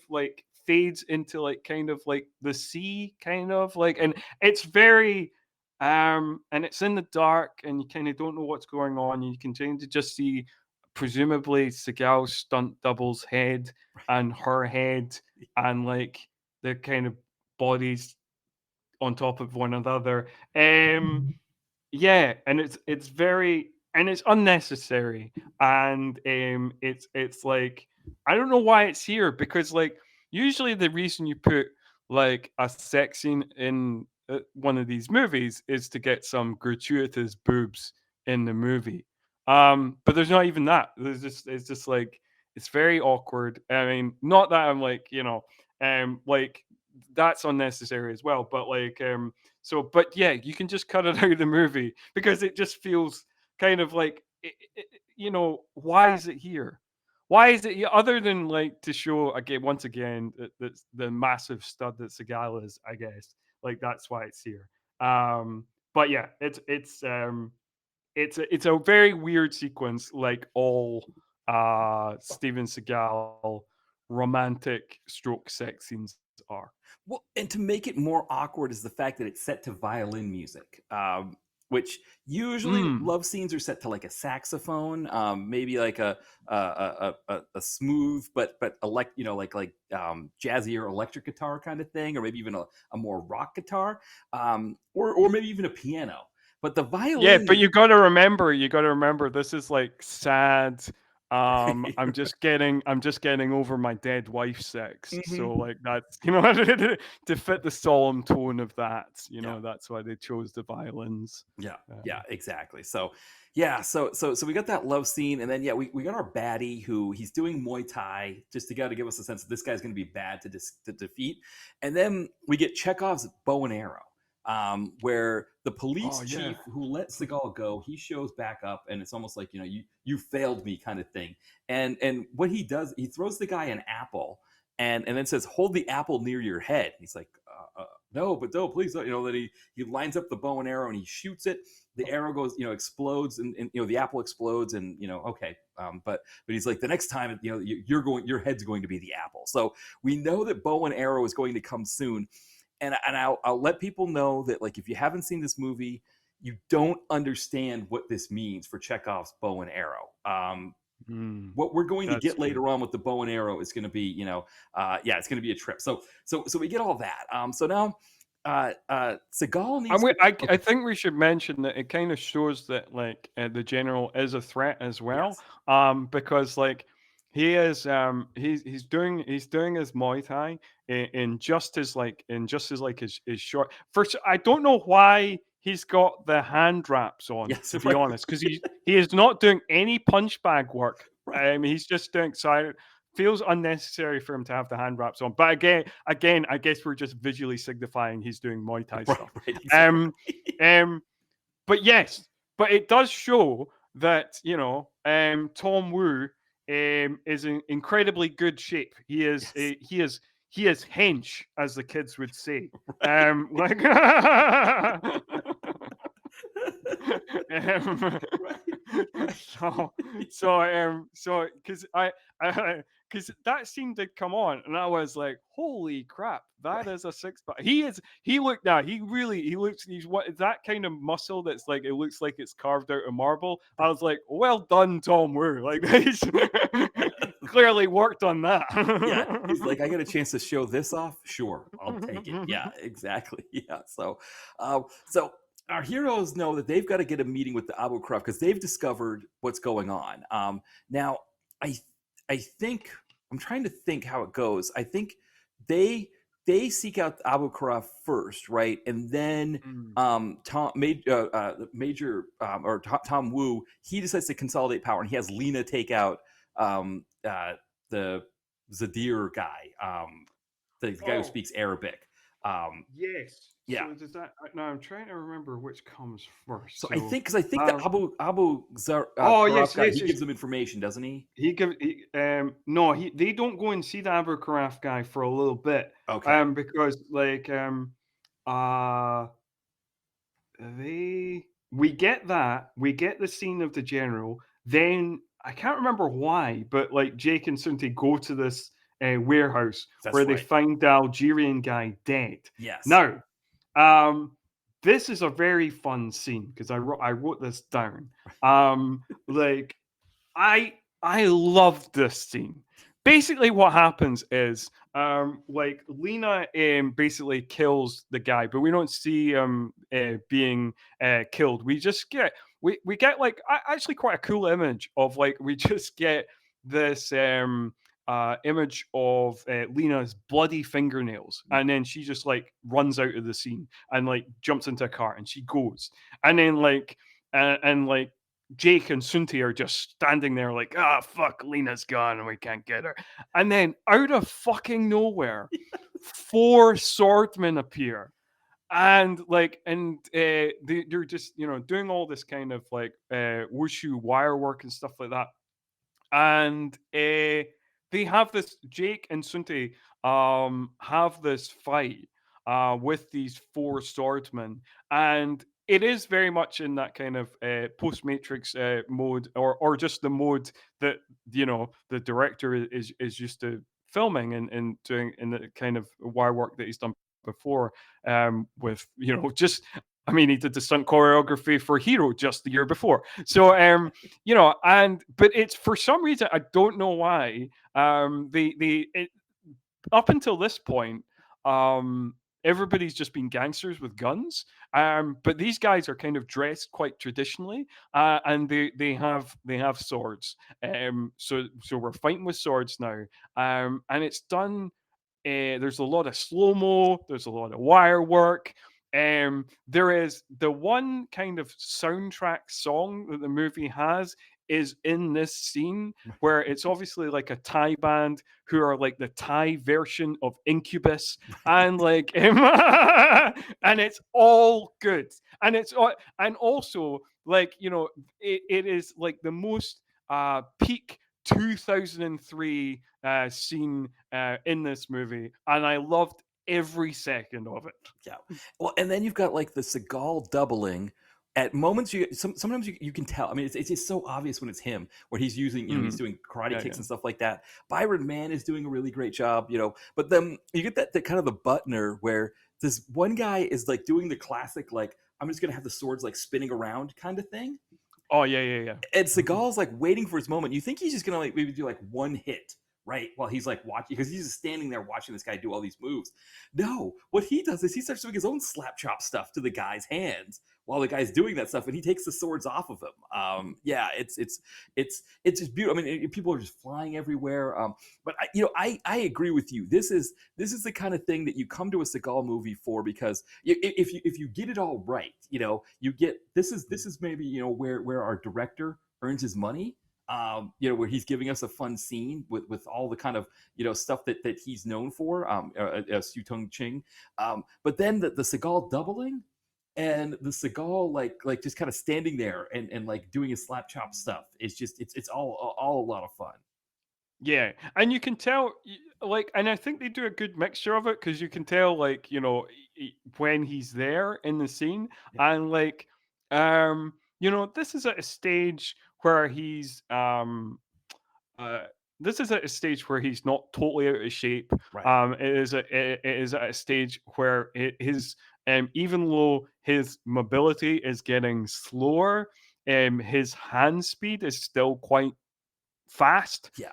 fades into kind of the sea, kind of and it's very and it's in the dark, and you kind of don't know what's going on. You can tend to just see presumably Seagal's stunt double's head and her head, and the kind of bodies on top of one another. Yeah, and it's very, and it's unnecessary, and it's I don't know why it's here, because usually the reason you put a sex scene in one of these movies is to get some gratuitous boobs in the movie. But there's not even that. It's just it's very awkward. I mean, not that I'm that's unnecessary as well, but but yeah, you can just cut it out of the movie, because it just feels kind of why is it here? Why is it other than to show again, once again, that the massive stud that Seagal is, I guess, that's why it's here. But yeah, it's a very weird sequence, like all Steven Seagal romantic stroke sex scenes are. Well, and to make it more awkward is the fact that it's set to violin music, which usually love scenes are set to a saxophone, maybe a smooth but jazzy or electric guitar kind of thing, or maybe even a more rock guitar, or maybe even a piano. But the violin, yeah, but you got to remember, this is sad. I'm just getting over my dead wife's sex. So that's to fit the solemn tone of that. That's why they chose the violins. Yeah, exactly. So we got that love scene, and then we got our baddie who he's doing Muay Thai just to give us a sense that this guy's going to be bad to defeat, and then we get Chekhov's bow and arrow. Where the police chief who let Seagal go, he shows back up, and it's almost like you failed me kind of thing. And what he does, he throws the guy an apple, and then says, "Hold the apple near your head." He's like, "No, please don't." Then he lines up the bow and arrow and he shoots it. The arrow goes, explodes, and the apple explodes, and okay. But he's like, the next time, your head's going to be the apple. So we know that bow and arrow is going to come soon. And I'll let people know that if you haven't seen this movie, you don't understand what this means for Chekhov's bow and arrow. What we're going to get later on with the bow and arrow is going to be, it's going to be a trip. So we get all that. So now Seagal needs. I think we should mention that it kind of shows that the general is a threat as well. Yes. Because He is he's doing his Muay Thai in just as like his short. First, I don't know why he's got the hand wraps on, Yes, to be right, honest, because he is not doing any punch bag work. right, He's just doing silent. Feels unnecessary for him to have the hand wraps on. But again, I guess we're just visually signifying he's doing Muay Thai right, stuff. right, Um, exactly. um, but yes, but it does show that Tom Wu is in incredibly good shape. He is Yes, he is hench, as the kids would say. right. Like Right, right. so because I because that scene did come on and I was like, holy crap, that Right. is a six pack. He looked now he looks he's what that kind of muscle that's like it looks like it's carved out of marble. I was like, well done, Tom Wu. Like he's clearly worked on that. Yeah, he's like, I get a chance to show this off. Sure, I'll take it. Yeah, exactly. Yeah. So our heroes know that they've got to get a meeting with the Abu Kruf because they've discovered what's going on. Now, I I think I'm trying to think how it goes. I think they they seek out Abu Kruf first, right, and then Mm. Major Tom Wu, he decides to consolidate power, and he has Lena take out the Zadir guy, the guy who Oh, speaks Arabic. yes. Yeah. So does that now I'm trying to remember which comes first. So So I think that um Abu oh Karaf yes, guy, yes, he yes. gives them information, doesn't he? No, they don't go and see the Abercrombie guy for a little bit. Okay. Because uh they we get that, we get the scene of the general, then I can't remember why, but like Jake and Sunti go to this warehouse That's where they right. find the Algerian guy dead. Yes. Now, um, this is a very fun scene because I wrote this down. Like I love this scene. Basically, what happens is, like Lena basically kills the guy, but we don't see being killed. We get like actually quite a cool image of like we just get this image of Lena's bloody fingernails, and then she just like runs out of the scene and like jumps into a car and she goes, and then like and like Jake and Sunti are just standing there like, ah, fuck, Lena's gone and we can't get her. And then out of fucking nowhere, four swordmen appear. And like, they're just, doing all this kind of like wushu wire work and stuff like that. And they have this, Jake and Sunti have this fight with these four swordsmen. And it is very much in that kind of post Matrix mode, or just the mode that the director is used to filming and doing in the kind of wire work that he's done before. With just I mean, he did the stunt choreography for Hero just the year before. So and but it's for some reason I don't know why up until this point, everybody's just been gangsters with guns. But these guys are kind of dressed quite traditionally, and they have swords. So we're fighting with swords now, and it's done. There's a lot of slow mo. There's a lot of wire work. There is the one kind of soundtrack song that the movie has is in this scene where it's obviously like a Thai band who are like the Thai version of Incubus, and like and it's all good, and and also like it is like the most peak 2003 scene in this movie, and I loved every second of it. Yeah. Well, and then you've got like the Seagal doubling. At moments, sometimes you can tell. I mean, it's just so obvious when it's him, where he's using, he's Mhm. doing karate Yeah, kicks yeah. and stuff like that. Byron Mann is doing a really great job, But then you get that kind of the Butner where this one guy is like doing the classic, like I'm just gonna have the swords like spinning around kind of thing, Oh yeah, yeah, yeah. and Mhm. Seagal's like waiting for his moment. You think he's just gonna like maybe do like one hit, right? While he's like watching, because he's just standing there watching this guy do all these moves. No, what he does is he starts doing his own slap chop stuff to the guy's hands while the guy's doing that stuff, and he takes the swords off of him. Yeah, it's just beautiful. I mean, people are just flying everywhere. But I agree with you. This is the kind of thing that you come to a Seagal movie for, because if you get it all right, you get this is maybe where our director earns his money. Where he's giving us a fun scene with all the kind of stuff that he's known for. Siu-Tung Ching, but then the Seagal doubling, and the Seagal like just kind of standing there and like doing his slap chop stuff. It's all a lot of fun. Yeah, and you can tell, like, and I think they do a good mixture of it because you can tell, like, when he's there in the scene, Yeah. and like, this is at a stage where uh, this is at a stage where he's not totally out of shape. Right. It is at a stage where his even though his mobility is getting slower, his hand speed is still quite fast, Yeah.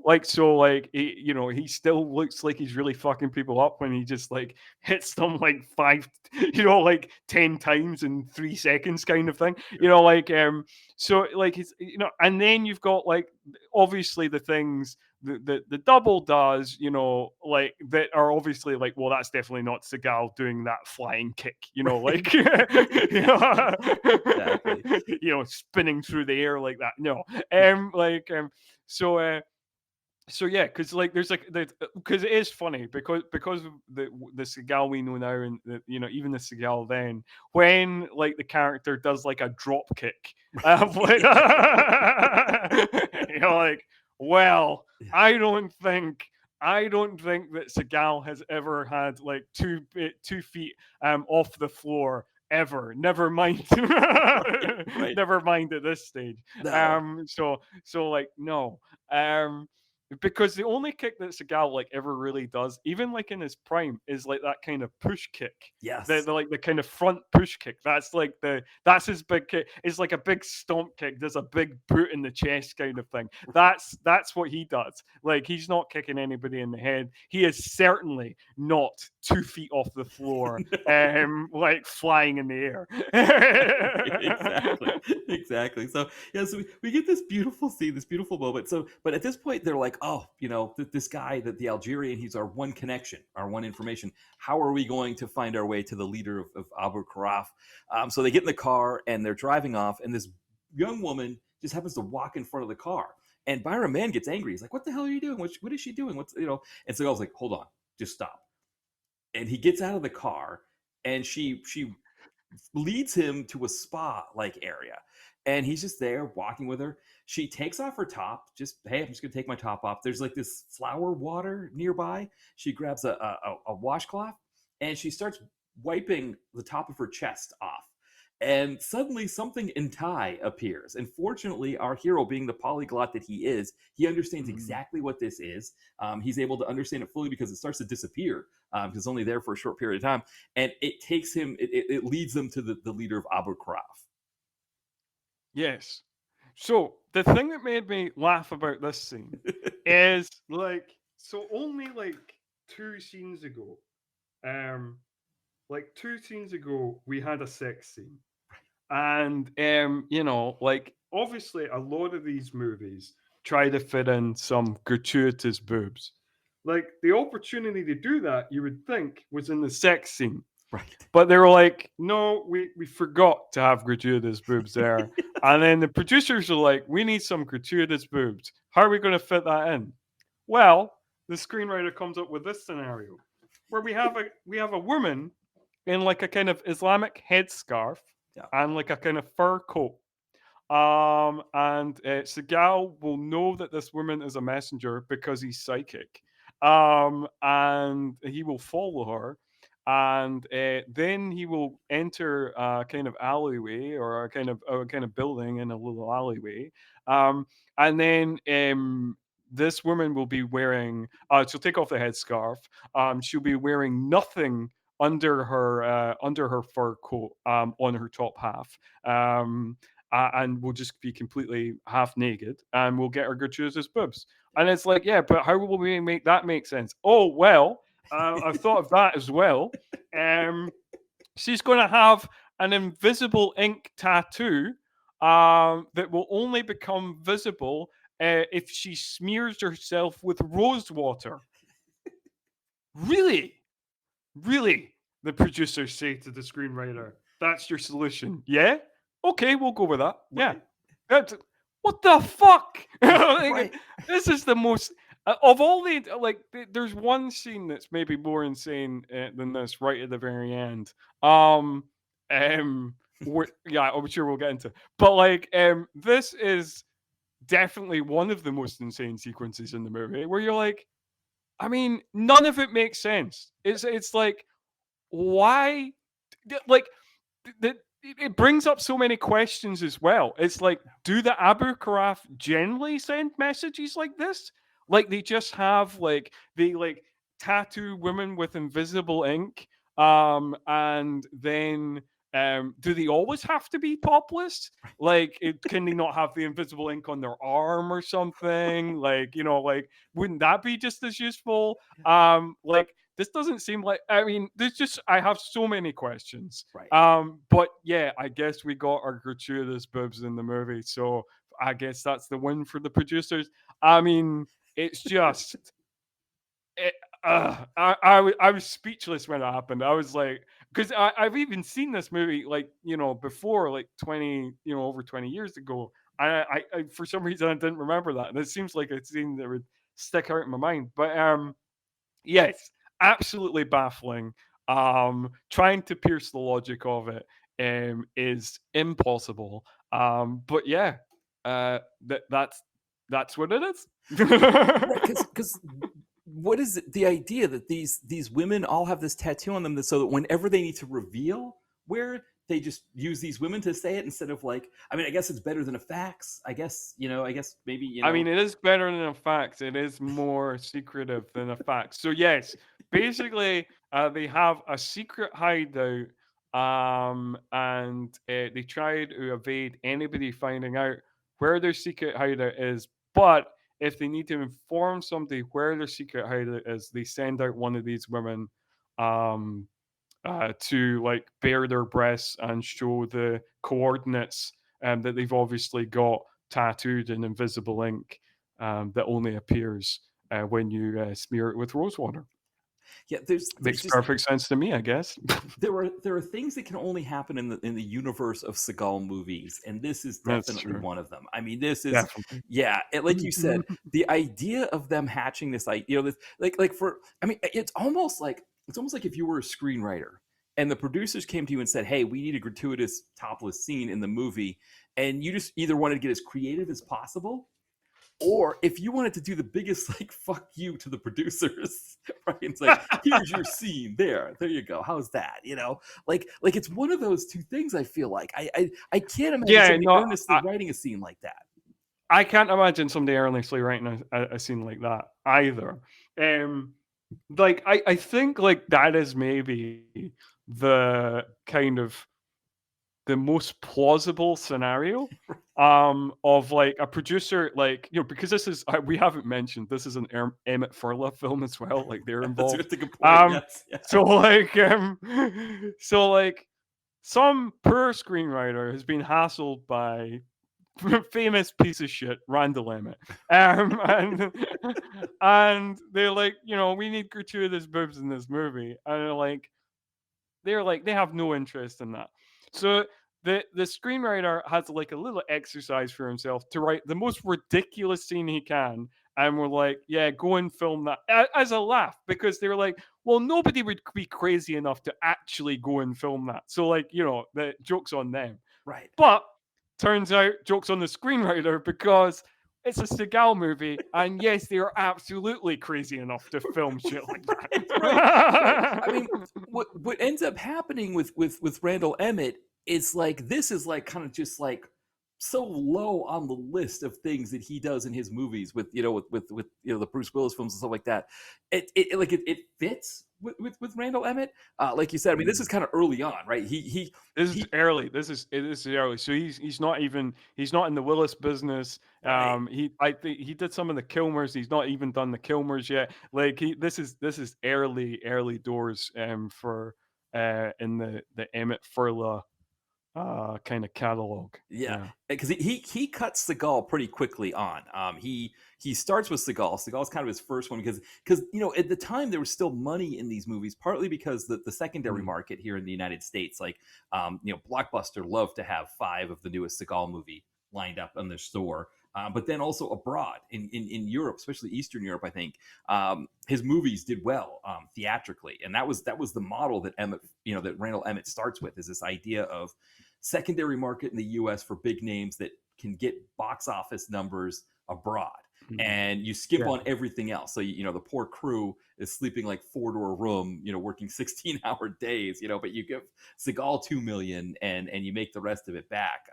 like, so like he still looks like he's really fucking people up when he just like hits them like five, like 10 times in 3 seconds kind of thing, like, so like he's, and then you've got like obviously the things the double does, like that are obviously like, well, that's definitely not Seagal doing that flying kick, like, Exactly. spinning through the air like that. No, like, so so yeah, because like there's like because it is funny because of the Seagal we know now, and even the Seagal then, when like the character does like a drop kick, like, like, well, Yeah. I don't think that Seagal has ever had like 2 feet off the floor ever. Never mind, Right. never mind at this stage. No. So like, no. Because the only kick that Seagal like ever really does, even like in his prime, is like that kind of push kick. Yes. The kind of front push kick. That's his big kick. It's like a big stomp kick. There's a big boot in the chest kind of thing. That's what he does. Like, he's not kicking anybody in the head. He is certainly not 2 feet off the floor, like flying in the air. Exactly. So yeah, so we get this beautiful scene, this beautiful moment. So, but at this point, they're like, oh, this guy, the Algerian, he's our one connection, our one information. How are we going to find our way to the leader of Abu Karaf? So they get in the car and they're driving off, and this young woman just happens to walk in front of the car. And Byron Mann gets angry. He's like, "What the hell are you doing? What is she doing? And so I was like, "Hold on, just stop." And he gets out of the car, and she leads him to a spa like area, and he's just there walking with her. She takes off her top, just, hey, I'm just gonna take my top off. There's like this flower water nearby. She grabs a washcloth, and she starts wiping the top of her chest off, and suddenly something in Thai appears. And fortunately, our hero, being the polyglot that he is, he understands exactly what this is. He's able to understand it fully because it starts to disappear, because it's only there for a short period of time. And it takes him, it leads them to the leader of Abu Karaf. Yes. So the thing that made me laugh about this scene is like, so only like 2 scenes ago, we had a sex scene. And like, obviously a lot of these movies try to fit in some gratuitous boobs. Like, the opportunity to do that, you would think, was in the sex scene. Right. But they were like, no, we forgot to have gratuitous boobs there. And then the producers were like, we need some gratuitous boobs. How are we going to fit that in? Well, the screenwriter comes up with this scenario where we have a woman in like a kind of Islamic headscarf, Yeah. and like a kind of fur coat. And Seagal will know that this woman is a messenger because he's psychic. And he will follow her, and then he will enter a kind of alleyway, or a kind of building in a little alleyway. And then this woman will be wearing. She'll take off the headscarf. She'll be wearing nothing under her fur coat, on her top half. And we'll just be completely half naked, and we'll get her gratuitous boobs. And it's like, yeah, but how will we make that make sense? Oh, well, I've thought of that as well. She's going to have an invisible ink tattoo that will only become visible if she smears herself with rose water. Really? Really? The producers say to the screenwriter, that's your solution. Yeah? Okay, we'll go with that. Yeah. Right. That's, what the fuck? Like, Right. this is the most of all the there's one scene that's maybe more insane than this right at the very end. Yeah, I'm sure we'll get into. But this is definitely one of the most insane sequences in the movie where you're like, I mean, none of it makes sense. It's like, why? Like, it brings up so many questions as well. It's like, do the Abu Karaf generally send messages like this? Like they just have they tattoo women with invisible ink, and then do they always have to be topless? Like, can they not have the invisible ink on their arm or something? Wouldn't that be just as useful? This doesn't seem like. I mean, I have so many questions. Right. But yeah, I guess we got our gratuitous boobs in the movie, so I guess that's the win for the producers. I mean, it's just. I was speechless when it happened. I was like, because I've even seen this movie before, like 20, over 20 years ago. I for some reason I didn't remember that, and it seems like a scene that would stick out in my mind. But yes, absolutely baffling. Trying to pierce the logic of it is impossible. But yeah, that's what it is. Right, because what is it, the idea that these women all have this tattoo on them so that whenever they need to reveal where, they just use these women to say it instead of I mean, I guess it's better than a fax. I guess maybe. I mean, it is better than a fax. It is more secretive than a fax. So yes, basically, they have a secret hideout, and they try to evade anybody finding out where their secret hideout is. But if they need to inform somebody where their secret hideout is, they send out one of these women, um, to bare their breasts and show the coordinates that they've obviously got tattooed in invisible ink, that only appears when you smear it with rose water. Yeah, there's Makes just perfect sense to me, I guess. there are things that can only happen in the universe of Seagal movies, and this is That's definitely true. one of them. I mean, this is Definitely. like you said, the idea of them hatching this, this for, I mean, it's almost like if you were a screenwriter and the producers came to you and said, "Hey, we need a gratuitous topless scene in the movie," and you just either wanted to get as creative as possible, or if you wanted to do the biggest fuck you to the producers, right? It's like, here's your scene, there you go, how's that? It's one of those two things. I feel like I can't imagine Yeah, somebody no, earnestly writing a scene like that. I can't imagine somebody earnestly writing a scene like that either. I think that is maybe the kind of the most plausible scenario of a producer, because this is we haven't mentioned this is an Emmett Furla film as well, they're That's a involved. good point. Yes, yeah. So some poor screenwriter has been hassled by famous piece of shit Randall Emmett, and they're like, we need gratuitous boobs in this movie, and they have no interest in that. So the screenwriter has a little exercise for himself to write the most ridiculous scene he can, and we're like, yeah, go and film that as a laugh, because they're like, well, nobody would be crazy enough to actually go and film that. So the joke's on them. Right. But turns out joke's on the screenwriter, because it's a Seagal movie, and yes, they are absolutely crazy enough to film shit like that. Right. I mean, what ends up happening with Randall Emmett is this is kind of just so low on the list of things that he does in his movies with the Bruce Willis films and stuff like that. It fits with Randall Emmett. Like you said, I mean, this is kind of early on, right? This is He early. This is early. So he's not in the Willis business. right. I think he did some of the Kilmers. He's not even done the Kilmers yet. Like this is early doors for in the Emmett Furla kind of catalog. Yeah, Yeah. because he cuts Seagal pretty quickly on. He starts with Seagal. Seagal's kind of his first one because at the time there was still money in these movies, partly because the secondary Mm. market here in the United States, like Blockbuster loved to have 5 of the newest Seagal movie lined up in their store. But then also abroad in Europe, especially Eastern Europe, I think his movies did well theatrically, and that was the model that that Randall Emmett starts with, is this idea of secondary market in the US for big names that can get box office numbers abroad. Mm. And you skip Yeah. on everything else. So, the poor crew is sleeping like 4 to a room, working 16-hour days, but you give Seagal 2 million and you make the rest of it back.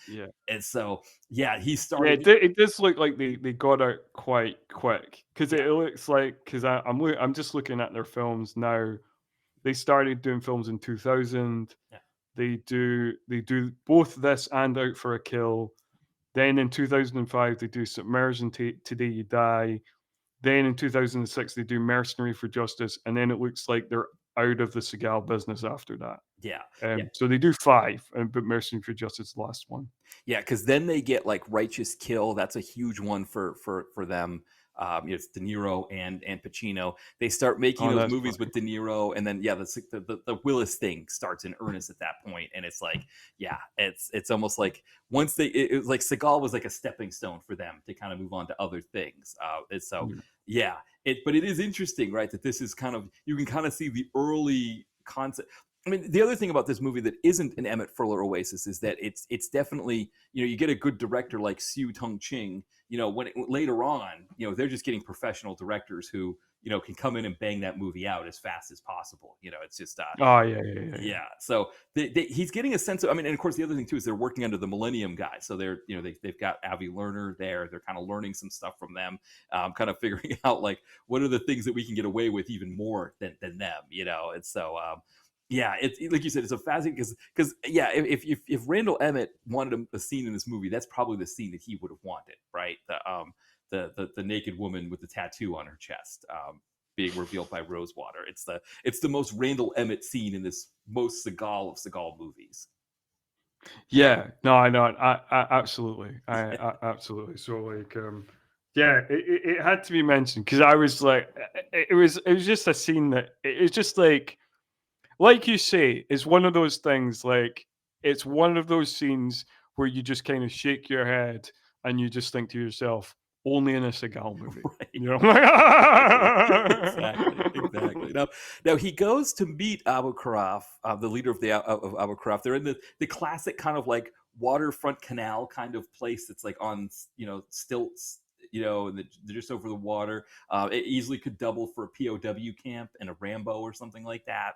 Yeah. And so, yeah, he Yeah, started. it does look like they got out quite quick because Yeah, it looks like I'm just looking at their films now. They started doing films in 2000. yeah, They do both this and Out for a Kill. Then in 2005 they do Submersion, Today You Die. Then in 2006 they do Mercenary for Justice, and then it looks like they're out of the Seagal business after that. yeah, So they do 5, but Mercenary for Justice is the last one. yeah, because then they get like Righteous Kill. That's a huge one for them. It's De Niro and Pacino. They start making Oh, those that's movies funny. with De Niro, and then the Willis thing starts in earnest at that point, and it's like, yeah, it's almost like once it was like Seagal was like a stepping stone for them to kind of move on to other things. And so Yeah. yeah, but it is interesting, right? That this is kind of, you can kind of see the early concept. I mean, the other thing about this movie that isn't an Emmett Furler oasis is that it's definitely, you get a good director like Siu-Tung Ching, later on, they're just getting professional directors who, can come in and bang that movie out as fast as possible. It's just, Oh, yeah. yeah. So he's getting a sense of, I mean, and of course the other thing too is they're working under the Millennium guys. So they're, they've got Avi Lerner there. They're kind of learning some stuff from them, kind of figuring out like, what are the things that we can get away with even more than them, And so, yeah, it's like you said, it's a fascinating because yeah, if Randall Emmett wanted a scene in this movie, that's probably the scene that he would have wanted, right? The naked woman with the tattoo on her chest, being revealed by Rosewater. It's the most Randall Emmett scene in this most Seagal of Seagal movies. Yeah, no, I know. I absolutely, absolutely. So like, yeah, it had to be mentioned because I was like, it was just a scene that it's just like you say, it's one of those things. Like it's one of those scenes where you just kind of shake your head and you just think to yourself, only in a Seagal movie, Right. you know? Exactly. Now he goes to meet Abu Karaf, the leader of Abu Karaf. They're in the classic kind of like waterfront canal kind of place that's like on stilts, and they're just over the water. It easily could double for a POW camp and a Rambo or something like that.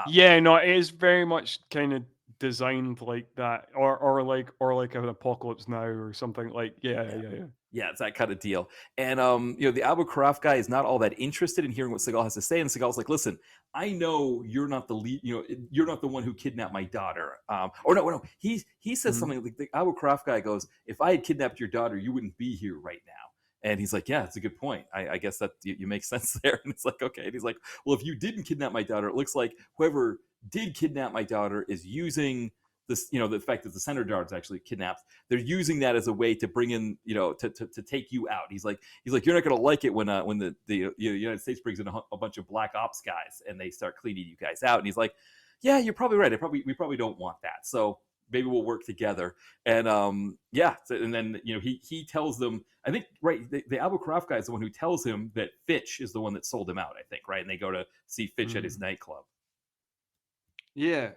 Yeah, no, it is very much kind of designed like that, or like an Apocalypse Now or something like. Yeah. Yeah, it's that kind of deal. And the Abu Karaf guy is not all that interested in hearing what Seagal has to say. And Seagal's like, "Listen, I know you're not the lead. You're not the one who kidnapped my daughter." Or no. He says Mhm. something like, the Abu Karaf guy goes, "If I had kidnapped your daughter, you wouldn't be here right now." And he's like, "Yeah, it's a good point. I guess that you make sense there." And it's like, okay. And he's like, "Well, if you didn't kidnap my daughter, it looks like whoever did kidnap my daughter is using this, the fact that the center guard's actually kidnapped. They're using that as a way to bring in, to take you out." He's like, "You're not going to like it when the United States brings in a bunch of black ops guys and they start cleaning you guys out." And he's like, "Yeah, you're probably right. We probably don't want that. So maybe we'll work together." And yeah, and then he tells them, I think, right, the Abu Karaf guy is the one who tells him that Fitch is the one that sold him out, I think, right? And they go to see Fitch at his nightclub. Yeah.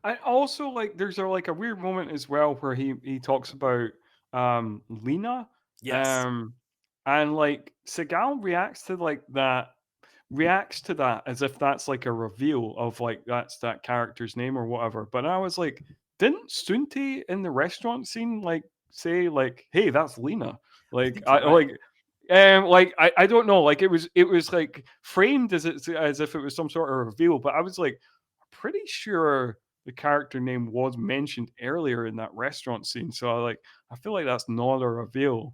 I also like there's a weird moment as well where he talks about Lena, Yes. um and like Seagal reacts to that as if that's like a reveal of like that's that character's name or whatever. But I was like, didn't Sunti in the restaurant scene like say like, "Hey, that's Lena"? I Like think I you're right. like like I don't know, like it was like framed as if it was some sort of reveal, but I was like pretty sure the character name was mentioned earlier in that restaurant scene, so I feel like that's not a reveal.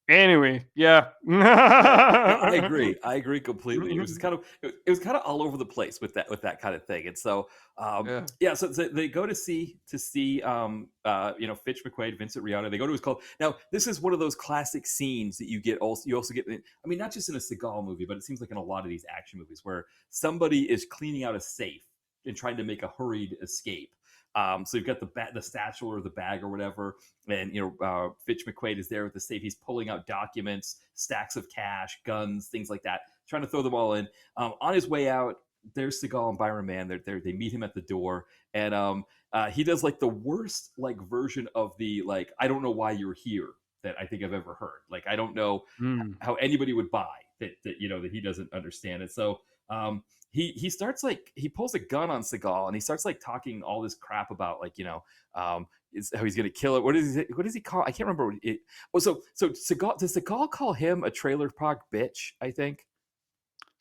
Anyway, yeah. Right. No, I agree. I agree completely. It was just kind of it was kind of all over the place with that kind of thing. And so Yeah. yeah, so they go to see Fitch McQuaid, Vincent Rihanna. They go to his call. Now, this is one of those classic scenes that you also get, I mean, not just in a Seagal movie, but it seems like in a lot of these action movies where somebody is cleaning out a safe and trying to make a hurried escape. So you've got the satchel or the bag or whatever, and Fitch McQuaid is there with the safe. He's pulling out documents, stacks of cash, guns, things like that, trying to throw them all in. On his way out, there's Seagal and Byron Mann. They meet him at the door, and he does like the worst like version of the like I don't know why you're here that I think I've ever heard. Like I don't know Mm. how anybody would buy that he doesn't understand it. So he starts like he pulls a gun on Seagal and he starts like talking all this crap about like is how he's gonna kill it. What does he call? I can't remember what it. Oh, so Seagal, does Seagal call him a trailer park bitch? I think.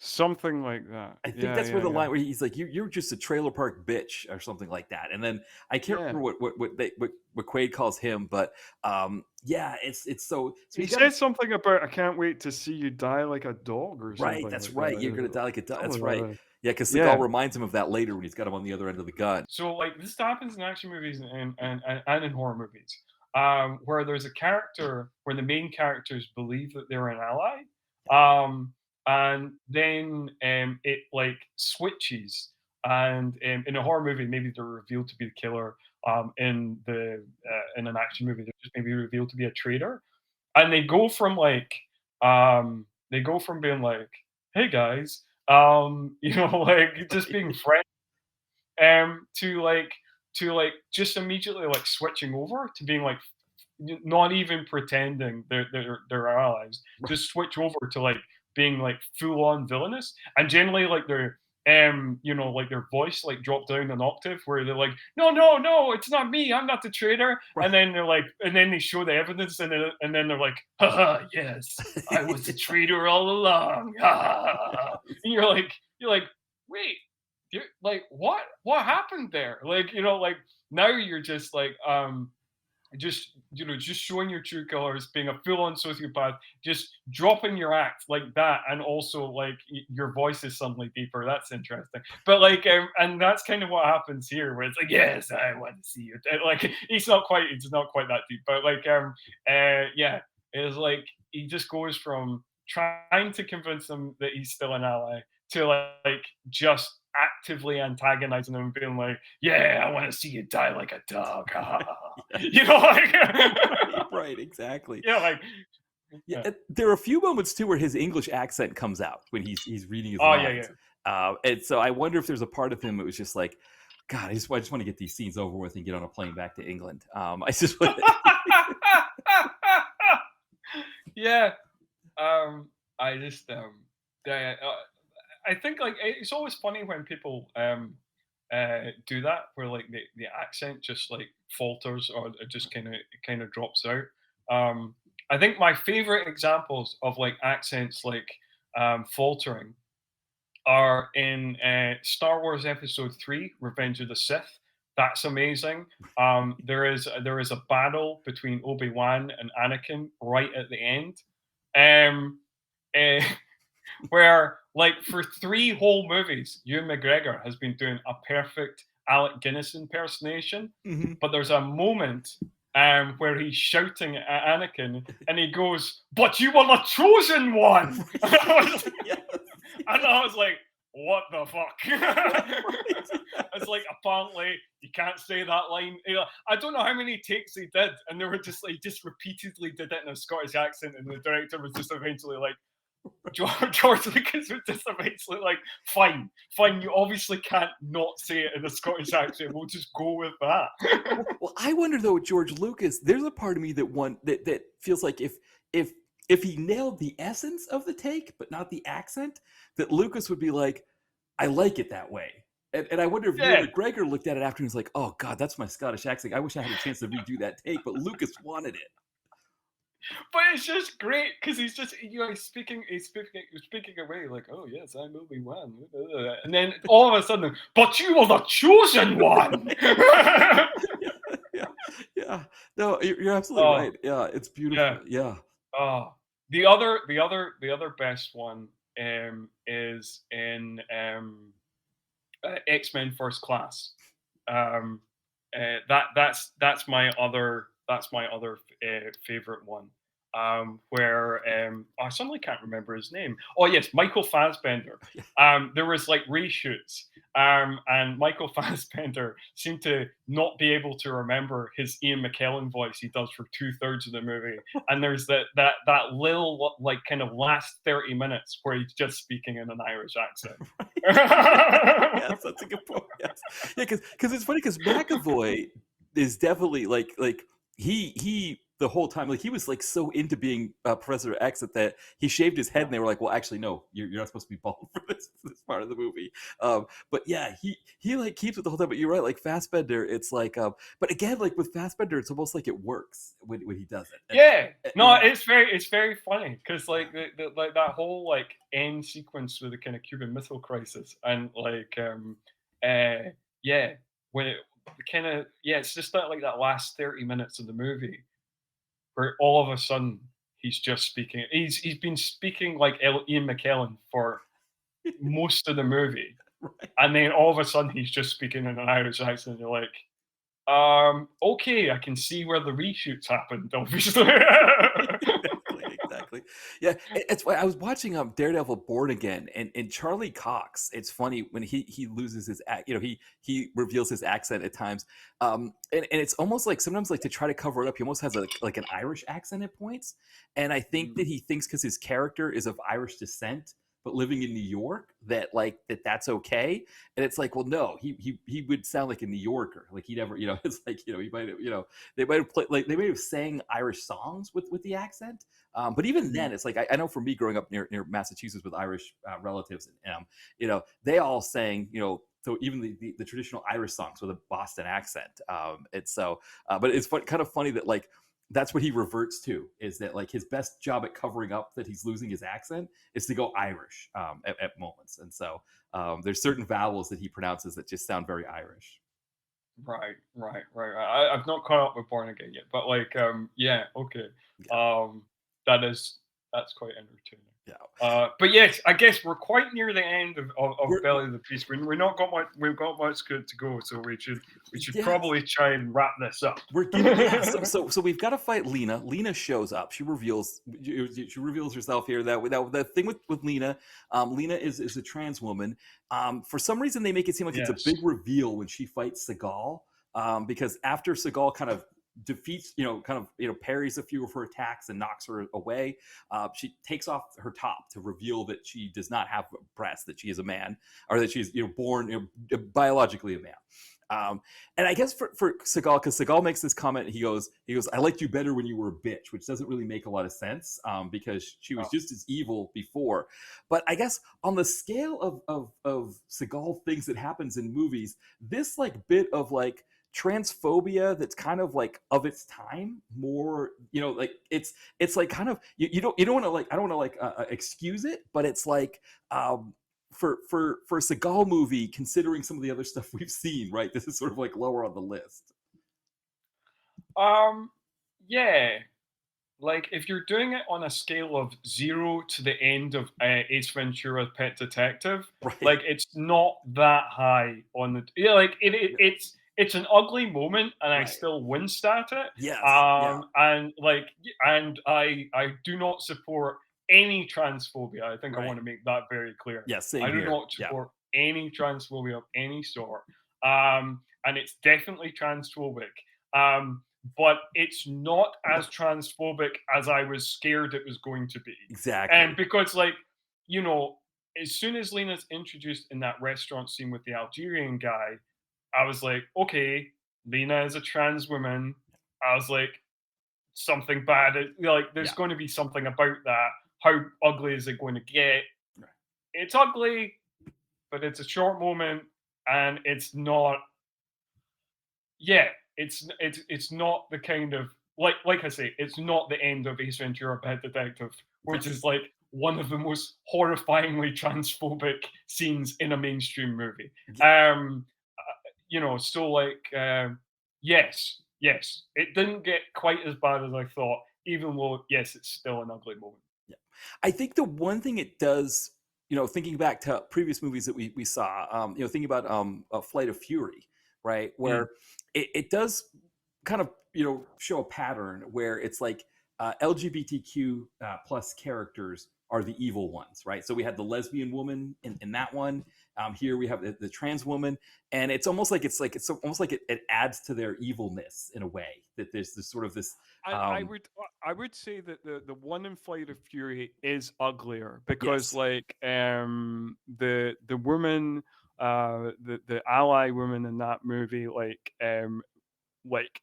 Something like that. I think Yeah, that's where yeah, the yeah. line where he's like, "You're just a trailer park bitch" or something like that. And then I can't Yeah. remember what Quaid calls him, but yeah, it's so He he's got said something about I can't wait to see you die like a dog or right. something That's like right. that. You're gonna die like a dog. That's Something right. like that. Yeah, because Seagal Yeah. reminds him of that later when he's got him on the other end of the gun. So like this happens in action movies and in horror movies, where there's a character where the main characters believe that they're an ally, and then it like switches, and in a horror movie maybe they're revealed to be the killer. In an action movie they're just maybe revealed to be a traitor, and they go from being like, hey guys, like just being friends, to like just immediately like switching over to being like not even pretending they're allies, just switch over to like being like full on villainous, and generally like like their voice like drop down an octave where they're like, no, no, no, it's not me, I'm not the traitor, and Right. then they're like, and then they show the evidence, and then they're like, haha, yes, I was the traitor all along. And you're like, wait, you're like, what happened there? Like, like now you're just like just showing your true colors, being a full-on sociopath, just dropping your act like that, and also like your voice is suddenly deeper. That's interesting. But like, and that's kind of what happens here, where it's like, yes, I want to see you. Like, it's not quite that deep, but like, yeah, it's like he just goes from trying to convince them that he's still an ally to like just actively antagonizing them and being like, yeah, I want to see you die like a dog. Like, Right, exactly. yeah, like, Yeah, yeah. there are a few moments too where his English accent comes out when he's reading his Oh, yeah, yeah. lines, and so I wonder if there's a part of him that was just like, God, I just want to get these scenes over with and get on a plane back to England. I just want Yeah. I just, yeah, I think like it's always funny when people do that, where like the accent just like falters, or it just kind of drops out. I think my favorite examples of like accents like faltering are in Star Wars Episode 3, Revenge of the Sith. That's amazing. There is a battle between Obi-Wan and Anakin right at the end, um, eh, where like for 3 whole movies, Ewan McGregor has been doing a perfect Alec Guinness impersonation, Mhm. but there's a moment where he's shouting at Anakin, and he goes, "But you were the chosen one." Yes. And I was like, what the fuck? Right. It's like, apparently you can't say that line. I don't know how many takes he did, and they were just like, just repeatedly did it in a Scottish accent, and the director was just eventually like, George Lucas was just eventually like, fine, you obviously can't not say it in a Scottish accent. We'll just go with that. Well, I wonder though, with George Lucas, there's a part of me that feels like if he nailed the essence of the take but not the accent, that Lucas would be like, I like it that way. And I wonder if Ewan Yeah. McGregor looked at it after and was like, oh God, that's my Scottish accent. I wish I had a chance to redo that take, but Lucas wanted it. But it's just great because he's just he's speaking away like, oh yes, I'm Obi-Wan, and then all of a sudden, but you were the chosen one. Yeah, yeah, yeah. No, you're absolutely Oh right. Yeah, it's yeah. beautiful. Yeah. Oh, the other best one is in X-Men First Class. Um, that's my other favorite one. Where I suddenly can't remember his name. Oh yes, Michael Fassbender. Yeah. There was like reshoots, and Michael Fassbender seemed to not be able to remember his Ian McKellen voice he does for 2/3 of the movie. And there's that little like kind of last 30 minutes where he's just speaking in an Irish accent. Yes, that's a good point. Yes. Yeah, because it's funny because McAvoy is definitely like he the whole time like he was like so into being Professor X that he shaved his head and they were like, well, actually, no, you're not supposed to be bald for this part of the movie. But yeah, he like keeps it the whole time. But you're right, like Fassbender, it's like but again, like with Fassbender, it's almost like it works when he does it. Yeah, no, Yeah, it's very funny because like like that whole like end sequence with the kind of Cuban Missile Crisis and like yeah, when it kind of it's just that like that last 30 minutes of the movie where all of a sudden he's just speaking. He's been speaking like Ian McKellen for most of the movie, right. and then all of a sudden he's just speaking in an Irish accent. You're like, okay, I can see where the reshoots happened, obviously. Exactly. Yeah, it's why I was watching Daredevil Born Again and Charlie Cox. It's funny when he loses his he reveals his accent at times. And it's almost like sometimes like to try to cover it up, he almost has like an Irish accent at points. And I think that Mm, he thinks because his character is of Irish descent but living in New York that like that's okay. And it's like, well, no, he would sound like a New Yorker. Like he never, it's like, he might have, they might have played like they might have sang Irish songs with the accent. But even mm, then, it's like I know for me growing up near Massachusetts with Irish relatives, and they all sang, so even the traditional Irish songs with a Boston accent. It's so, but it's kind of funny that like that's what he reverts to is that like his best job at covering up that he's losing his accent is to go Irish at moments, and so there's certain vowels that he pronounces that just sound very Irish. right. I've not caught up with Born Again yet, but like, yeah, okay. Yeah, Um, that is that's quite entertaining. yeah. But yes, I guess we're quite near the end of We're, Belly of the Beast. We're not got much. We've got much good to go, so we should yes. probably try and wrap this up. We're getting so we've got to fight Lena. Lena shows up. She reveals herself here. That the thing with Lena, Lena is a trans woman. For some reason, they make it seem like it's a Yes. big reveal when she fights Seagal. Because after Seagal kind of defeats, parries a few of her attacks and knocks her away, she takes off her top to reveal that she does not have breasts, that she is a man, or that she's born biologically a man. And I guess for Seagal, because Seagal makes this comment, he goes, I liked you better when you were a bitch, which doesn't really make a lot of sense because she was Oh. just as evil before. But I guess on the scale of Seagal things that happens in movies, this like bit of like transphobia that's kind of like of its time more like it's like kind of you don't want to like I don't want to like excuse it, but it's like for a Seagal movie, considering some of the other stuff we've seen, right? This is sort of like lower on the list. Um. Yeah. Like if you're doing it on a scale of 0 to the end of Ace Ventura: Pet Detective, Right. like it's not that high on the like it's an ugly moment, and I Right. still winced at it. Yes. Yeah. And like and I do not support any transphobia. I think I Right. want to make that very clear. Yeah. I Same do here. not Yeah. support any transphobia of any sort. And it's definitely transphobic. But it's not as transphobic as I was scared it was going to be. And Exactly. because, like, you know, as soon as Lena's introduced in that restaurant scene with the Algerian guy, I was like, okay, Lena is a trans woman. I was like, something bad. Like, there's Yeah. going to be something about that. How ugly is it going to get? Right. It's ugly, but it's a short moment, and it's not yeah, it's not the kind of like I say, it's not the end of Ace Ventura: Pet Detective, which Yes. is like one of the most horrifyingly transphobic scenes in a mainstream movie. Y- So like, yes, it didn't get quite as bad as I thought, even though yes, it's still an ugly moment. Yeah. I think the one thing it does, thinking back to previous movies that we saw, thinking about Flight of Fury, right, Mm. where it does kind of, show a pattern where it's like LGBTQ plus characters are the evil ones, right? So we had the lesbian woman in that one. Here we have the trans woman, and it's almost like it's almost like it adds to their evilness in a way that there's this sort of this. I Um, would I would say that the one in Flight of Fury is uglier because yes, like the woman the ally woman in that movie like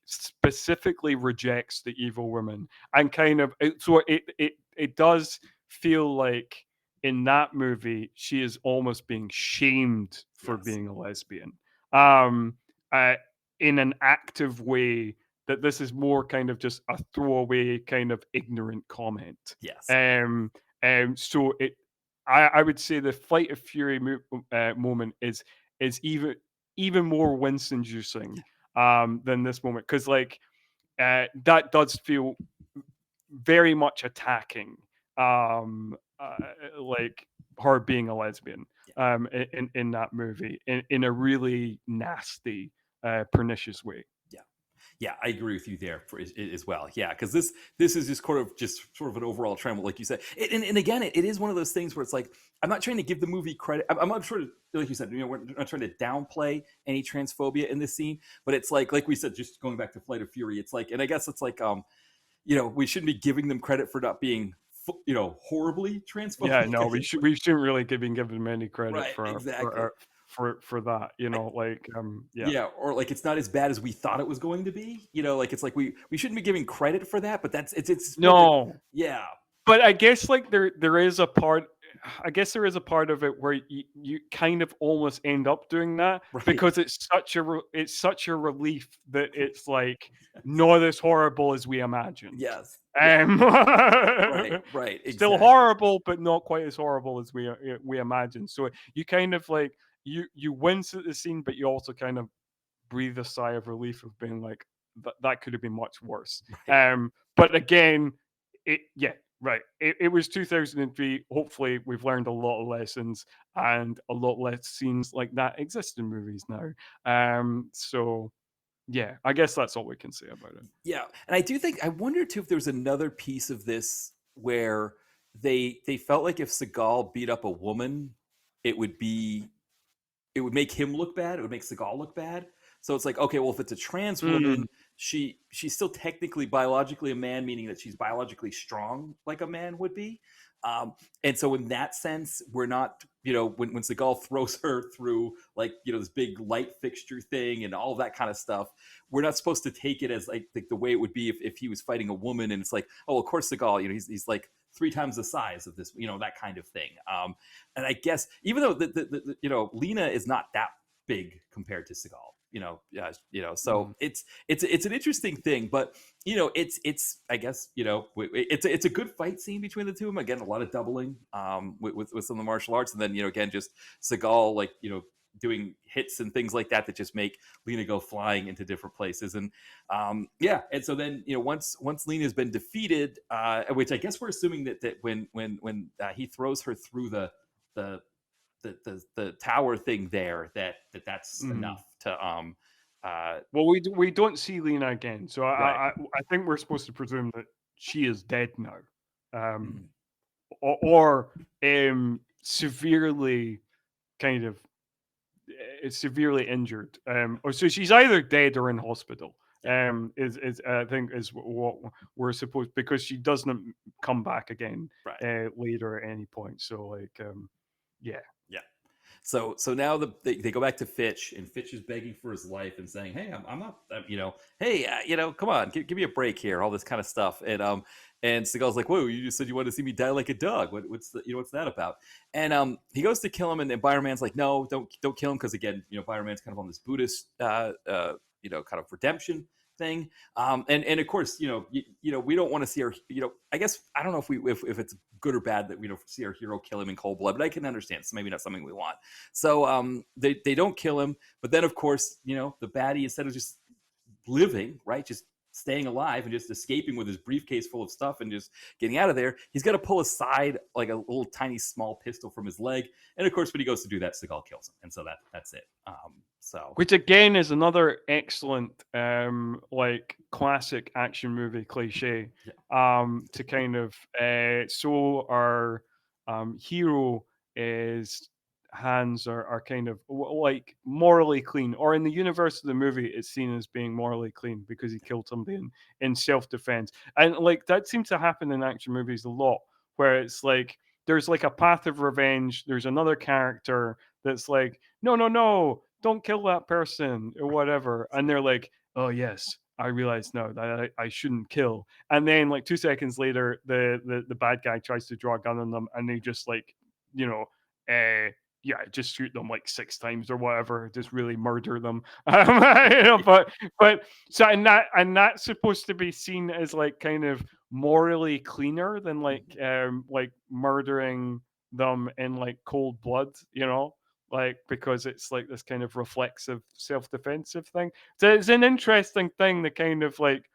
specifically rejects the evil woman and kind of it does feel like in that movie she is almost being shamed for yes, being a lesbian um uh, in an active way that this is more kind of just a throwaway kind of ignorant comment yes. um so I would say the Flight of Fury moment is even more wince inducing than this moment because like that does feel very much attacking um uh, like her being a lesbian Yeah. in that movie in a really nasty pernicious way. Yeah, yeah, I agree with you there as well. Yeah, because this is just sort of an overall trend, like you said. And again, it is one of those things where it's like I'm not trying to give the movie credit. I'm not sure, like you said, we're not trying to downplay any transphobia in this scene, but it's like we said, just going back to Flight of Fury, it's like, and I guess it's like we shouldn't be giving them credit for not being horribly Yeah, transphobic. no, I guess. we shouldn't really give him any credit Right, exactly. for that, like yeah. Yeah, or like it's not as bad as we thought it was going to be. Like it's like we shouldn't be giving credit for that, but it's still like, No, yeah, but I guess like there is a part. I guess there is a part of it where you kind of almost end up doing that right. because it's such a relief that it's like not as horrible as we imagined. Yes. Yeah. Um, Right. Right. still Exactly. horrible, but not quite as horrible as we imagined. So you kind of like you wince at the scene, but you also kind of breathe a sigh of relief of being like that could have been much worse. Right. But again, yeah, right. It was 2003. Hopefully, we've learned a lot of lessons and a lot less scenes like that exist in movies now. So yeah, I guess that's all we can say about it. Yeah, and I do think I wonder too if there was another piece of this where they felt like if Seagal beat up a woman, it would be it would make him look bad. It would make Seagal look bad. So it's like, okay, well, if it's a trans Mm, woman, she's still technically biologically a man, meaning that she's biologically strong like a man would be. And so in that sense, we're not, when Seagal throws her through like, this big light fixture thing and all that kind of stuff, we're not supposed to take it as like the way it would be if he was fighting a woman. And it's like, oh, of course, Seagal, he's like 3 times the size of this, that kind of thing. And I guess even though Lena is not that big compared to Seagal, so mm. it's an interesting thing, but it's I guess it's a good fight scene between the two of them. Again, a lot of doubling with some of the martial arts, and then again just Seagal like doing hits and things like that that just make Lena go flying into different places. And yeah, and so then once Lena's been defeated, which I guess we're assuming that when he throws her through the the tower thing there, that's Mm. enough to Well, we don't see Lena again, so right. I think we're supposed to presume that she is dead now, um, Mhm. or severely kind of severely injured. Or so she's either dead or in hospital. Yeah, Is I think is what we're supposed because she doesn't come back again right. later at any point. So like yeah. Yeah. So now they go back to Fitch, and Fitch is begging for his life and saying, "Hey, I'm not, hey, come on, give me a break here, all this kind of stuff." And Seagal's like, "Whoa, you just said you wanted to see me die like a dog. What's that about?" And he goes to kill him, and then Byron Man's like, "No, don't kill him," because again, Byron Man's kind of on this Buddhist, kind of redemption thing. And of course, we don't want to see our, I guess I don't know if it's good or bad that we don't see our hero kill him in cold blood, but I can understand it's maybe not something we want. So they don't kill him, but then of course, the baddie, instead of just living, right, just staying alive and just escaping with his briefcase full of stuff and just getting out of there, he's got to pull aside like a little tiny small pistol from his leg. And of course, when he goes to do that, Seagal kills him, and so that's it. Which again is another excellent like classic action movie cliche. To kind of so our hero is hands are kind of like morally clean, or in the universe of the movie it's seen as being morally clean because he killed somebody in self-defense. And like that seems to happen in action movies a lot, where it's like there's like a path of revenge, there's another character that's like no, don't kill that person or whatever, and they're like, oh yes, I realize now that I shouldn't kill. And then like 2 seconds later the bad guy tries to draw a gun on them and they just like uh yeah, just shoot them like 6 times or whatever, just really murder them. But so and that's supposed to be seen as like kind of morally cleaner than like murdering them in like cold blood, like because it's like this kind of reflexive self-defensive thing. So it's an interesting thing, the kind of like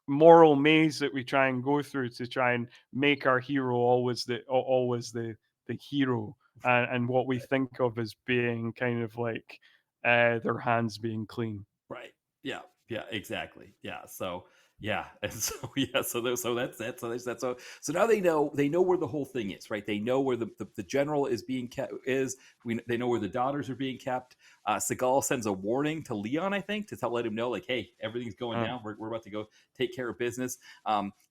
moral maze that we try and go through to try and make our hero always the hero, and what we think of as being kind of like their hands being clean. Right. Yeah. Yeah. Exactly. Yeah. So yeah. And so yeah. So that's that. So there's that. So now they know where the whole thing is, right? They know where the general is being kept is. They know where the daughters are being kept. Seagal sends a warning to Leon, I think, to let him know, like, hey, everything's going down. We're about to go take care of business.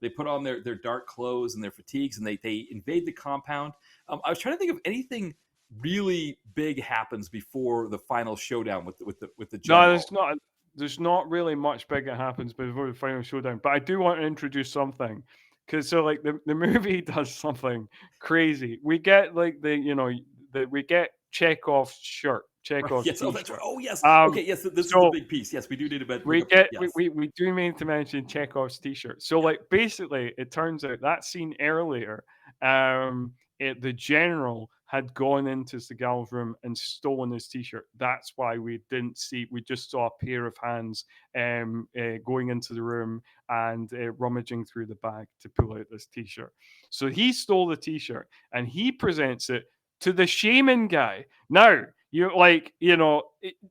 They put on their dark clothes and their fatigues, and they invade the compound. I was trying to think of anything really big happens before the final showdown with the general. No, there's not really much big that happens before the final showdown, but I do want to introduce something, because so like the movie does something crazy. We get like we get Chekhov's shirt, Chekhov's yes, t-shirt. that's right. Oh yes, okay, yes, this is a big piece. Yes, we do need to we do mean to mention Chekhov's t-shirt. So like basically, it turns out that scene earlier, the general had gone into Seagal's room and stolen his t-shirt. That's why we didn't see. We just saw a pair of hands going into the room and rummaging through the bag to pull out this t-shirt. So he stole the t-shirt and he presents it to the shaman guy. Now,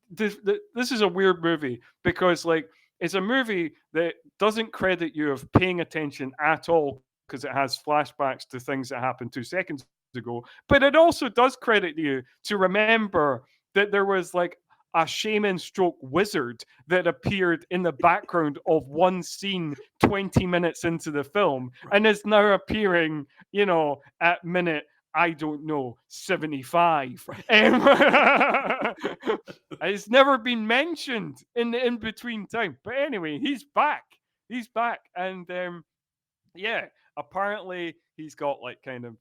this is a weird movie because like it's a movie that doesn't credit you of paying attention at all because it has flashbacks to things that happened 2 seconds ago, but it also does credit you to remember that there was like a shaman stroke wizard that appeared in the background of one scene 20 minutes into the film and is now appearing, at minute, I don't know, 75. It's never been mentioned in the in-between time. But anyway, he's back. And yeah, apparently he's got like kind of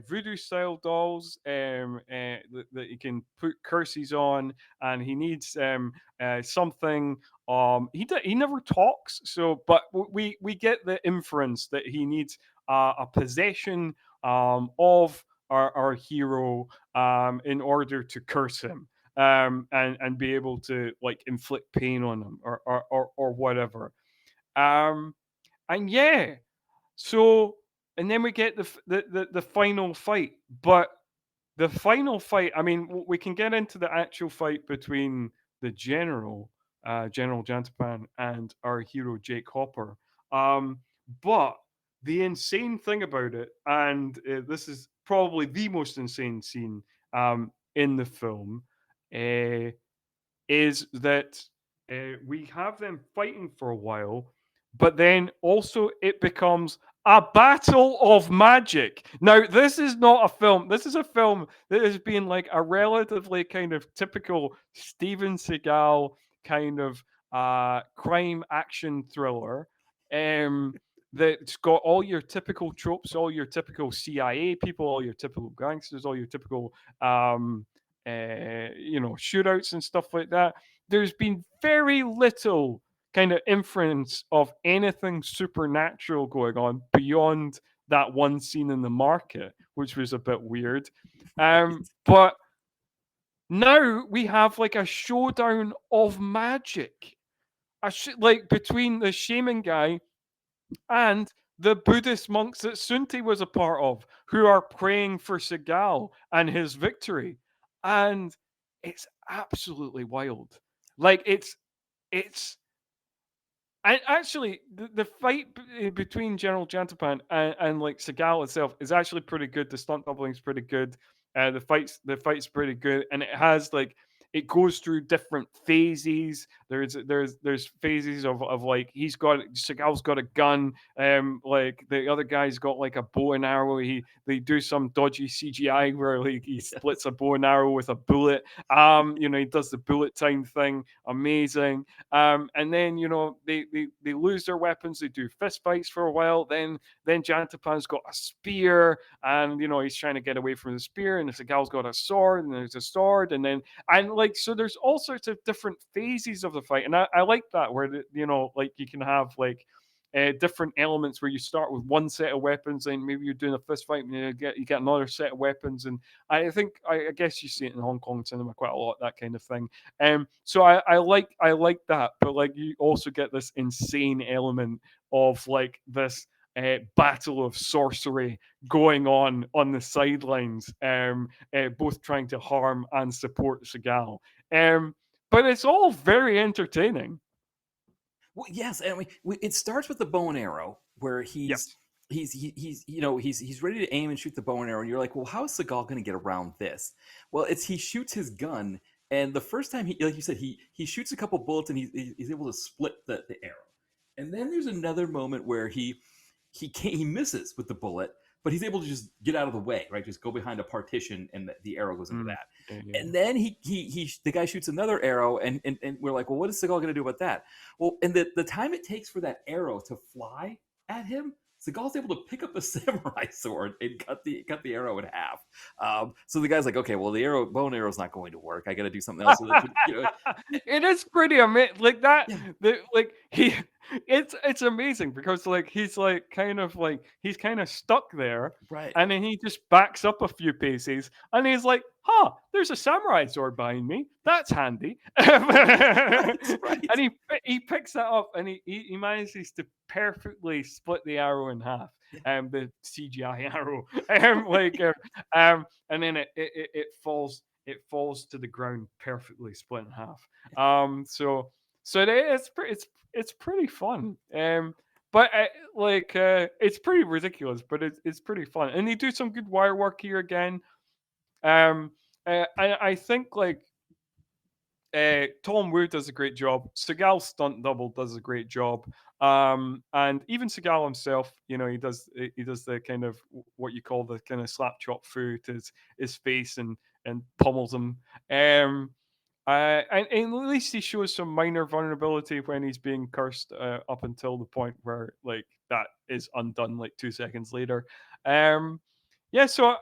voodoo style dolls that he can put curses on, and he needs something. He never talks, so but we get the inference that he needs a possession of our hero in order to curse him. And be able to like inflict pain on him or whatever. And yeah, so, and then we get the final fight. But the final fight, I mean, we can get into the actual fight between the General Jantapan, and our hero Jake Hopper. But the insane thing about it, and this is probably the most insane scene in the film, is that we have them fighting for a while, but then also it becomes a battle of magic. Now, this is not a film. This is a film that has been like a relatively kind of typical Steven Seagal kind of crime action thriller. That's got all your typical tropes, all your typical CIA people, all your typical gangsters, all your typical shootouts and stuff like that. There's been very little kind of inference of anything supernatural going on beyond that one scene in the market, which was a bit weird. But now we have like a showdown of magic, like between the shaman guy and the Buddhist monks that Sunti was a part of, who are praying for Seagal and his victory. And it's absolutely wild. Like it's and actually the fight between General Jantapan and like Seagal itself is actually pretty good. The stunt doubling is pretty good. The fight's pretty good, and it has like it goes through different phases. There's phases of like Seagal's got a gun, like the other guy's got like a bow and arrow. They do some dodgy CGI where like he splits a bow and arrow with a bullet. He does the bullet time thing, amazing. And then they lose their weapons. They do fist fights for a while. Then Jantapan's got a spear, and he's trying to get away from the spear. And the gal's got a sword, and there's a sword, and like so. There's all sorts of different phases of the fight, and I like that where like you can have like different elements where you start with one set of weapons, and maybe you're doing a fist fight, and you get another set of weapons. And I guess you see it in Hong Kong cinema quite a lot, that kind of thing. So I like that, but like you also get this insane element of like this battle of sorcery going on the sidelines, both trying to harm and support Seagal. But it's all very entertaining. Well, yes, and it starts with the bow and arrow where Yes. he's ready to aim and shoot the bow and arrow, and you're like, well, how is Seagal going to get around this? Well, he shoots his gun, and the first time like you said, he shoots a couple bullets, and he's able to split the arrow, and then there's another moment where he misses with the bullet, but he's able to just get out of the way, right? Just go behind a partition, and the arrow goes into that. Yeah. And then the guy shoots another arrow, and we're like, well, what is Seagal going to do about that? Well, and the time it takes for that arrow to fly at him, Seagal's able to pick up a samurai sword and cut the arrow in half. So the guy's like, okay, well, the bow and arrow's not going to work. I got to do something else. So it is pretty amazing, like that. Yeah. It's amazing because like he's kind of stuck there, right? And then he just backs up a few paces, and he's like, "Huh, there's a samurai sword behind me. That's handy." right. And he picks that up, and he manages to perfectly split the arrow in half. The CGI arrow, and then it falls to the ground perfectly split in half. So it's pretty fun. But it's pretty ridiculous, but it's pretty fun, and they do some good wire work here again. I think like Tom Wu does a great job. Seagal's stunt double does a great job. And even Seagal himself, he does the kind of what you call the kind of slap chop through to his face and pummels him. And at least he shows some minor vulnerability when he's being cursed, up until the point where like that is undone like 2 seconds later. Yeah, so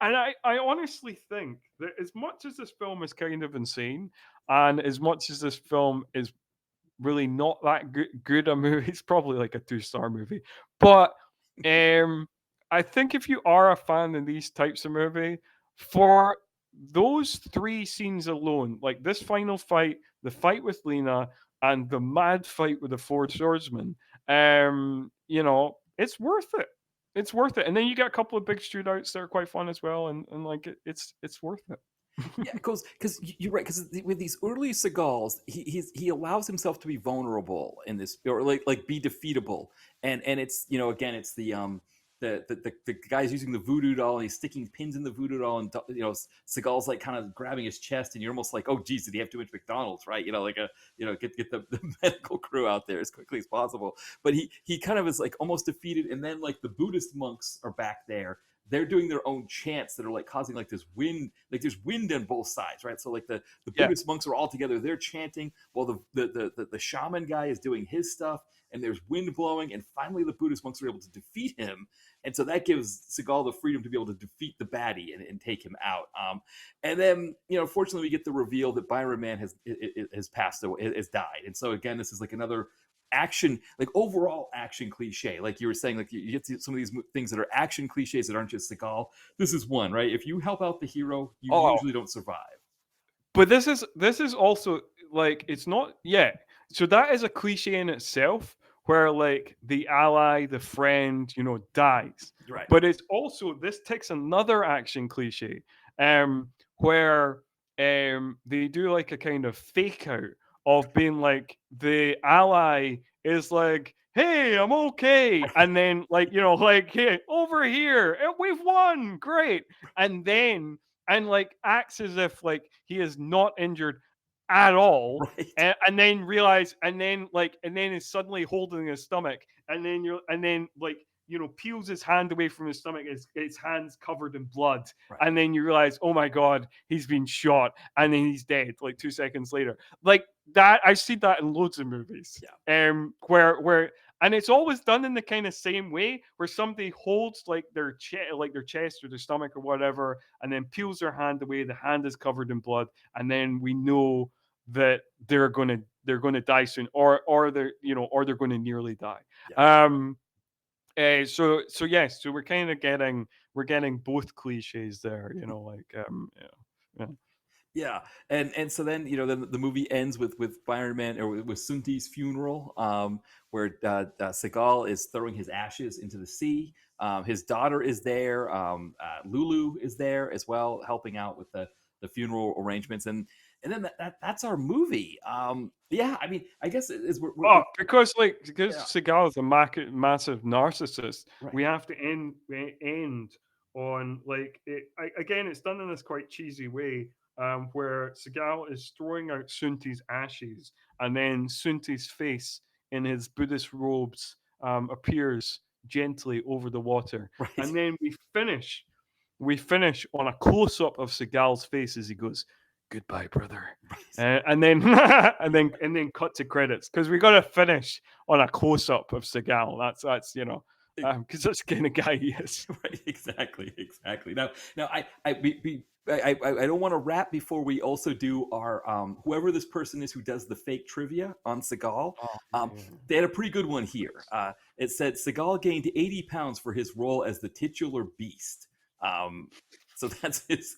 and I honestly think that as much as this film is kind of insane, and as much as this film is really not that good a movie, it's probably like a 2-star movie. But I think if you are a fan of these types of movie, for those 3 scenes alone, like this final fight, the fight with Lena, and the mad fight with the 4 swordsmen, it's worth it. It's worth it. And then you get a couple of big shootouts that are quite fun as well, and like it's worth it. Yeah, because you're right. Because with these early Seagals, he allows himself to be vulnerable in this, or like be defeatable, and it's again it's the guy's using the voodoo doll, and he's sticking pins in the voodoo doll, and Seagal's like kind of grabbing his chest, and you're almost like, oh geez, did he have too much McDonald's, right? Get the medical crew out there as quickly as possible. But he kind of is like almost defeated, and then like the Buddhist monks are back there. they're doing their own chants that are like causing like this wind, like there's wind on both sides, right? So like the Yeah. Buddhist monks are all together, they're chanting, while the shaman guy is doing his stuff, and there's wind blowing, and finally the Buddhist monks are able to defeat him, and so that gives Seagal the freedom to be able to defeat the baddie and take him out. And then, fortunately, we get the reveal that Byron Man has passed away, has died, and so again, this is like another action, like overall action cliche. Like you were saying, like you get some of these things that are action cliches that aren't just Seagal. This is one, right? If you help out the hero, you usually don't survive. But this is also like, it's not, yeah. So that is a cliche in itself, where like the ally, the friend, dies. Right. But it's also, this takes another action cliche, where they do like a kind of fake out of being like, the ally is like, hey, I'm okay, and then like, hey, over here, we've won, great, and then like acts as if like he is not injured at all, right. and then realize, and then is suddenly holding his stomach, and then peels his hand away from his stomach, his hand's covered in blood, right. And then you realize, oh my god, he's been shot, and then he's dead like 2 seconds later. Like that, I've seen that in loads of movies. Yeah. Where and it's always done in the kind of same way, where somebody holds like their chest or their stomach or whatever, and then peels their hand away. The hand is covered in blood, and then we know that they're gonna die soon, or they're going to nearly die. Yeah. So yes, so we're kind of getting both cliches there, yeah. Yeah, and so then the movie ends with Byron Man, or with Sunti's funeral, where Seagal is throwing his ashes into the sea. His daughter is there. Lulu is there as well, helping out with the funeral arrangements, and then that's our movie. Yeah, I mean, I guess because Yeah. Seagal is a massive narcissist. Right. We have to end on like again. It's done in this quite cheesy way, where Seagal is throwing out Sunti's ashes, and then Sunti's face in his Buddhist robes appears gently over the water, Right. and then we finish on a close up of Seagal's face as he goes, "Goodbye, brother," Right. and then and then cut to credits, because we got to finish on a close up of Seagal. That's because that's the kind of guy he is. Right, exactly. Now, I don't want to wrap before we also do our whoever this person is who does the fake trivia on Seagal. They had a pretty good one here. It said Seagal gained 80 pounds for his role as the titular beast. So that's his,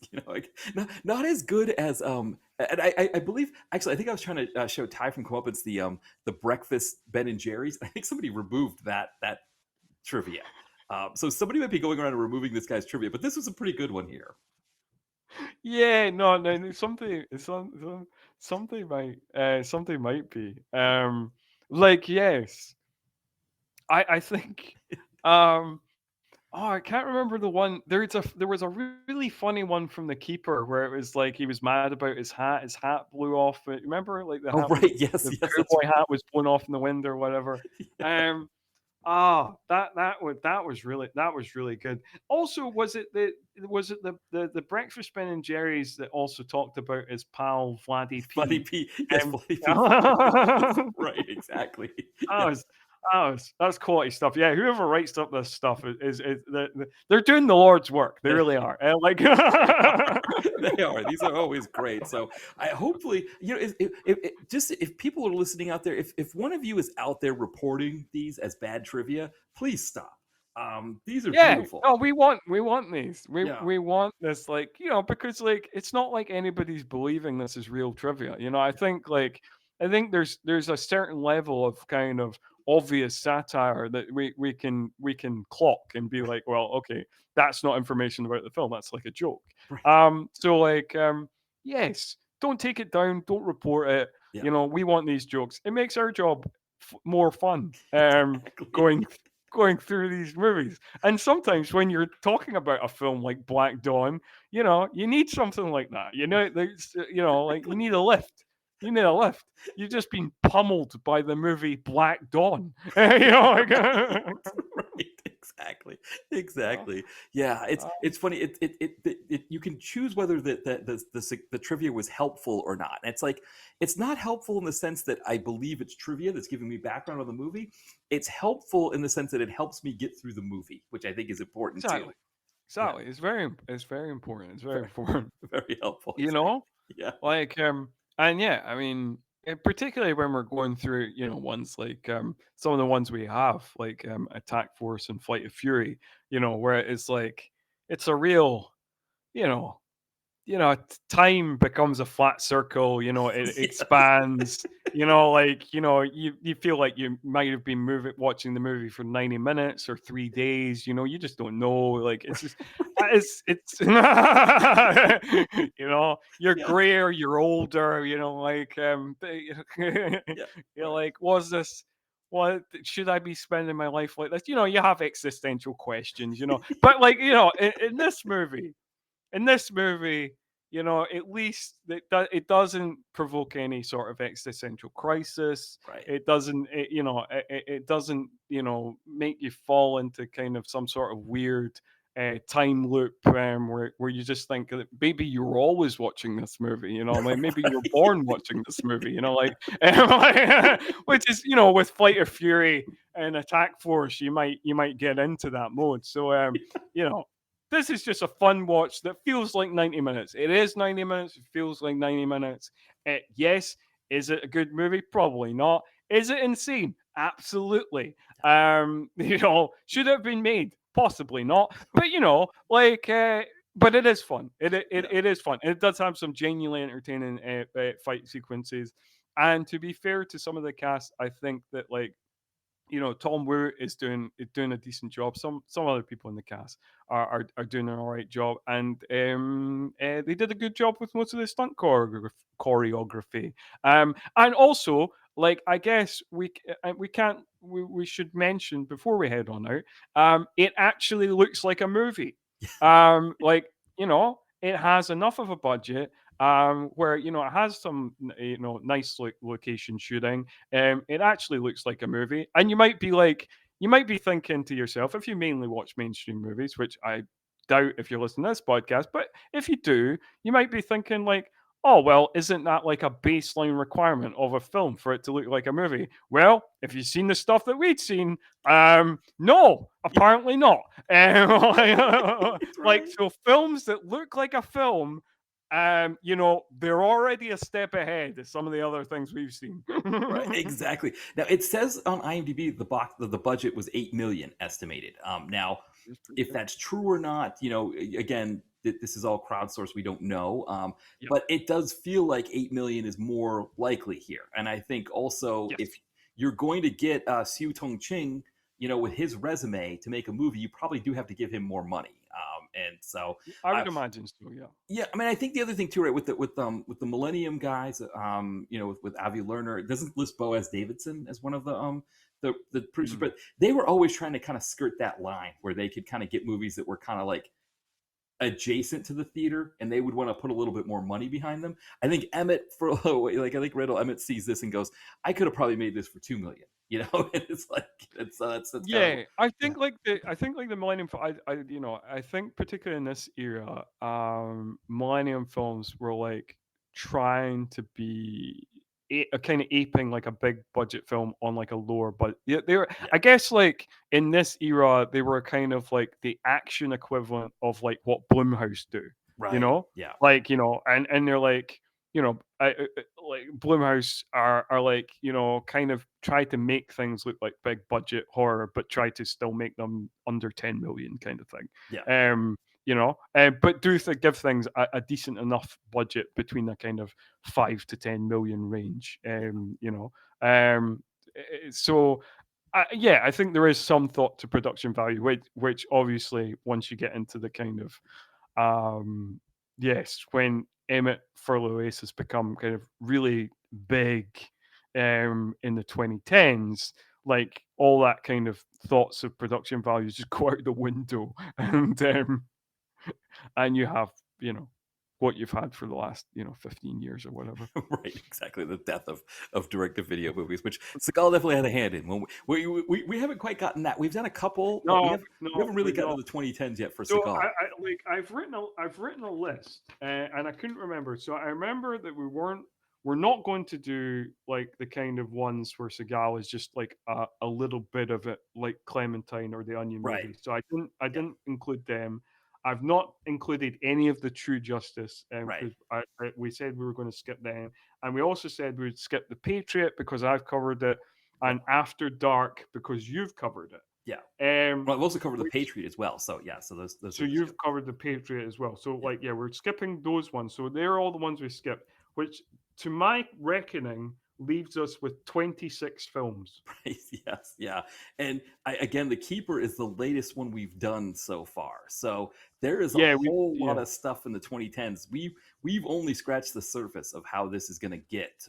not as good as and I believe, actually, I think I was trying to show Ty from Comeuppance the breakfast Ben and Jerry's. I think somebody removed that trivia. So somebody might be going around and removing this guy's trivia, but this was a pretty good one here. Yeah, no, something might be. Like, yes, I think. Oh, I can't remember the one. There was a really funny one from The Keeper, where it was like he was mad about his hat. His hat blew off. Remember, like the hat right, yes, the yes, cowboy hat was blown off in the wind or whatever. Yeah. That was really good. Also, was it the breakfast Ben and Jerry's that also talked about his pal Vladdy P? Vladdy P. Yes, Vladdy P. Right, exactly. That's quality stuff. Yeah, whoever writes up this stuff is they're doing the Lord's work. They really are. Like they are. These are always great. So I hopefully, if people are listening out there, if one of you is out there reporting these as bad trivia, please stop. These are beautiful. No, we want these. We want this, like, because like it's not like anybody's believing this is real trivia. I think there's a certain level of kind of obvious satire that we can clock and be like, well, okay, that's not information about the film, that's like a joke. Right. So like, yes, don't take it down, don't report it. Yeah. We want these jokes. It makes our job more fun. Exactly. Going through these movies. And sometimes when you're talking about a film like Black Dawn, you need something like that. Like you need a lift. You need a lift. You've just been pummeled by the movie Black Dawn. Right, know? Exactly. Yeah, Uh, it's funny. You can choose whether the trivia was helpful or not. And it's like it's not helpful in the sense that I believe it's trivia that's giving me background on the movie. It's helpful in the sense that it helps me get through the movie, which I think is important too. exactly. Yeah, Exactly. It's very important. It's very very, important. very helpful. You Exactly. know? Yeah, Like, and yeah, I mean, particularly when we're going through, ones like some of the ones we have, like Attack Force and Flight of Fury, where it's like it's a real, you know, time becomes a flat circle, it yes, expands, you feel like you might have been watching the movie for 90 minutes or 3 days, you just don't know. Like it's just, it's, you're yeah, grayer, you're older, yeah. you're Right. like, was this, what should I be spending my life like this? You have existential questions, but like, in this movie, at least it doesn't provoke any sort of existential crisis. Right. It doesn't, make you fall into kind of some sort of weird time loop where you just think that maybe you're always watching this movie, like maybe you're born watching this movie, like, which is, with Flight of Fury and Attack Force, you might get into that mode. So, you know, this is just a fun watch that feels like 90 minutes. It is 90 minutes. It feels like 90 minutes. Yes. Is it a good movie? Probably not. Is it insane? Absolutely. Should it have been made? Possibly not. But but it is fun. Yeah. It is fun. It does have some genuinely entertaining fight sequences. And to be fair to some of the cast, I think that like Tom Wu is doing a decent job. Some other people in the cast are doing an all right job, and they did a good job with most of the stunt choreography. And also, like I guess we can't we should mention before we head on out. It actually looks like a movie. Like it has enough of a budget. Where it has some nice location shooting. It actually looks like a movie, and you might be thinking to yourself, if you mainly watch mainstream movies, which I doubt if you're listening to this podcast, but if you do, you might be thinking like, oh well, isn't that like a baseline requirement of a film for it to look like a movie? Well, if you've seen the stuff that we'd seen, no, apparently not. Like Right. so, films that look like a film they're already a step ahead of some of the other things we've seen. Right, exactly. Now it says on IMDb the budget was 8 million estimated. Now, It's pretty if good. that's true or not, again, this is all crowdsourced. We don't know, Yep. but it does feel like 8 million is more likely here. And I think also Yes. if you're going to get Siu-Tung Ching, with his resume to make a movie, you probably do have to give him more money. And so I I, would imagine so. Yeah. yeah, I mean, I think the other thing too, right, with the Millennium guys, with Avi Lerner, it doesn't list Boaz Davidson as one of the producers, Mhm. but they were always trying to kind of skirt that line where they could kind of get movies that were kind of like adjacent to the theater, and they would want to put a little bit more money behind them. I think Emmett, for like I think Riddle Emmett sees this and goes, "I could have probably made this for 2 million," and it's like that's kind of Yeah, I yeah, think like the Millennium. I think particularly in this era, Millennium films were like trying to be kind of aping like a big budget film on like a lower, but yeah, they were. yeah, I guess like in this era, they were kind of like the action equivalent of like what Blumhouse do. You right, know, yeah, like and they're like like Blumhouse are like kind of try to make things look like big budget horror, but try to still make them under 10 million kind of thing. yeah, But give things a decent enough budget between a kind of 5 to 10 million range. yeah, Um, so yeah, I think there is some thought to production value, which obviously once you get into the kind of yes, when Emmett Furlow has become kind of really big in the 2010s, like all that kind of thoughts of production values just go out the window, and you have what you've had for the last 15 years or whatever. Right, exactly. The death of direct-to-video movies, which Seagal definitely had a hand in. When we haven't quite gotten that. We've done a couple, but we haven't really gotten to the 2010s yet for So Seagal. I've written a list, and I couldn't remember. So I remember that we're not going to do like the kind of ones where Seagal is just like a little bit of it, like Clementine or the Onion Right. movie. So I didn't include them. I've not included any of the True Justice Right. because we said we were going to skip them, and we also said we would skip the Patriot because I've covered it, and After Dark because you've covered it. Yeah. Well, I've also covered the Patriot as well. So yeah, so those. So you've covered the Patriot as well. So we're skipping those ones. So they're all the ones we skipped, which to my reckoning leaves us with 26 films. Right. Yes. Yeah. And again, The Keeper is the latest one we've done so far. So there is a whole lot of stuff in the 2010s. We've only scratched the surface of how this is going to get.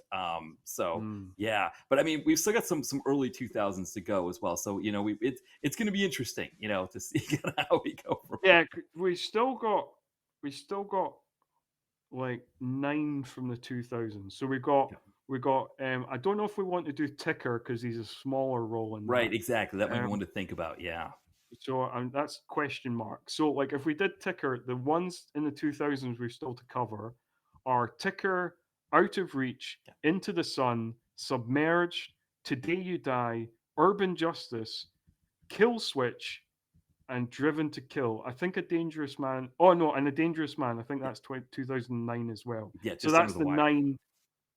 Yeah. But I mean, we've still got some early 2000s to go as well. So it's going to be interesting, to see how we go. We still got like 9 from the 2000s. So we got. I don't know if we want to do Ticker because he's a smaller role in that. Right, exactly. That might be one to think about. Yeah. So that's question mark. So like if we did Ticker, the ones in the 2000s we've still to cover are Ticker, Out of Reach, Into the Sun, Submerged, Today You Die, Urban Justice, Kill Switch, and Driven to Kill. I think A Dangerous Man. Oh no, and A Dangerous Man. I think that's 2009 as well. Yeah. So that's the 9.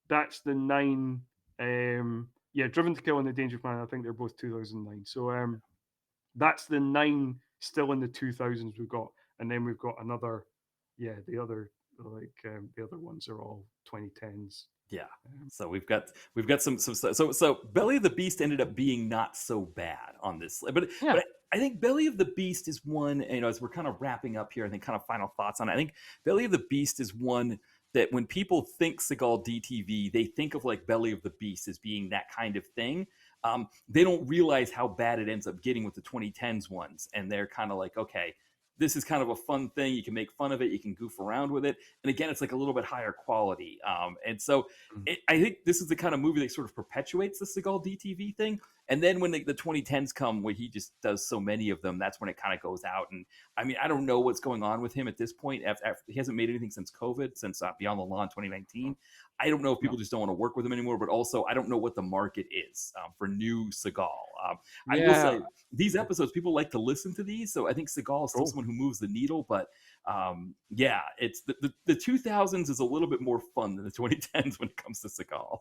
That's the 9. Driven to Kill and The Dangerous Man. I think they're both 2009. So that's the 9 still in the 2000s we've got, and then we've got another. The other the other ones are all 2010s. Yeah. So we've got some so Belly of the Beast ended up being not so bad on this, but I think Belly of the Beast is one, as we're kind of wrapping up here, I think kind of final thoughts on it. I think Belly of the Beast is one that when people think Seagal DTV, they think of like Belly of the Beast as being that kind of thing. They don't realize how bad it ends up getting with the 2010s ones. And they're kind of like, okay, this is kind of a fun thing. You can make fun of it. You can goof around with it. And again, it's like a little bit higher quality. And so I think this is the kind of movie that sort of perpetuates the Seagal DTV thing. And then when the 2010s come, where he just does so many of them, that's when it kind of goes out. And I mean, I don't know what's going on with him at this point. He hasn't made anything since COVID, since Beyond the Law in 2019. I don't know if people just don't want to work with him anymore, but also I don't know what the market is for new Seagal. I will say these episodes, people like to listen to these. So I think Seagal is still someone who moves the needle, but it's the 2000s is a little bit more fun than the 2010s when it comes to Seagal.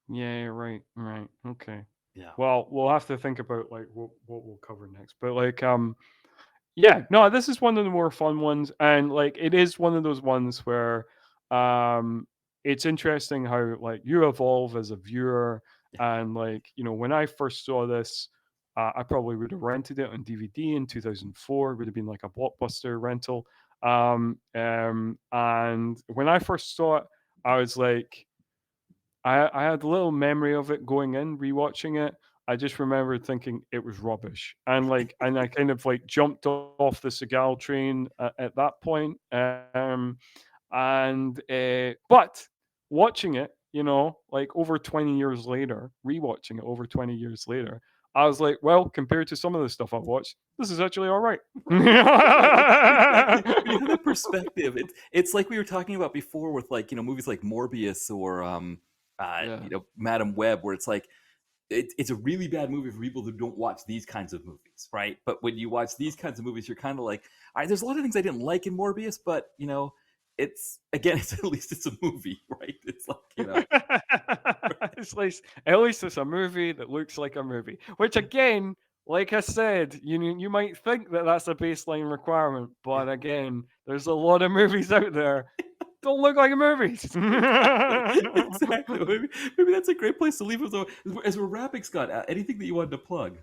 Yeah, right. Okay. Yeah. Well, we'll have to think about like what we'll cover next. But like this is one of the more fun ones, and like it is one of those ones where it's interesting how like you evolve as a viewer, and like when I first saw this, I probably would have rented it on DVD in 2004. It would have been like a Blockbuster rental. And when I first saw it, I was like, I had a little memory of it going in, rewatching it. I just remember thinking it was rubbish, and I kind of like jumped off the Seagal train at that point. But watching it, like over 20 years later, rewatching it over 20 years later, I was like, well, compared to some of the stuff I've watched, this is actually all right. You have the perspective. It's like we were talking about before with like, movies like Morbius or Madam Web, where it's like, it's a really bad movie for people who don't watch these kinds of movies, right? But when you watch these kinds of movies, you're kind of like, all right, there's a lot of things I didn't like in Morbius, but it's at least it's a movie, right? It's like, at least it's a movie that looks like a movie, which again, like I said, you might think that that's a baseline requirement, but again, there's a lot of movies out there don't look like movies. Exactly. Maybe that's a great place to leave it. As we're wrapping, Scott, anything that you wanted to plug?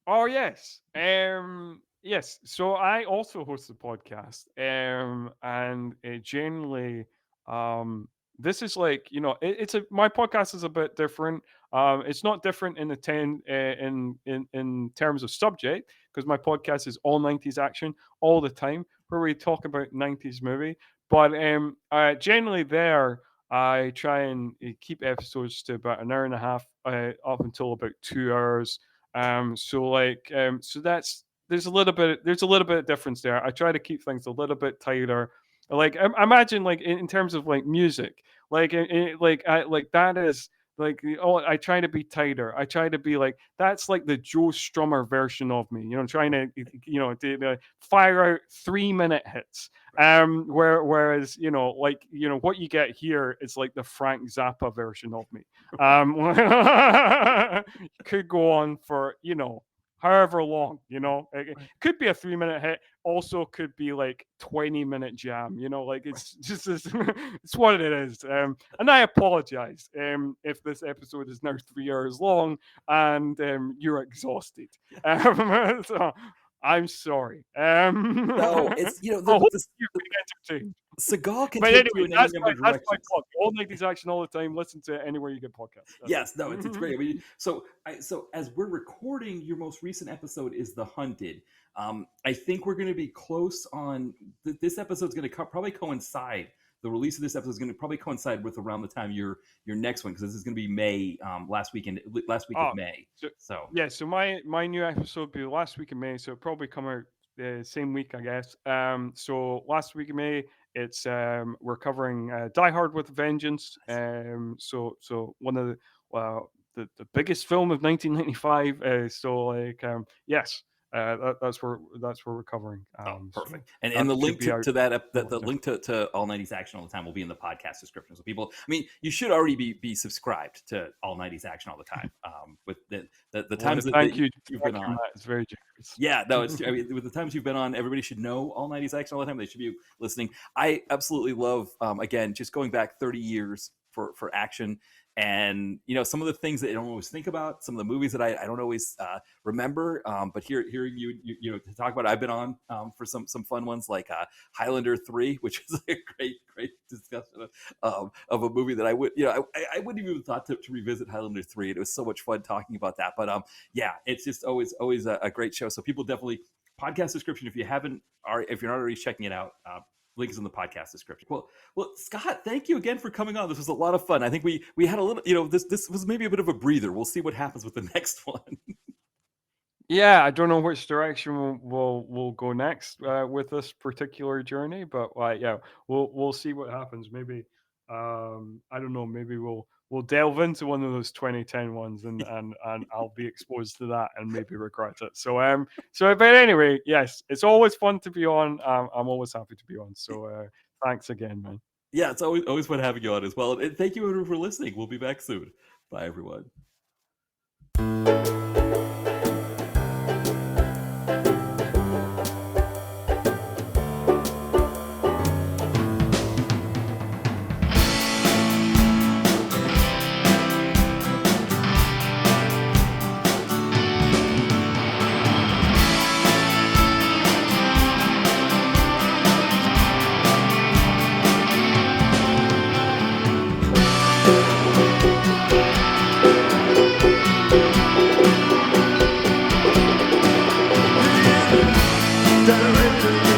Oh yes. Yes. So I also host a podcast. And generally, this is like, my podcast is a bit different. It's not different in in terms of subject, because my podcast is all 90s action all the time, where we talk about 90s movie. But generally there, I try and keep episodes to about an hour and a half, up until about 2 hours. So there's a little bit of difference there. I try to keep things a little bit tighter. Like imagine like in terms of like music, like that is like I try to be tighter. I try to be like that's like the Joe Strummer version of me. Trying to fire out 3 minute hits. Whereas what you get here is like the Frank Zappa version of me. Could go on for however long. It could be a 3 minute hit. Also, could be like 20-minute jam. Like it's just it's what it is. And I apologize if this episode is now 3 hours long and you're exhausted. So I'm sorry. No, it's I hope you've been entertained. Seagal can But take anyway, you in any number of that's my directions. plug. All 90s action all the time. Listen to it anywhere you get podcasts. That's Yes, it. no, it's great. I mean, so as we're recording, your most recent episode is The Hunted. I think we're going to be close on this episode's going to probably coincide. The release of this episode is going to probably coincide with around the time your next one, because this is going to be May, last week of May. So my new episode will be last week of May, so it'll probably come out the same week, I guess. So last week of May, it's we're covering Die Hard with a Vengeance. So one of the biggest film of 1995. Yes. That's where we're covering. Perfect. And the link to that, the link to All 90s Action All the Time will be in the podcast description. So people, I mean, you should already be subscribed to All 90s Action All the Time. With the times that you've been on, it's very generous. Yeah, no, it's I mean, with the times you've been on, everybody should know All 90s Action All the Time. They should be listening. I absolutely love, again, just going back 30 years for action. And some of the things that I don't always think about, some of the movies that I don't always remember, but hearing you to talk about, I've been on for some fun ones like Highlander 3, which is a great discussion of a movie that I would I wouldn't even have thought to revisit Highlander 3. It was so much fun talking about that. But yeah, it's just always a great show. So people definitely, podcast description if you're not already checking it out. Link is in the podcast description. Well, Scott, thank you again for coming on. This was a lot of fun. I think we had a little, this was maybe a bit of a breather. We'll see what happens with the next one. Yeah, I don't know which direction we'll go next with this particular journey, but yeah, we'll see what happens. Maybe I don't know. Maybe we'll delve into one of those 2010 ones, and I'll be exposed to that and maybe regret it. But anyway, yes, it's always fun to be on. I'm always happy to be on. So thanks again, man. Yeah, it's always fun having you on as well. And thank you everyone for listening. We'll be back soon. Bye, everyone. Director